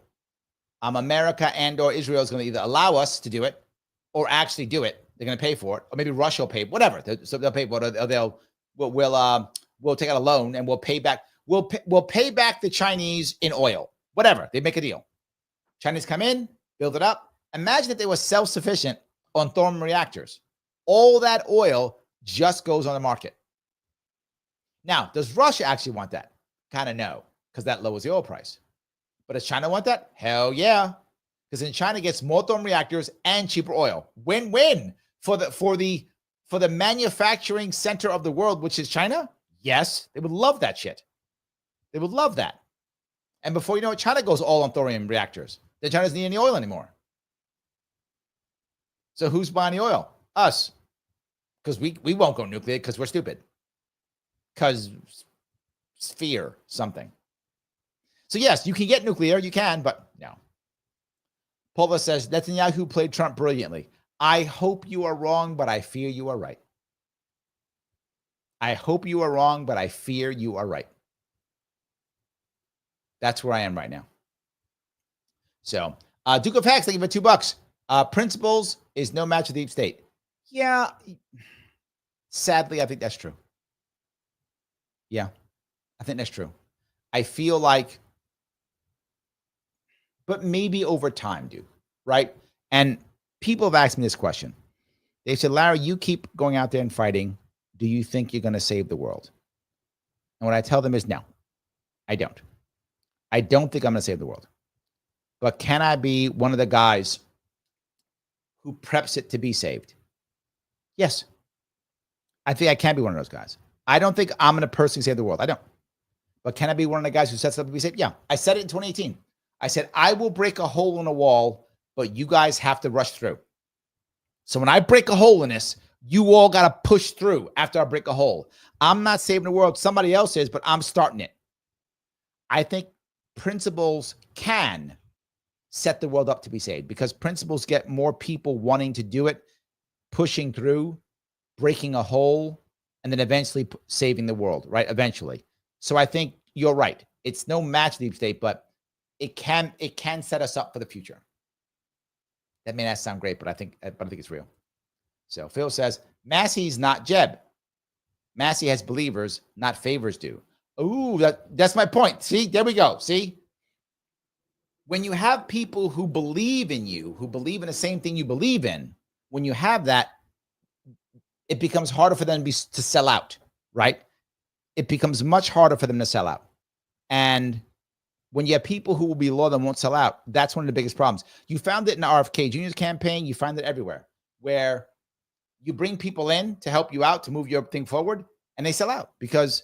America and or Israel is going to either allow us to do it or actually do it. They're going to pay for it, or maybe Russia will pay, whatever. So they'll pay for it, or we'll take out a loan and we'll pay back. We'll pay back the Chinese in oil, whatever. They make a deal. Chinese come in, build it up. Imagine if they were self-sufficient on thorium reactors. All that oil just goes on the market. Now, does Russia actually want that? Kind of no, because that lowers the oil price. But does China want that? Hell yeah. Because then China gets more thorium reactors and cheaper oil. Win-win for the manufacturing center of the world, which is China. Yes, they would love that shit. They would love that. And before you know it, China goes all on thorium reactors. Then China doesn't need any oil anymore. So who's buying the oil? Us. Because we won't go nuclear because we're stupid. Because fear something. So yes, you can get nuclear. You can, but no. Paula says, Netanyahu played Trump brilliantly. I hope you are wrong, but I fear you are right. I hope you are wrong, but I fear you are right. That's where I am right now. So, Duke of Hacks, thank you for $2. Principles is no match with deep state. Yeah. Sadly, I think that's true. Yeah, I think that's true. I feel like, but maybe over time, dude, right? And people have asked me this question. They said, Larry, you keep going out there and fighting. Do you think you're going to save the world? And what I tell them is no, I don't. I don't think I'm going to save the world. But can I be one of the guys who preps it to be saved? Yes. I think I can be one of those guys. I don't think I'm going to personally save the world. I don't. But can I be one of the guys who sets up to be saved? Yeah. I said it in 2018. I said, I will break a hole in a wall, but you guys have to rush through. So when I break a hole in this, you all got to push through after I break a hole. I'm not saving the world. Somebody else is, but I'm starting it. I think principles can set the world up to be saved because principles get more people wanting to do it, pushing through, breaking a hole, and then eventually saving the world, right? Eventually. So I think you're right. It's no match deep state, but it can set us up for the future. That may not sound great, but I think it's real. So Phil says, Massie's not Jeb. Massie has believers, not favors do. Ooh, that's my point. See, there we go. See? When you have people who believe in you, who believe in the same thing you believe in, when you have that, it becomes harder for them to sell out, right? It becomes much harder for them to sell out. And when you have people who will be loyal and won't sell out, that's one of the biggest problems. You found it in the RFK Jr.'s campaign. You find it everywhere where you bring people in to help you out, to move your thing forward, and they sell out because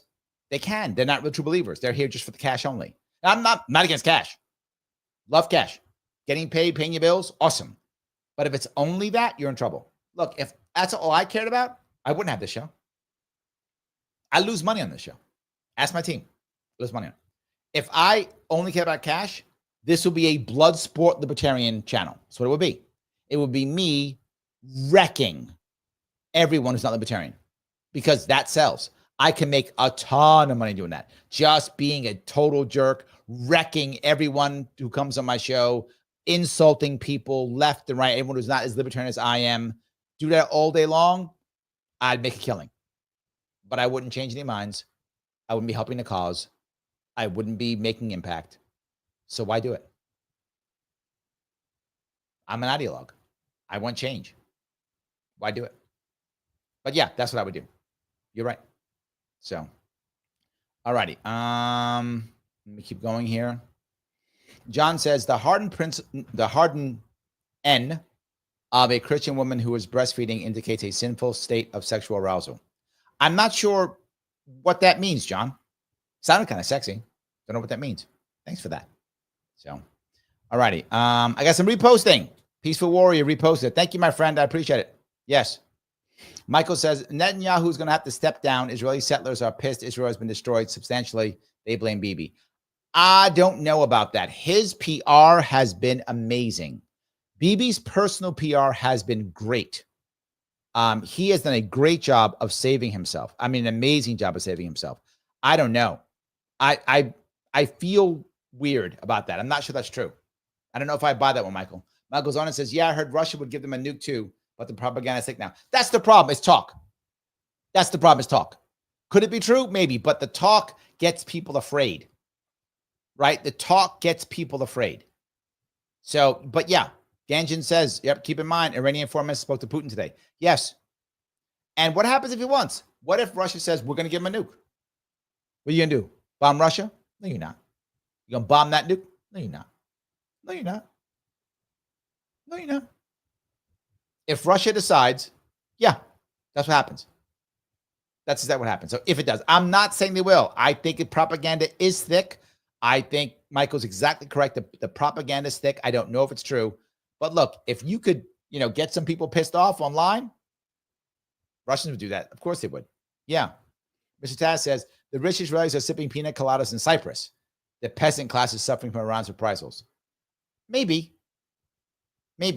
they can. They're not real true believers. They're here just for the cash only. Now, I'm not against cash. Love cash. Getting paid, paying your bills, awesome. But if it's only that, you're in trouble. Look, if that's all I cared about, I wouldn't have this show. I lose money on this show. Ask my team. Lose money on it. If I only care about cash, this will be a blood sport libertarian channel. That's what it would be. It would be me wrecking everyone who's not libertarian because that sells. I can make a ton of money doing that. Just being a total jerk, wrecking everyone who comes on my show, insulting people left and right, everyone who's not as libertarian as I am. Do that all day long, I'd make a killing. But I wouldn't change any minds. I wouldn't be helping the cause. I wouldn't be making impact. So why do it? I'm an ideologue. I want change. Why do it? But yeah, that's what I would do. You're right. So, all righty. Let me keep going here. John says the hardened N of a Christian woman who is breastfeeding indicates a sinful state of sexual arousal. I'm not sure what that means, John. Sounded kind of sexy. Don't know what that means. Thanks for that. So, all righty. I got some reposting. Peaceful Warrior reposted. Thank you, my friend. I appreciate it. Yes. Michael says Netanyahu is going to have to step down. Israeli settlers are pissed. Israel has been destroyed substantially. They blame Bibi. I don't know about that. His PR has been amazing. Bibi's personal PR has been great. He has done a great job of saving himself. I mean, an amazing job of saving himself. I don't know. I feel weird about that. I'm not sure that's true. I don't know if I buy that one, Michael. Michael goes on and says, yeah, I heard Russia would give them a nuke too, but the propaganda is sick now. That's the problem. It's talk. That's the problem. Is talk. Could it be true? Maybe, but the talk gets people afraid, right? The talk gets people afraid. So, but yeah, Ganjin says, yep, keep in mind, Iranian informant spoke to Putin today. Yes. And what happens if he wants? What if Russia says, we're going to give him a nuke? What are you going to do? Bomb Russia? No, you're not. You going to bomb that nuke? No, you're not. No, you're not. No, you're not. If Russia decides, yeah, that's what happens. That's exactly what happens. So if it does, I'm not saying they will. I think the propaganda is thick. I think Michael's exactly correct. The propaganda is thick. I don't know if it's true. But look, if you could, get some people pissed off online, Russians would do that. Of course they would. Yeah. Mr. Taz says, the rich Israelis are sipping pina coladas in Cyprus. The peasant class is suffering from Iran's reprisals. Maybe. I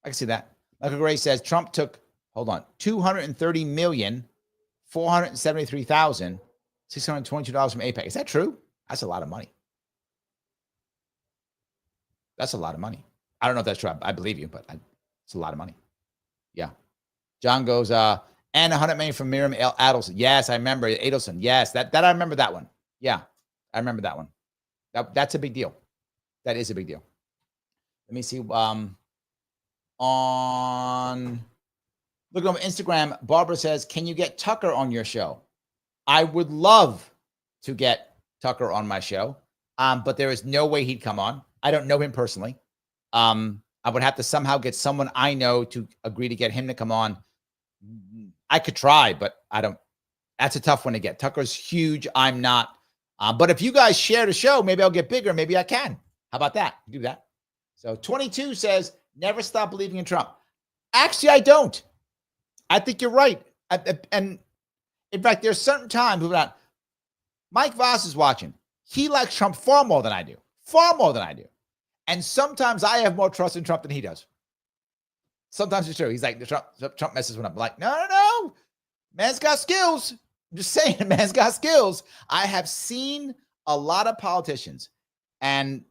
can see that. Michael Gray says, Trump took, 230,473,622 from AIPAC. Is that true? That's a lot of money. That's a lot of money. I don't know if that's true. I believe you, but it's a lot of money. Yeah. John goes, and $100 million from Miriam Adelson. Yes, I remember Adelson. Yes, that I remember that one. Yeah, I remember that one. That's a big deal. That is a big deal. Let me see. Look on Instagram, Barbara says, can you get Tucker on your show? I would love to get Tucker on my show, but there is no way he'd come on. I don't know him personally. I would have to somehow get someone I know to agree to get him to come on. I could try, but I don't. That's a tough one to get. Tucker's huge. I'm not. But if you guys share the show, maybe I'll get bigger. Maybe I can. How about that? Do that. So 22 says, never stop believing in Trump. Actually, I don't. I think you're right. And in fact, there's certain times when Mike Voss is watching. He likes Trump far more than I do. Far more than I do. And sometimes I have more trust in Trump than he does. Sometimes it's true. He's like, Trump messes one up. I'm like, no. Man's got skills. I'm just saying, man's got skills. I have seen a lot of politicians. And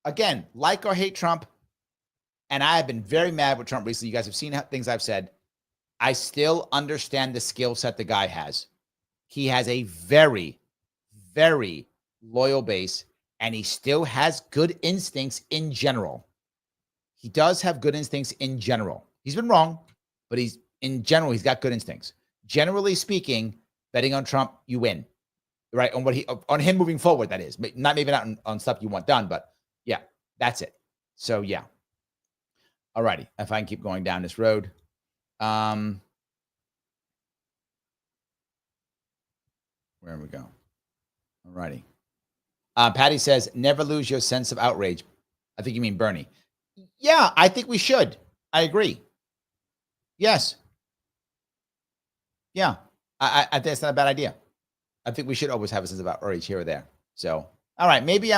again, like or hate Trump, and I have been very mad with Trump recently. You guys have seen things I've said. I still understand the skill set the guy has. He has a very, very loyal base, and he still has good instincts in general. He does have good instincts in general. He's been wrong, but he's got good instincts. Generally speaking, betting on Trump, you win, right? On him moving forward, that is. Maybe not on stuff you want done, but yeah, that's it. So yeah. All righty. If I can keep going down this road. Where we go. All righty. Patty says, never lose your sense of outrage. I think you mean Bernie. Yeah, I think we should. I agree. Yes. Yeah. I think it's not a bad idea. I think we should always have a sense of outrage here or there. So, all right. Maybe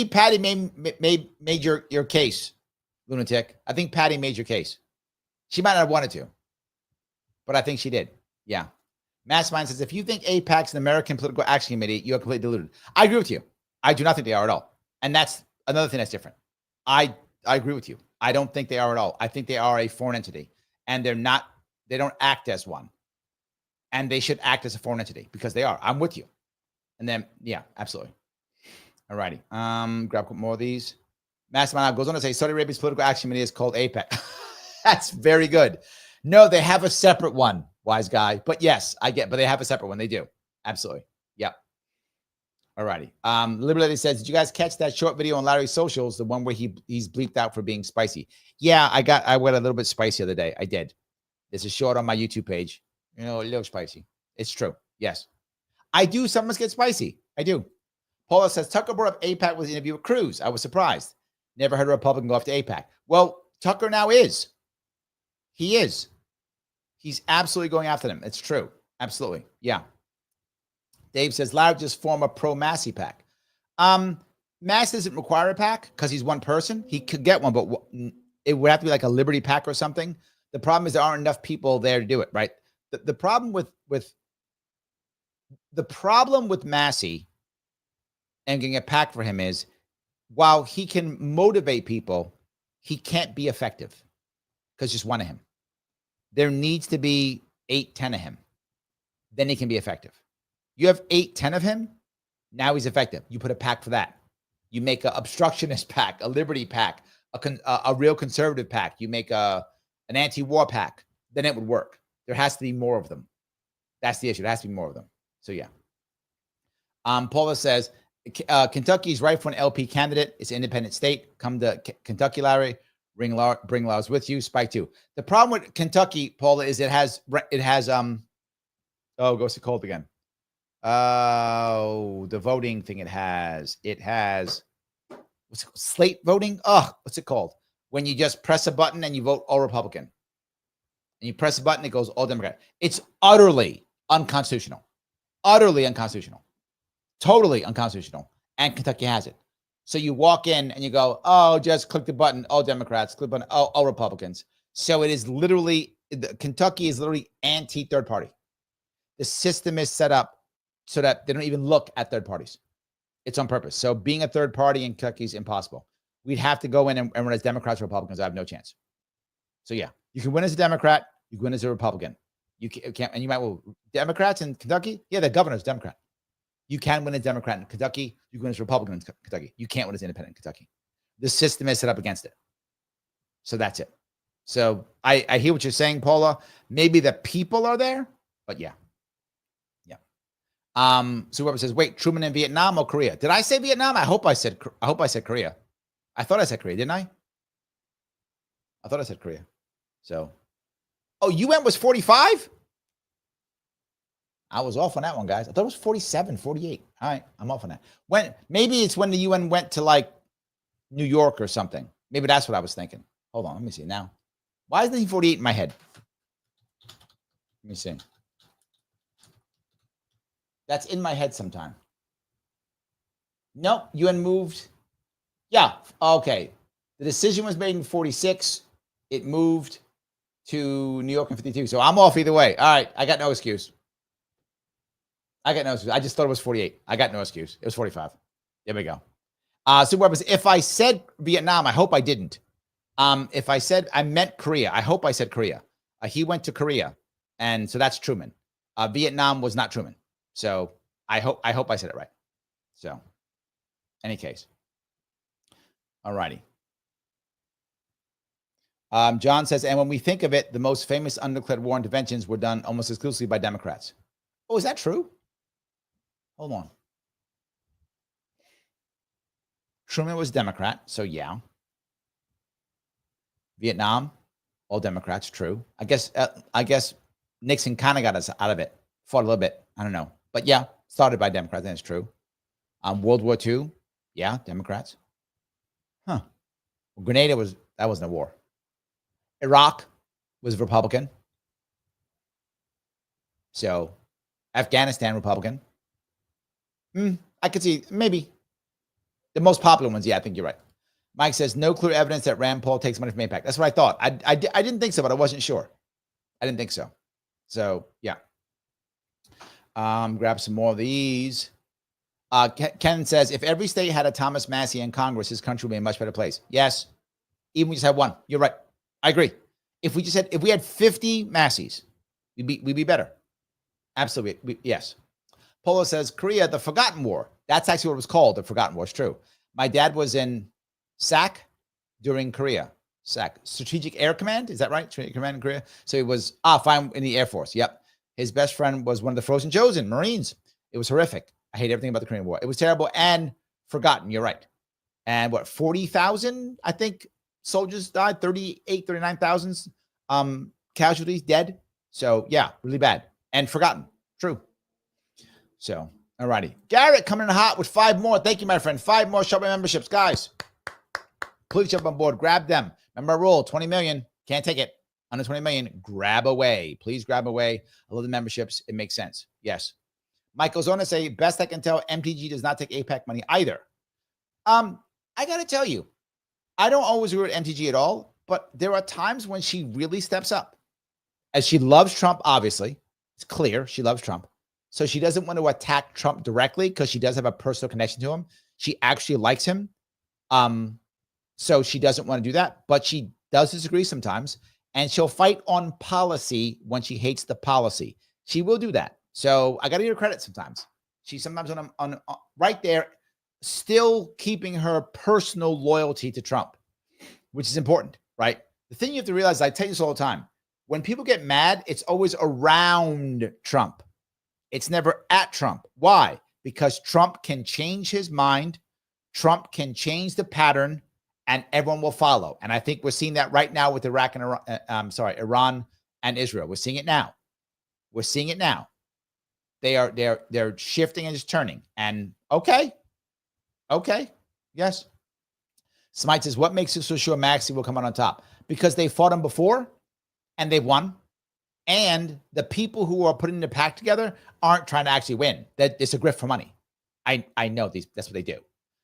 Patty made your case, lunatic. I think Patty made your case. She might not have wanted to, but I think she did. Yeah. Mastermind says, if you think AIPAC's an American Political Action Committee, you are completely deluded. I agree with you. I do not think they are at all. And that's another thing that's different. I agree with you. I don't think they are at all. I think they are a foreign entity, and they don't act as one. And they should act as a foreign entity because they are. I'm with you. And then, yeah, absolutely. All righty. Grab a couple more of these. Mastermind goes on to say, Saudi Arabia's Political Action Committee is called AIPAC. That's very good. No, they have a separate one. wise guy. But yes, I get, but they have a separate one. They do. Absolutely. Yep. All righty. Liberty says, did you guys catch that short video on Larry's socials? The one where he's bleeped out for being spicy. Yeah, I went a little bit spicy the other day. I did. There's a short on my YouTube page. You know, a little spicy. It's true. Yes. I do sometimes get spicy. I do. Paula says, Tucker brought up AIPAC with the interview with Cruz. I was surprised. Never heard a Republican go after AIPAC. Well, Tucker now is. He is. He's absolutely going after them. It's true. Absolutely. Yeah. Dave says, Larry just form a pro-Massie PAC. Massie doesn't require a PAC because he's one person. He could get one, but it would have to be like a Liberty PAC or something. The problem is there aren't enough people there to do it, right? The problem with Massie and getting a PAC for him is, while he can motivate people, he can't be effective because just one of him. There needs to be 8, 10 of him. Then he can be effective. You have 8, 10 of him. Now he's effective. You put a PAC for that. You make an obstructionist PAC, a Liberty PAC, a real conservative PAC. You make an anti-war PAC. Then it would work. There has to be more of them. That's the issue. There has to be more of them. So yeah. Paula says, Kentucky is right for an LP candidate. It's an independent state. Come to Kentucky, Larry. Bring laws with you. Spike 2. The problem with Kentucky, Paula, is it has what's it called again? Oh, the voting thing it has what's it called? Slate voting. What's it called? When you just press a button and you vote all Republican, and you press a button, it goes all Democrat. It's utterly unconstitutional. Utterly unconstitutional. Totally unconstitutional. And Kentucky has it. So you walk in and you go, just click the button. All Democrats. Click the button. All Republicans. So it is literally, Kentucky is literally anti-third party. The system is set up so that they don't even look at third parties. It's on purpose. So being a third party in Kentucky is impossible. We'd have to go in and run as Democrats or Republicans. I have no chance. So yeah, you can win as a Democrat. You can win as a Republican. You can't, and you might, Democrats in Kentucky? Yeah, the governor's Democrat. You can win as Democrat in Kentucky. You can win as Republican in Kentucky. You can't win as independent in Kentucky. The system is set up against it. So that's it. So I hear what you're saying, Paula. Maybe the people are there, but yeah. So whoever says, wait, Truman in Vietnam or Korea? Did I say Vietnam? I hope I said Korea. I thought I said Korea, didn't I? I thought I said Korea. So, UN was 45? I was off on that one, guys. I thought it was 47, 48. All right, I'm off on that. Maybe it's when the UN went to like New York or something. Maybe that's what I was thinking. Hold on, let me see now. Why is 1948 in my head? Let me see. That's in my head sometime. Nope, UN moved. Yeah, okay. The decision was made in 46. It moved to New York in 52. So I'm off either way. All right, I got no excuse. I just thought it was 48. I got no excuse. It was 45. There we go. So if I said Vietnam, I hope I didn't. If I said I meant Korea, I hope I said Korea. He went to Korea, and so that's Truman. Vietnam was not Truman. So I hope I said it right. So, any case. All righty. John says, and when we think of it, the most famous undeclared war interventions were done almost exclusively by Democrats. Oh, is that true? Hold on. Truman was Democrat, so yeah. Vietnam, all Democrats, true. I guess Nixon kind of got us out of it. Fought a little bit. I don't know. But yeah, started by Democrats, and it's true. World War II, yeah, Democrats. Well, Grenada that wasn't a war. Iraq was Republican. So Afghanistan, Republican. I could see maybe the most popular ones. Yeah, I think you're right. Mike says no clear evidence that Rand Paul takes money from AIPAC. That's what I thought. I didn't think so, but I wasn't sure. I didn't think so. So yeah. Grab some more of these. Ken says, if every state had a Thomas Massie in Congress, this country would be a much better place. Yes. Even we just had one. You're right. I agree. If we had 50 Massies, we'd be better. Absolutely. Yes. Polo says, Korea, the Forgotten War. That's actually what it was called. The Forgotten War. It's true. My dad was in SAC during Korea. Strategic Air Command. Is that right? Strategic Command in Korea. So he was fine in the Air Force. Yep. His best friend was one of the Frozen Chosen Marines. It was horrific. I hate everything about the Korean War. It was terrible and forgotten. You're right. And 40,000, I think, soldiers died, 39,000 casualties, dead. So yeah, really bad and forgotten. True. So, all righty. Garrett coming in hot with 5 more. Thank you, my friend. 5 more Sharpe memberships. Guys, please jump on board. Grab them. Remember our rule, 20 million. Can't take it. Under 20 million, grab away. Please grab away. I love the memberships. It makes sense. Yes. Michael Zona say, best I can tell, MTG does not take AIPAC money either. I got to tell you, I don't always agree with MTG at all, but there are times when she really steps up. As she loves Trump, obviously. It's clear she loves Trump. So she doesn't want to attack Trump directly because she does have a personal connection to him. She actually likes him. So she doesn't want to do that, but she does disagree sometimes. And she'll fight on policy when she hates the policy. She will do that. So I got to give her credit sometimes. She's sometimes on right there, still keeping her personal loyalty to Trump, which is important, right? The thing you have to realize, I tell you this all the time, when people get mad, it's always around Trump. It's never at Trump. Why? Because Trump can change his mind. Trump can change the pattern, and everyone will follow. And I think we're seeing that right now with Iraq and Iran and Israel. We're seeing it now. We're seeing it now. They're shifting and just turning. And okay. Yes. Smite says, what makes you so sure Massie will come out on top? Because they fought him before and they won. And the people who are putting the PAC together aren't trying to actually win. That it's a grift for money. I know that's what they do.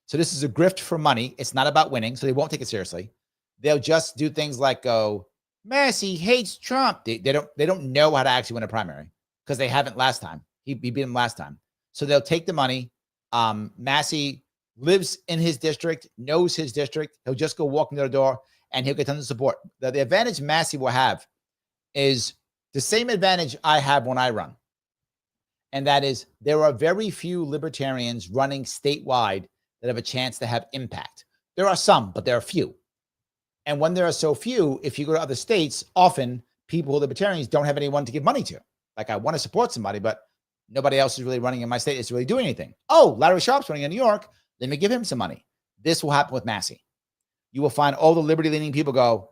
So this is a grift for money. It's not about winning, so they won't take it seriously. They'll just do things like go, Massie hates Trump. They don't know how to actually win a primary because they haven't last time. He beat him last time. So they'll take the money. Massie lives in his district, knows his district. He'll just go walk into the door and he'll get tons of support. The advantage Massie will have is the same advantage I have when I run. And that is there are very few libertarians running statewide that have a chance to have impact. There are some, but there are few. And when there are so few, if you go to other states, often people who are libertarians don't have anyone to give money to. Like, I want to support somebody, but nobody else is really running in my state. It's really doing anything. Oh, Larry Sharpe's running in New York. Let me give him some money. This will happen with Massie. You will find all the liberty-leaning people go,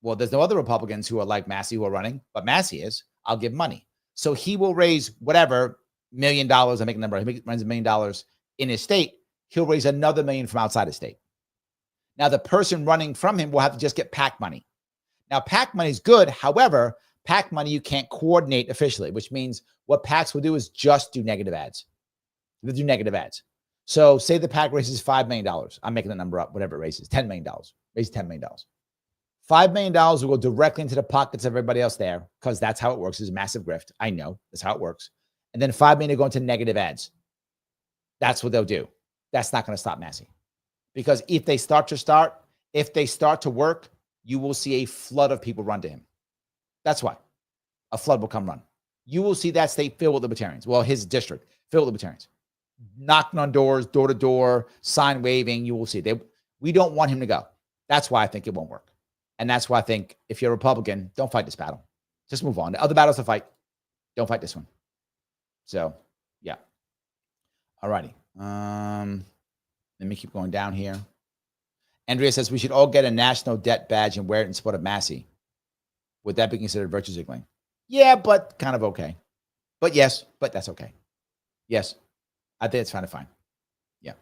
well, there's no other Republicans who are like Massie who are running, but Massie is. I'll give money. So he will raise whatever $1 million. I make a number. He runs $1 million in his state. He'll raise another $1 million from outside his state. Now, the person running from him will have to just get PAC money. Now, PAC money is good. However, PAC money you can't coordinate officially, which means what PACs will do is just do negative ads. They'll do negative ads. So say the PAC raises $5 million. I'm making the number up, whatever it raises, $10 million. Raises $10 million. $5 million will go directly into the pockets of everybody else there because that's how it works. It's a massive grift. I know that's how it works. And then $5 million will go into negative ads. That's what they'll do. That's not going to stop Massie. Because if they start to work, you will see a flood of people run to him. That's why. A flood will come run. You will see that state filled with libertarians. Well, his district filled with libertarians. Knocking on doors, door to door, sign waving. You will see. We don't want him to go. That's why I think it won't work. And that's why I think if you're a Republican, don't fight this battle. Just move on. The other battles to fight. Don't fight this one. So, yeah. All righty. Let me keep going down here. Andrea says we should all get a national debt badge and wear it in support of Massie. Would that be considered virtue signaling? Yeah, but kind of okay. But yes, but that's okay. Yes, I think it's kind of fine. Yeah.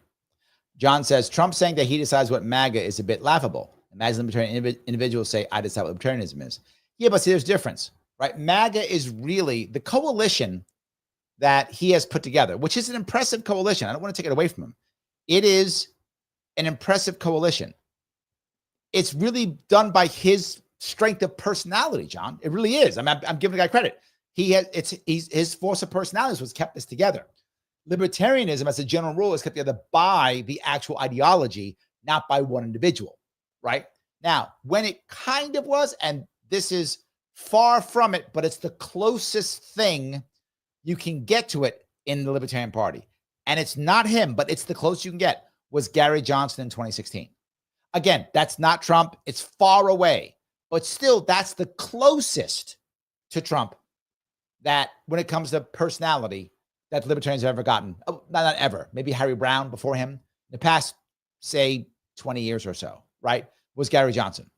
John says Trump saying that he decides what MAGA is a bit laughable. Imagine libertarian individuals say, I decide what libertarianism is. Yeah, but see, there's a difference, right? MAGA is really the coalition that he has put together, which is an impressive coalition. I don't want to take it away from him. It is an impressive coalition. It's really done by his strength of personality, John. It really is. I'm giving the guy credit. His force of personality was kept this together. Libertarianism, as a general rule, is kept together by the actual ideology, not by one individual, right? Now, when it kind of was, and this is far from it, but it's the closest thing you can get to it in the Libertarian Party. And it's not him, but it's the closest you can get, was Gary Johnson in 2016. Again, that's not Trump. It's far away, but still, that's the closest to Trump that when it comes to personality that libertarians have ever gotten. Oh, not ever. Maybe Harry Brown before him. In the past, say, 20 years or so, right, was Gary Johnson.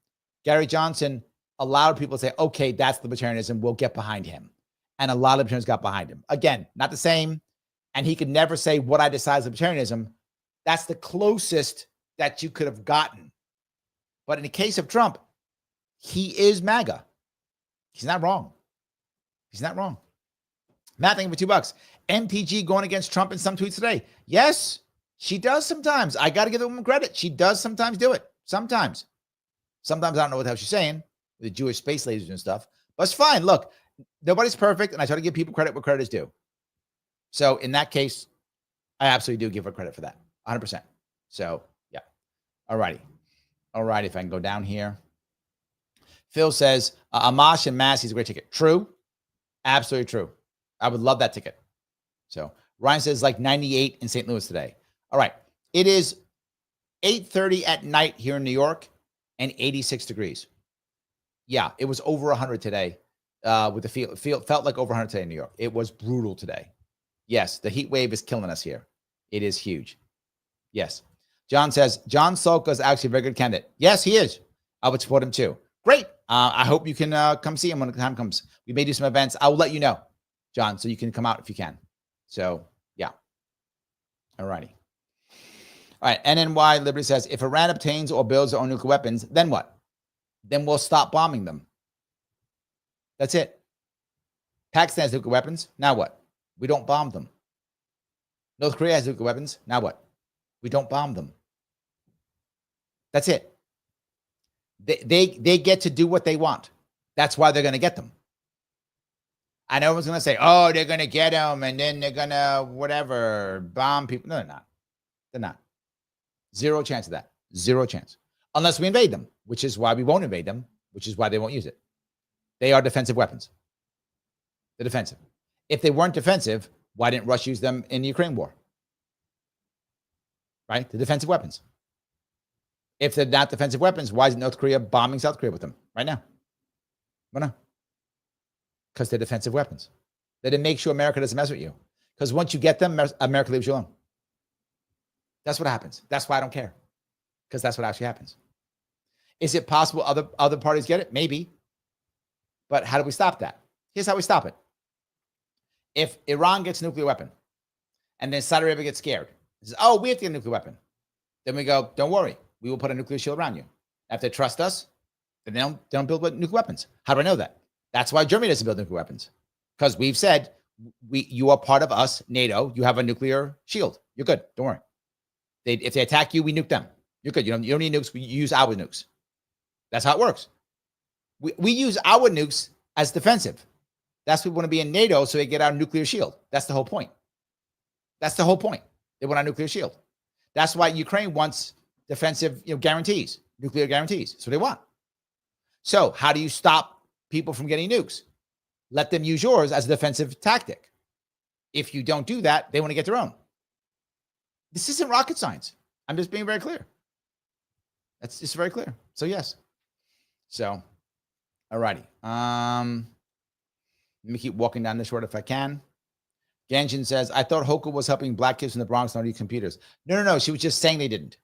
Gary Johnson allowed people to say, okay, that's libertarianism. We'll get behind him. And a lot of libertarians got behind him. Again, not the same. And he could never say what I decide is libertarianism. That's the closest that you could have gotten. But in the case of Trump, he is MAGA. He's not wrong. He's not wrong. Matt, thank you for $2. MTG going against Trump in some tweets today. Yes, she does sometimes. I got to give the woman credit. She does sometimes do it. Sometimes. Sometimes I don't know what the hell she's saying with the Jewish space lasers and stuff. But it's fine. Look, nobody's perfect. And I try to give people credit where credit is due. So in that case, I absolutely do give her credit for that. 100%. So, yeah. All righty. All right. If I can go down here. Phil says, Amash and Massie is a great ticket. True. Absolutely true. I would love that ticket. So Ryan says like 98 in St. Louis today. All right. It is 8:30 at night here in New York and 86 degrees. Yeah, it was over 100 today with the felt like over 100 today in New York. It was brutal today. Yes, the heat wave is killing us here. It is huge. Yes. John says, John Solka is actually a very good candidate. Yes, he is. I would support him too. Great. I hope you can come see him when the time comes. We may do some events. I will let you know, John, so you can come out if you can. So, yeah. All righty. All right. NNY Liberty says, if Iran obtains or builds their own nuclear weapons, then what? Then we'll stop bombing them. That's it. Pakistan has nuclear weapons. Now what? We don't bomb them. North Korea has nuclear weapons. Now what? We don't bomb them. That's it. They get to do what they want. That's why they're going to get them. I know everyone's going to say, oh, they're going to get them and then they're going to whatever, bomb people. No, they're not. They're not. Zero chance of that. Zero chance. Unless we invade them, which is why we won't invade them, which is why they won't use it. They are defensive weapons. They're defensive. If they weren't defensive, why didn't Russia use them in the Ukraine war? Right? The defensive weapons. If they're not defensive weapons, why is North Korea bombing South Korea with them right now? Why not? Because they're defensive weapons. They didn't make sure America doesn't mess with you. Because once you get them, America leaves you alone. That's what happens. That's why I don't care. Because that's what actually happens. Is it possible other parties get it? Maybe. But how do we stop that? Here's how we stop it. If Iran gets a nuclear weapon and then Saudi Arabia gets scared, says, oh, we have to get a nuclear weapon. Then we go, don't worry. We will put a nuclear shield around you. If they trust us, then they don't build nuclear weapons. How do I know that? That's why Germany doesn't build nuclear weapons. Because we've said, you are part of us, NATO. You have a nuclear shield. You're good. Don't worry. If they attack you, we nuke them. You're good. You don't need nukes. We use our nukes. That's how it works. We use our nukes as defensive. That's why we want to be in NATO so they get our nuclear shield. That's the whole point. That's the whole point. They want our nuclear shield. That's why Ukraine wants defensive guarantees, nuclear guarantees. That's what they want. So how do you stop people from getting nukes? Let them use yours as a defensive tactic. If you don't do that, they want to get their own. This isn't rocket science. I'm just being very clear. That's just very clear. So yes. So, all righty. Let me keep walking down this road if I can. Ganshin says, I thought Hoka was helping black kids in the Bronx not use computers. No. She was just saying they didn't.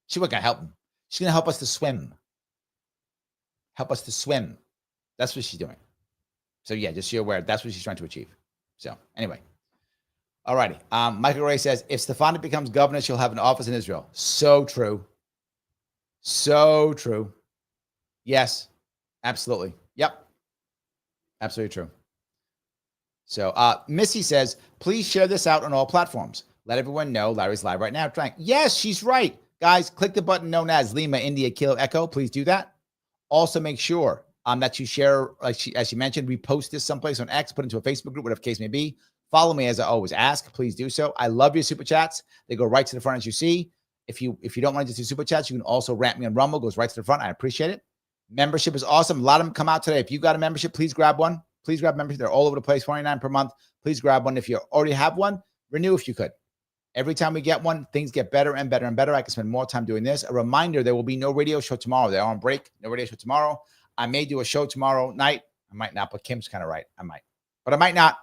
She wasn't going to help them. She's going to help us to swim. Help us to swim. That's what she's doing. So yeah, just so you're aware, that's what she's trying to achieve. So anyway. All righty. Michael Ray says, if Stefanik becomes governor, she'll have an office in Israel. So true. So true. Yes, absolutely. Yep. Absolutely true. So Missy says, please share this out on all platforms. Let everyone know Larry's live right now. Trying. Yes, she's right. Guys, click the button known as Lima, India, Kilo, Echo. Please do that. Also make sure that you share, as she mentioned, repost this someplace on X, put into a Facebook group, whatever the case may be. Follow me as I always ask. Please do so. I love your super chats. They go right to the front as you see. If you don't want to just do super chats, you can also rant me on Rumble. Goes right to the front. I appreciate it. Membership is awesome. A lot of them come out today. If you got a membership, please grab one. Please grab membership. They're all over the place. $29 per month. Please grab one. If you already have one, renew if you could. Every time we get one, things get better and better and better. I can spend more time doing this. A reminder, there will be no radio show tomorrow. They're on break. No radio show tomorrow. I may do a show tomorrow night. I might not, but Kim's kind of right. I might, but I might not.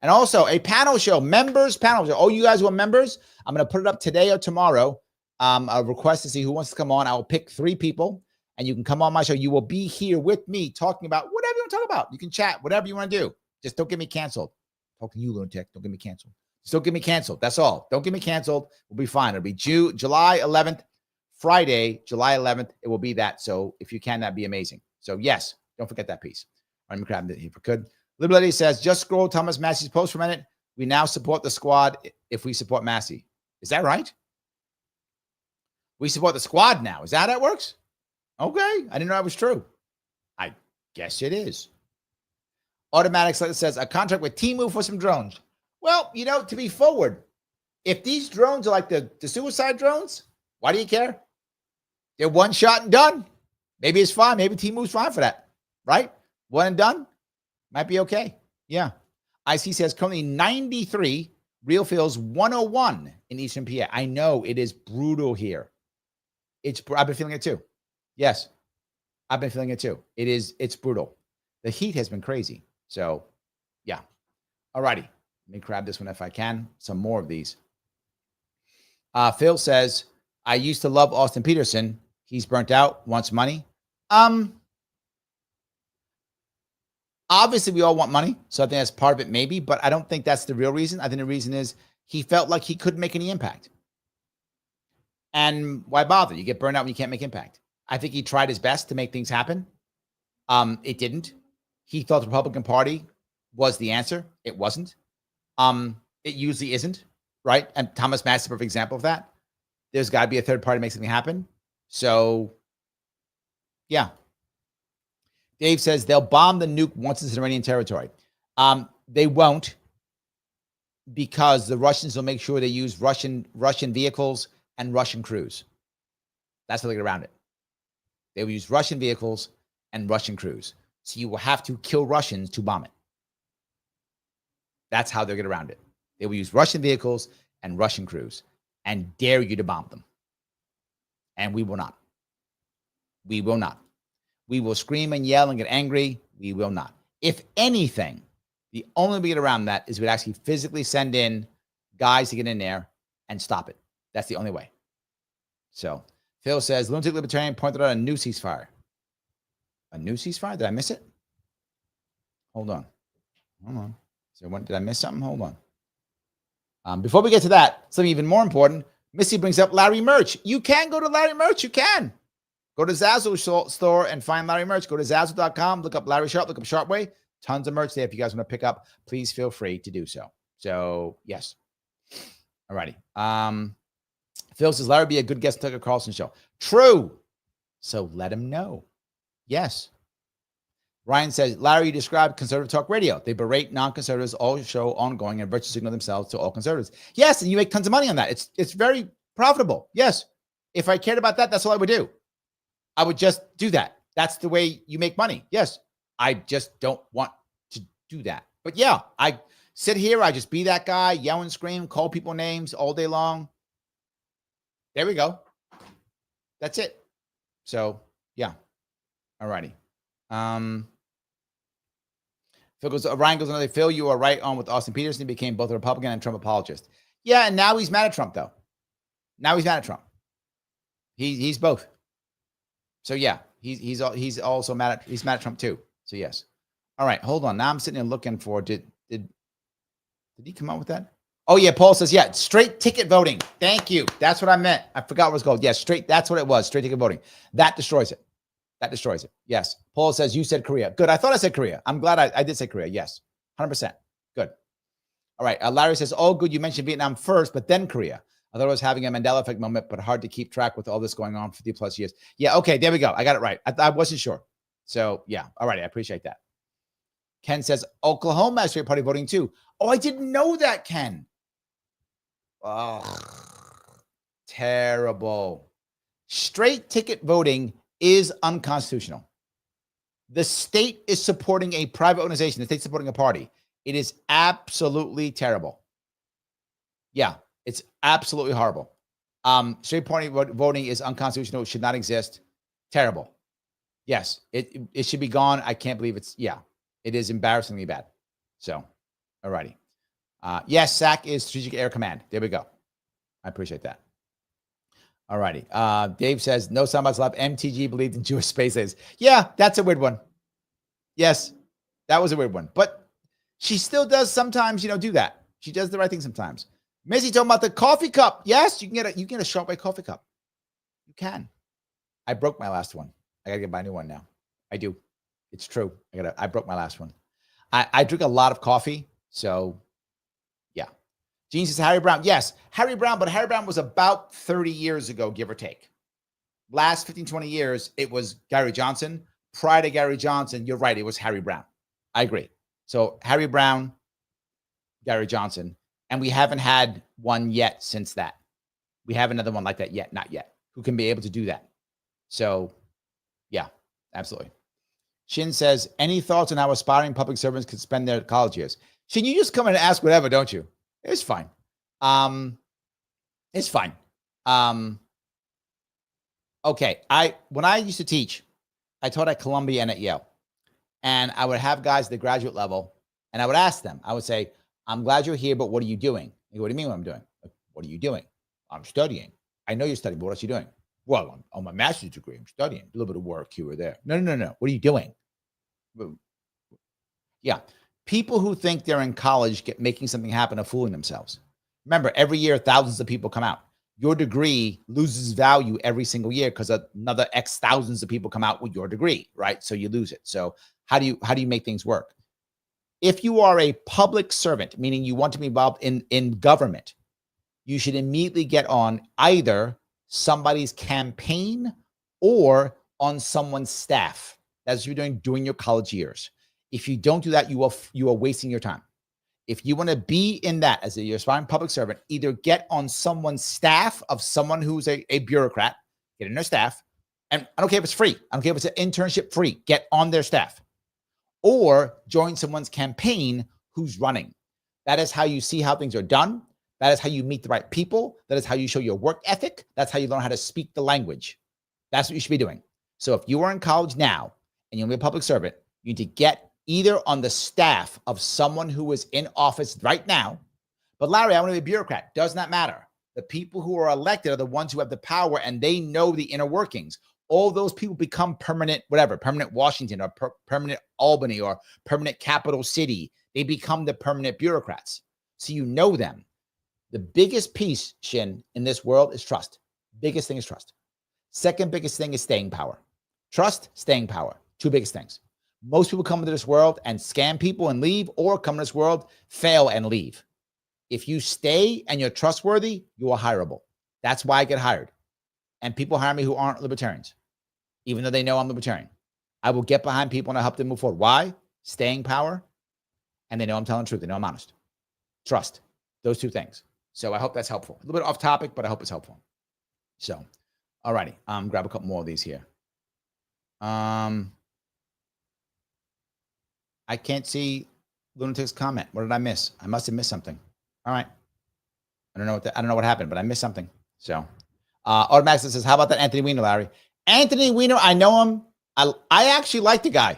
And also a panel show, members panel show. Oh, you guys who are members, I'm going to put it up today or tomorrow. A request to see who wants to come on. I will pick 3 people and you can come on my show. You will be here with me talking about whatever you want to talk about. You can chat, whatever you want to do. Just don't get me canceled. Talking to you, lunatic. Don't get me canceled. Just don't get me canceled. That's all. Don't get me canceled. We'll be fine. It'll be July 11th, Friday, July 11th. It will be that. So if you can, that'd be amazing. So yes, don't forget that piece. Let me grab it if I could. Liberty says, just scroll Thomas Massie's post for a minute. We now support the squad if we support Massie. Is that right? We support the squad now. Is that how it works? Okay. I didn't know that was true. I guess it is. Automatic says, a contract with Temu for some drones. Well, you know, to be forward, if these drones are like the suicide drones, why do you care? They're one shot and done. Maybe it's fine. Maybe Temu's fine for that, right? One and done. Might be okay. Yeah. IC says currently 93, real feels 101 in Eastern PA. I know it is brutal here. I've been feeling it too. Yes. I've been feeling it too. It's brutal. The heat has been crazy. So yeah. All righty. Let me grab this one if I can. Some more of these. Phil says, I used to love Austin Peterson. He's burnt out, wants money. Obviously, we all want money. So I think that's part of it, maybe. But I don't think that's the real reason. I think the reason is he felt like he couldn't make any impact. And why bother? You get burned out when you can't make impact. I think he tried his best to make things happen. It didn't. He thought the Republican Party was the answer. It wasn't. It usually isn't, right? And Thomas Massie is a perfect example of that. There's got to be a third party to make something happen. So, yeah. Dave says they'll bomb the nuke once it's in Iranian territory. They won't, because the Russians will make sure they use Russian vehicles and Russian crews. That's how they get around it. They will use Russian vehicles and Russian crews. So you will have to kill Russians to bomb it. That's how they get around it. They will use Russian vehicles and Russian crews and dare you to bomb them. And we will not. We will not. We will scream and yell and get angry. We will not. If anything, the only way we get around that is we'd actually physically send in guys to get in there and stop it. That's the only way. So Phil says, lunatic libertarian pointed out a new ceasefire. A new ceasefire? Did I miss it? Hold on. So did I miss something? Hold on. Before we get to that, something even more important, Missy brings up Larry merch. You can go to Larry merch. You can. Go to Zazzle store and find Larry merch. Go to Zazzle.com, look up Larry Sharpe, look up Sharpe Way. Tons of merch there. If you guys want to pick up, please feel free to do so. So, yes. All righty. Phil says, Larry be a good guest on Tucker Carlson show. True. So let him know. Yes. Ryan says, Larry, you described conservative talk radio. They berate non-conservatives, all show ongoing and virtue signal themselves to all conservatives. Yes, and you make tons of money on that. It's very profitable. Yes. If I cared about that, that's all I would do. I would just do that. That's the way you make money. Yes. I just don't want to do that. But yeah, I sit here, I just be that guy, yell and scream, call people names all day long. There we go. That's it. So, yeah. All righty. Ryan goes another. Phil, you are right on with Austin Peterson. He became both a Republican and Trump apologist. Yeah, and now he's mad at Trump, though. Now he's mad at Trump. He's both. So yeah, he's also mad at Trump too. So yes. All right, hold on. Now I'm sitting here looking for did he come up with that? Oh yeah, Paul says yeah, straight ticket voting. Thank you. That's what I meant. I forgot what it's called. Yes, that's what it was. Straight ticket voting. That destroys it. That destroys it. Yes. Paul says you said Korea. Good. I thought I said Korea. I'm glad I did say Korea. Yes. 100%. Good. All right. Larry says, oh, good. You mentioned Vietnam first, but then Korea. I thought I was having a Mandela effect moment, but hard to keep track with all this going on for 50+ years. Yeah. Okay. There we go. I got it right. I wasn't sure. So yeah. All right. I appreciate that. Ken says Oklahoma has straight party voting too. Oh, I didn't know that, Ken. Oh, terrible. Straight ticket voting is unconstitutional. The state is supporting a private organization. The state's supporting a party. It is absolutely terrible. Yeah, It's absolutely horrible. Straight party voting is unconstitutional. It should not exist. Terrible. Yes, it should be gone. I can't believe it is embarrassingly bad. So, all righty. Yes, SAC is Strategic Air Command. There we go. I appreciate that. All righty. Dave says, no soundbites left. MTG believed in Jewish spaces. Yeah, that's a weird one. Yes, that was a weird one. But she still does sometimes, do that. She does the right thing sometimes. Missy talking about the coffee cup. Yes, you can get a Sharpe coffee cup. You can. I broke my last one. I gotta buy a new one now. I do. It's true. I broke my last one. I drink a lot of coffee, so yeah. Gene says Harry Brown. Yes, Harry Brown, but Harry Brown was about 30 years ago, give or take. Last 15, 20 years, it was Gary Johnson. Prior to Gary Johnson, you're right, it was Harry Brown. I agree. So Harry Brown, Gary Johnson, and we haven't had one yet since that. We have another one like that yet, not yet, who can be able to do that. So, yeah, absolutely. Shin says, any thoughts on how aspiring public servants could spend their college years? Shin, you just come in and ask whatever, don't you? It's fine. It's fine. Okay. When I used to teach, I taught at Columbia and at Yale. And I would have guys at the graduate level, and I would ask them, I would say, I'm glad you're here, but what are you doing? They go, what do you mean what I'm doing? Like, what are you doing? I'm studying. I know you're studying, but what else are you doing? Well, I'm on my master's degree. I'm studying. A little bit of work here or there. No. What are you doing? Yeah. People who think they're in college making something happen are fooling themselves. Remember, every year, thousands of people come out. Your degree loses value every single year because another X thousands of people come out with your degree, right? So you lose it. So how do you make things work? If you are a public servant, meaning you want to be involved in government, you should immediately get on either somebody's campaign or on someone's staff. That's what you're doing during your college years. If you don't do that, you are wasting your time. If you want to be in that as a aspiring public servant, either get on someone's staff of someone who's a bureaucrat, get in their staff, and I don't care if it's free. I don't care if it's an internship free. Get on their staff. Or join someone's campaign who's running. That is how you see how things are done. That is how you meet the right people. That is how you show your work ethic. That's how you learn how to speak the language. That's what you should be doing. So if you are in college now and you'll be a public servant, you need to get either on the staff of someone who is in office right now. But Larry, I want to be a bureaucrat. Does not matter. The people who are elected are the ones who have the power and they know the inner workings. All those people become permanent, whatever, permanent Washington or permanent Albany or permanent capital city. They become the permanent bureaucrats. So you know them. The biggest piece, Shin, in this world is trust. Biggest thing is trust. Second biggest thing is staying power. Trust, staying power. Two biggest things. Most people come into this world and scam people and leave, or come to this world, fail and leave. If you stay and you're trustworthy, you are hireable. That's why I get hired. And people hire me who aren't libertarians, even though they know I'm libertarian. I will get behind people and I help them move forward. Why? Staying power. And they know I'm telling the truth. They know I'm honest. Trust. Those two things. So I hope that's helpful. A little bit off topic, but I hope it's helpful. So, all righty. Grab a couple more of these here. I can't see Lunatic's comment. What did I miss? I must have missed something. All right. I don't know what happened, but I missed something. So, Automax says, how about that Anthony Weiner, Larry? Anthony Weiner, I know him. I actually like the guy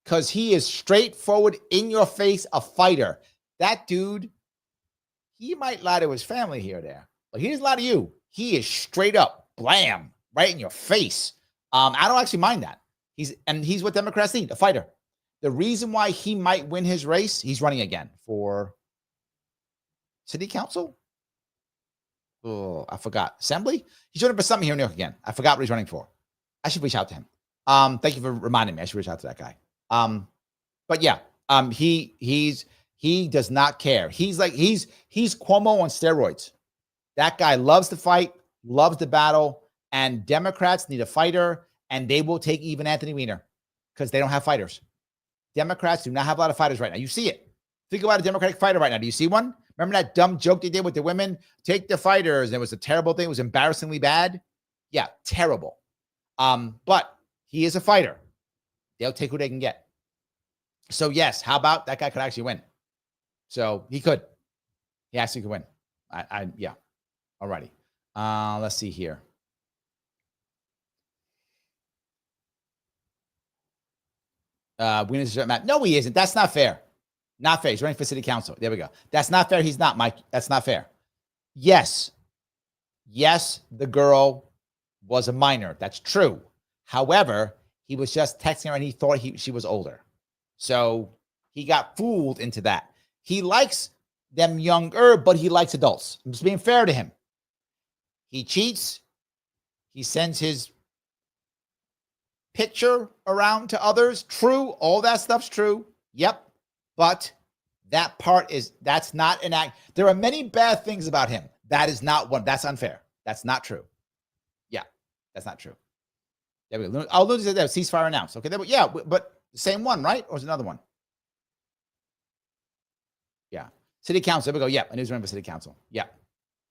because he is straightforward, in your face, a fighter. That dude, he might lie to his family here or there, but he doesn't lie to you. He is straight up, blam, right in your face. I don't actually mind that. He's what Democrats need, a fighter. The reason why he might win his race, he's running again for city council. Oh, I forgot. Assembly? He's running for something here in New York again. I forgot what he's running for. I should reach out to him. Thank you for reminding me. I should reach out to that guy. But yeah, he does not care. He's Cuomo on steroids. That guy loves to fight, loves to battle, and Democrats need a fighter, and they will take even Anthony Weiner because they don't have fighters. Democrats do not have a lot of fighters right now. You see it. Think about a Democratic fighter right now. Do you see one? Remember that dumb joke they did with the women? Take the fighters. And it was a terrible thing. It was embarrassingly bad. Yeah, terrible. But he is a fighter. They'll take who they can get. So yes, how about that guy could actually win? So he could. He actually could win. Yeah. All righty. Let's see here. Matt. No, he isn't. That's not fair. Not fair. He's running for city council. There we go. That's not fair. He's not, Mike. That's not fair. Yes, the girl was a minor. That's true. However, he was just texting her and he thought she was older. So he got fooled into that. He likes them younger, but he likes adults. I'm just being fair to him. He cheats. He sends his picture around to others. True. All that stuff's true. Yep. But that part that's not an act. There are many bad things about him. That is not one. That's unfair. That's not true. Yeah. That's not true. There we go. I'll lose it there. Ceasefire announced. Okay. Yeah. But the same one, right? Or is it another one? Yeah. City council. There we go. Yeah. I news running for city council. Yeah.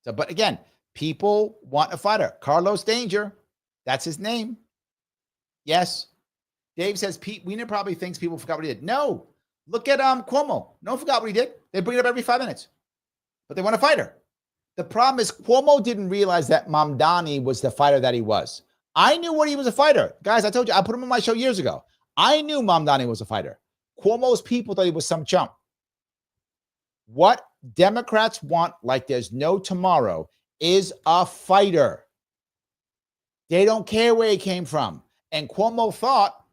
So, but again, people want a fighter. Carlos Danger. That's his name. Yes. Dave says Pete Wiener probably thinks people forgot what he did. No. Look at Cuomo. No one forgot what he did. They bring it up every 5 minutes. But they want a fighter. The problem is Cuomo didn't realize that Mamdani was the fighter that he was. I knew when he was a fighter. Guys, I told you, I put him on my show years ago. I knew Mamdani was a fighter. Cuomo's people thought he was some chump. What Democrats want, like there's no tomorrow, is a fighter. They don't care where he came from. And Cuomo thought,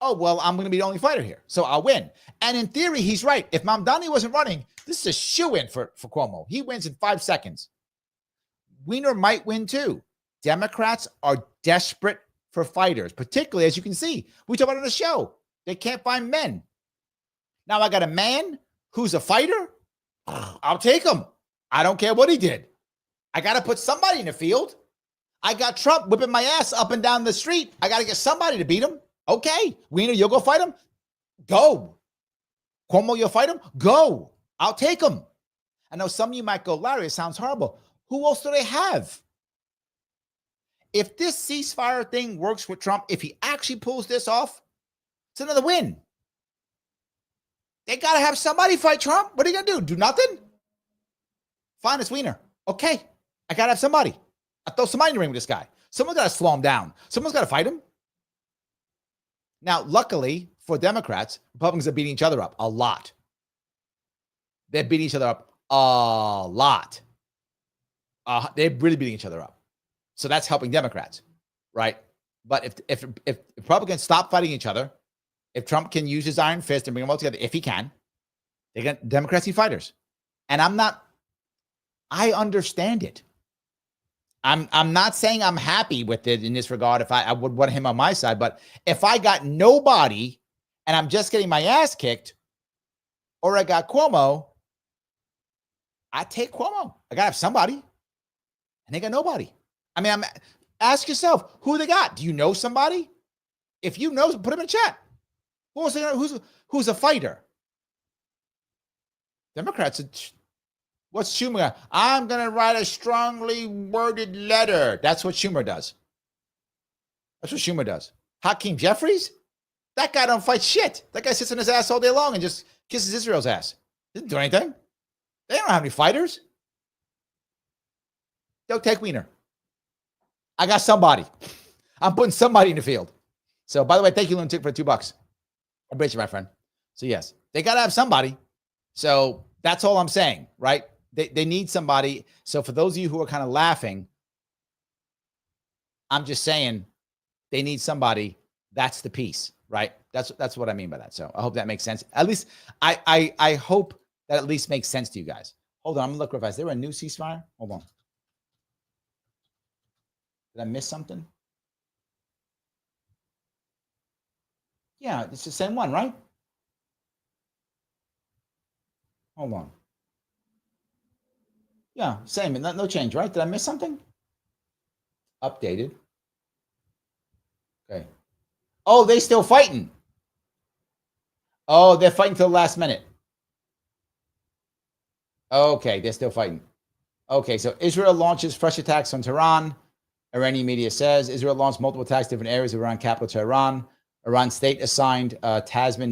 oh, well, I'm going to be the only fighter here, so I'll win. And in theory, he's right. If Mamdani wasn't running, this is a shoo-in for Cuomo. He wins in 5 seconds. Wiener might win too. Democrats are desperate for fighters, particularly, as you can see. We talk about it on the show. They can't find men. Now I got a man who's a fighter. I'll take him. I don't care what he did. I got to put somebody in the field. I got Trump whipping my ass up and down the street. I got to get somebody to beat him. Okay. Wiener, you'll go fight him? Go. Cuomo, you'll fight him? Go. I'll take him. I know some of you might go, Larry, it sounds horrible. Who else do they have? If this ceasefire thing works with Trump, if he actually pulls this off, it's another win. They got to have somebody fight Trump. What are you going to do? Do nothing? Fine, it's Wiener. Okay. I got to have somebody. I throw somebody in the ring with this guy. Someone's got to slow him down. Someone's got to fight him. Now, luckily for Democrats, Republicans are beating each other up a lot. They're beating each other up a lot. They're really beating each other up. So that's helping Democrats, right? But if Republicans stop fighting each other, if Trump can use his iron fist and bring them all together, if he can, Democrats need fighters. And I understand it. I'm not saying I'm happy with it in this regard. If I would want him on my side, but if I got nobody and I'm just getting my ass kicked, or I got Cuomo, I take Cuomo. I gotta have somebody, and they got nobody. I mean, ask yourself who they got. Do you know somebody? If you know, put them in chat. Who's a fighter? Democrats. What's Schumer? I'm going to write a strongly worded letter. That's what Schumer does. That's what Schumer does. Hakeem Jeffries? That guy don't fight shit. That guy sits on his ass all day long and just kisses Israel's ass. Didn't do anything. They don't have any fighters. Don't take Wiener. I got somebody. I'm putting somebody in the field. So, by the way, thank you, Lunatic, for $2. I appreciate you, my friend. So, yes, they got to have somebody. So, that's all I'm saying, right? They need somebody. So for those of you who are kind of laughing, I'm just saying they need somebody. That's the piece, right? That's what I mean by that. So I hope that makes sense. At least I hope that at least makes sense to you guys. Hold on, I'm gonna look real fast. Is there a new ceasefire? Hold on. Did I miss something? Yeah, it's the same one, right? Hold on. Yeah, same. No change, right? Did I miss something? Updated. Okay. Oh, they still fighting. Oh, they're fighting till the last minute. Okay, they're still fighting. Okay, so Israel launches fresh attacks on Tehran. Iranian media says Israel launched multiple attacks in different areas of Iran capital Tehran. Iran state assigned Tasnim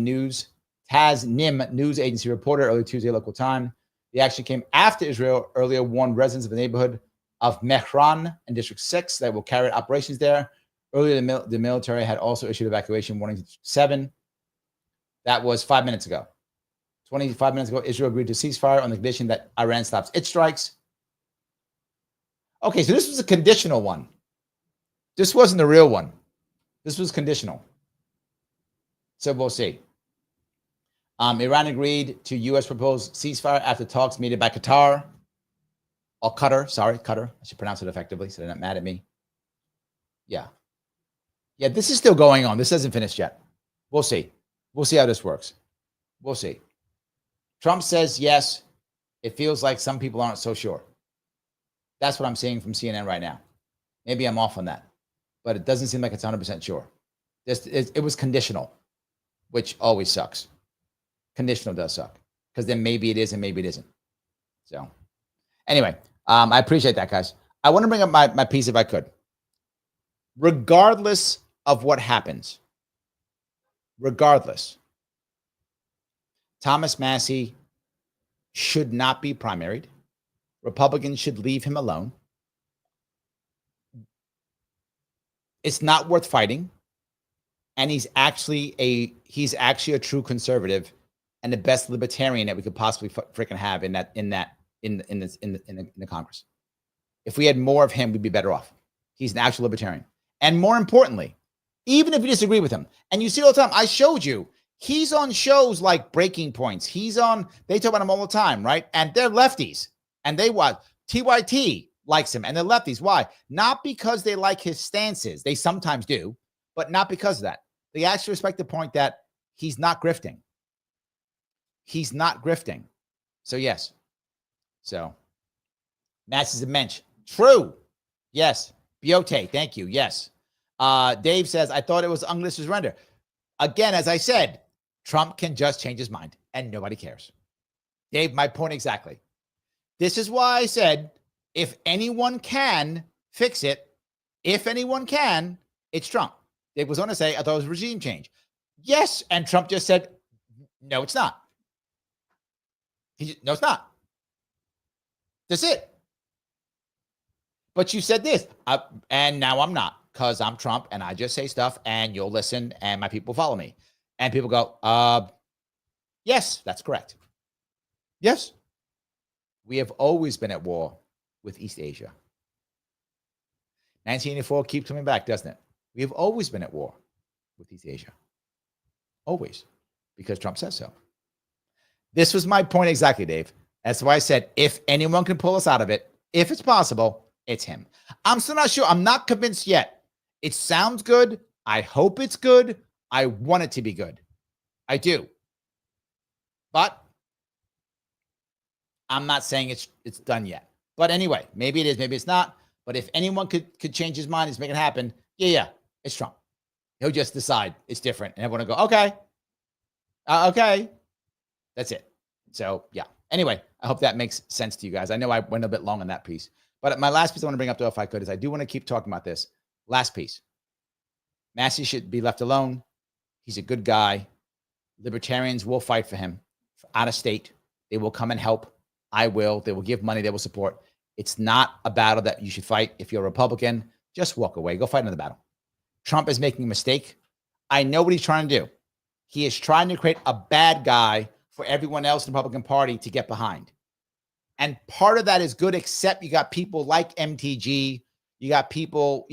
news agency reporter early Tuesday local time. The action came after Israel earlier warned residents of the neighborhood of Mehran in District 6 that will carry out operations there. Earlier, the military had also issued evacuation warning to 7. That was 5 minutes ago. 25 minutes ago, Israel agreed to ceasefire on the condition that Iran stops its strikes. Okay, so this was a conditional one. This wasn't the real one. This was conditional. So we'll see. Iran agreed to U.S. proposed ceasefire after talks mediated by Qatar. Or Qatar, sorry, Qatar. I should pronounce it effectively so they're not mad at me. Yeah. Yeah, this is still going on. This hasn't finished yet. We'll see. We'll see how this works. We'll see. Trump says yes. It feels like some people aren't so sure. That's what I'm seeing from CNN right now. Maybe I'm off on that, but it doesn't seem like it's 100% sure. It was conditional, which always sucks. Conditional does suck because then maybe it is and maybe it isn't. So anyway, I appreciate that, guys. I want to bring up my piece if I could. Regardless of what happens, regardless, Thomas Massie should not be primaried. Republicans should leave him alone. It's not worth fighting. And he's actually a true conservative and the best libertarian that we could possibly freaking have in the Congress. If we had more of him, we'd be better off. He's an actual libertarian. And more importantly, even if you disagree with him, and you see all the time, I showed you, he's on shows like Breaking Points. They talk about him all the time, right? And they're lefties. And they watch. TYT likes him, and they're lefties. Why? Not because they like his stances. They sometimes do, but not because of that. They actually respect the point that he's not grifting. He's not grifting. So, yes. So, Massie's a mensch. True. Yes. Biote, thank you. Yes. Dave says, I thought it was unlisted surrender. Again, as I said, Trump can just change his mind, and nobody cares. Dave, my point exactly. This is why I said, if anyone can fix it, if anyone can, it's Trump. Dave was going to say, I thought it was regime change. Yes, and Trump just said, no, it's not. No, it's not. That's it. But you said this, and now I'm not, because I'm Trump, and I just say stuff, and you'll listen, and my people follow me. And people go, yes, that's correct. Yes. We have always been at war with East Asia. 1984 keeps coming back, doesn't it? We have always been at war with East Asia. Always. Because Trump says so. This was my point exactly, Dave. That's why I said, if anyone can pull us out of it, if it's possible, it's him. I'm still not sure. I'm not convinced yet. It sounds good. I hope it's good. I want it to be good. I do. But I'm not saying it's done yet. But anyway, maybe it is, maybe it's not. But if anyone could change his mind and make it happen, yeah, it's Trump. He'll just decide it's different. And everyone will go, okay. Okay. That's it. So, yeah. Anyway, I hope that makes sense to you guys. I know I went a bit long on that piece. But my last piece I want to bring up, though, if I could, is I do want to keep talking about this. Last piece. Massie should be left alone. He's a good guy. Libertarians will fight for him out of state. They will come and help. I will. They will give money. They will support. It's not a battle that you should fight. If you're a Republican, just walk away. Go fight another battle. Trump is making a mistake. I know what he's trying to do. He is trying to create a bad guy for everyone else in the Republican Party to get behind. And part of that is good, except you got people like MTG. You got people,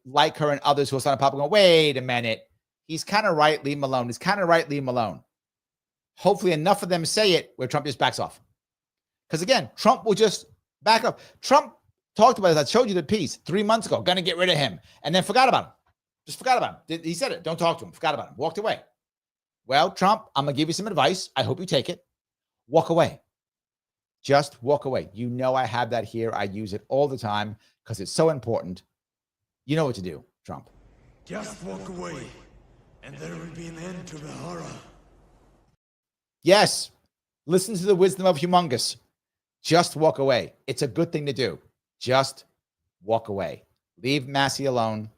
like her and others who are starting to pop and go, wait a minute. He's kind of right. Leave him alone. He's kind of right. Leave him alone. Hopefully enough of them say it where Trump just backs off. Because again, Trump will just back up. Trump talked about it. I showed you the piece 3 months ago. Going to get rid of him. And then forgot about him. Just forgot about him. He said it. Don't talk to him. Forgot about him. Walked away. Well, Trump, I'm going to give you some advice. I hope you take it. Walk away. Just walk away. You know I have that here. I use it all the time because it's so important. You know what to do, Trump. Just walk away, and there will be an end to the horror. Yes. Listen to the wisdom of Humongous. Just walk away. It's a good thing to do. Just walk away. Leave Massie alone.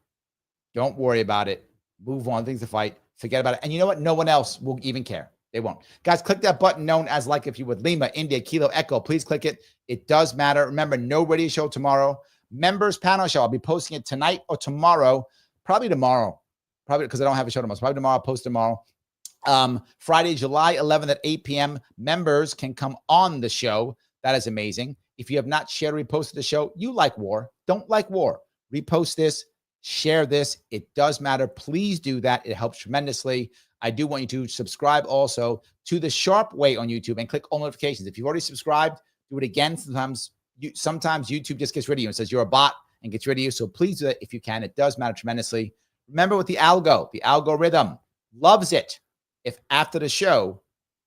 Don't worry about it. Move on. Things to fight. Forget about it. And you know what? No one else will even care. They won't. Guys, click that button known as like if you would. Lima, India, Kilo, Echo. Please click it. It does matter. Remember, no radio show tomorrow. members panel show. I'll be posting it tonight or tomorrow, probably tomorrow, probably because I don't have a show tomorrow. So probably tomorrow, I'll post tomorrow. Friday, July 11th at 8 p.m. Members can come on the show. That is amazing. If you have not shared or reposted the show, you like war. Don't like war. Repost this, share this. It does matter. Please do that. It helps tremendously. I do want you to subscribe also to the Sharpe Way on YouTube and click all notifications. If you've already subscribed, do it again. Sometimes YouTube just gets rid of you and says you're a bot and gets rid of you. So please do that if you can. It does matter tremendously. Remember with the algorithm loves it if after the show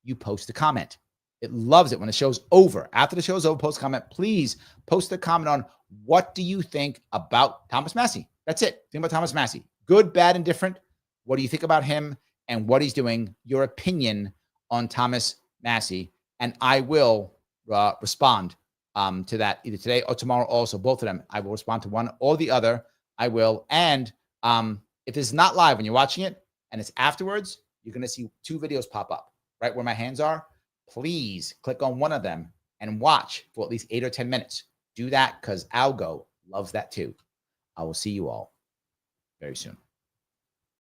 you post a comment. It loves it when the show's over. After the show's over, post a comment. Please post a comment on what do you think about Thomas Massie. That's it. Think about Thomas Massie. Good, bad, and different. What do you think about him and what he's doing? Your opinion on Thomas Massie. And I will respond to that either today or tomorrow also. Both of them. I will respond to one or the other. I will. And if it's not live when you're watching it and it's afterwards, you're going to see 2 videos pop up right where my hands are. Please click on one of them and watch for at least 8 or 10 minutes. Do that because Algo loves that too. I will see you all very soon.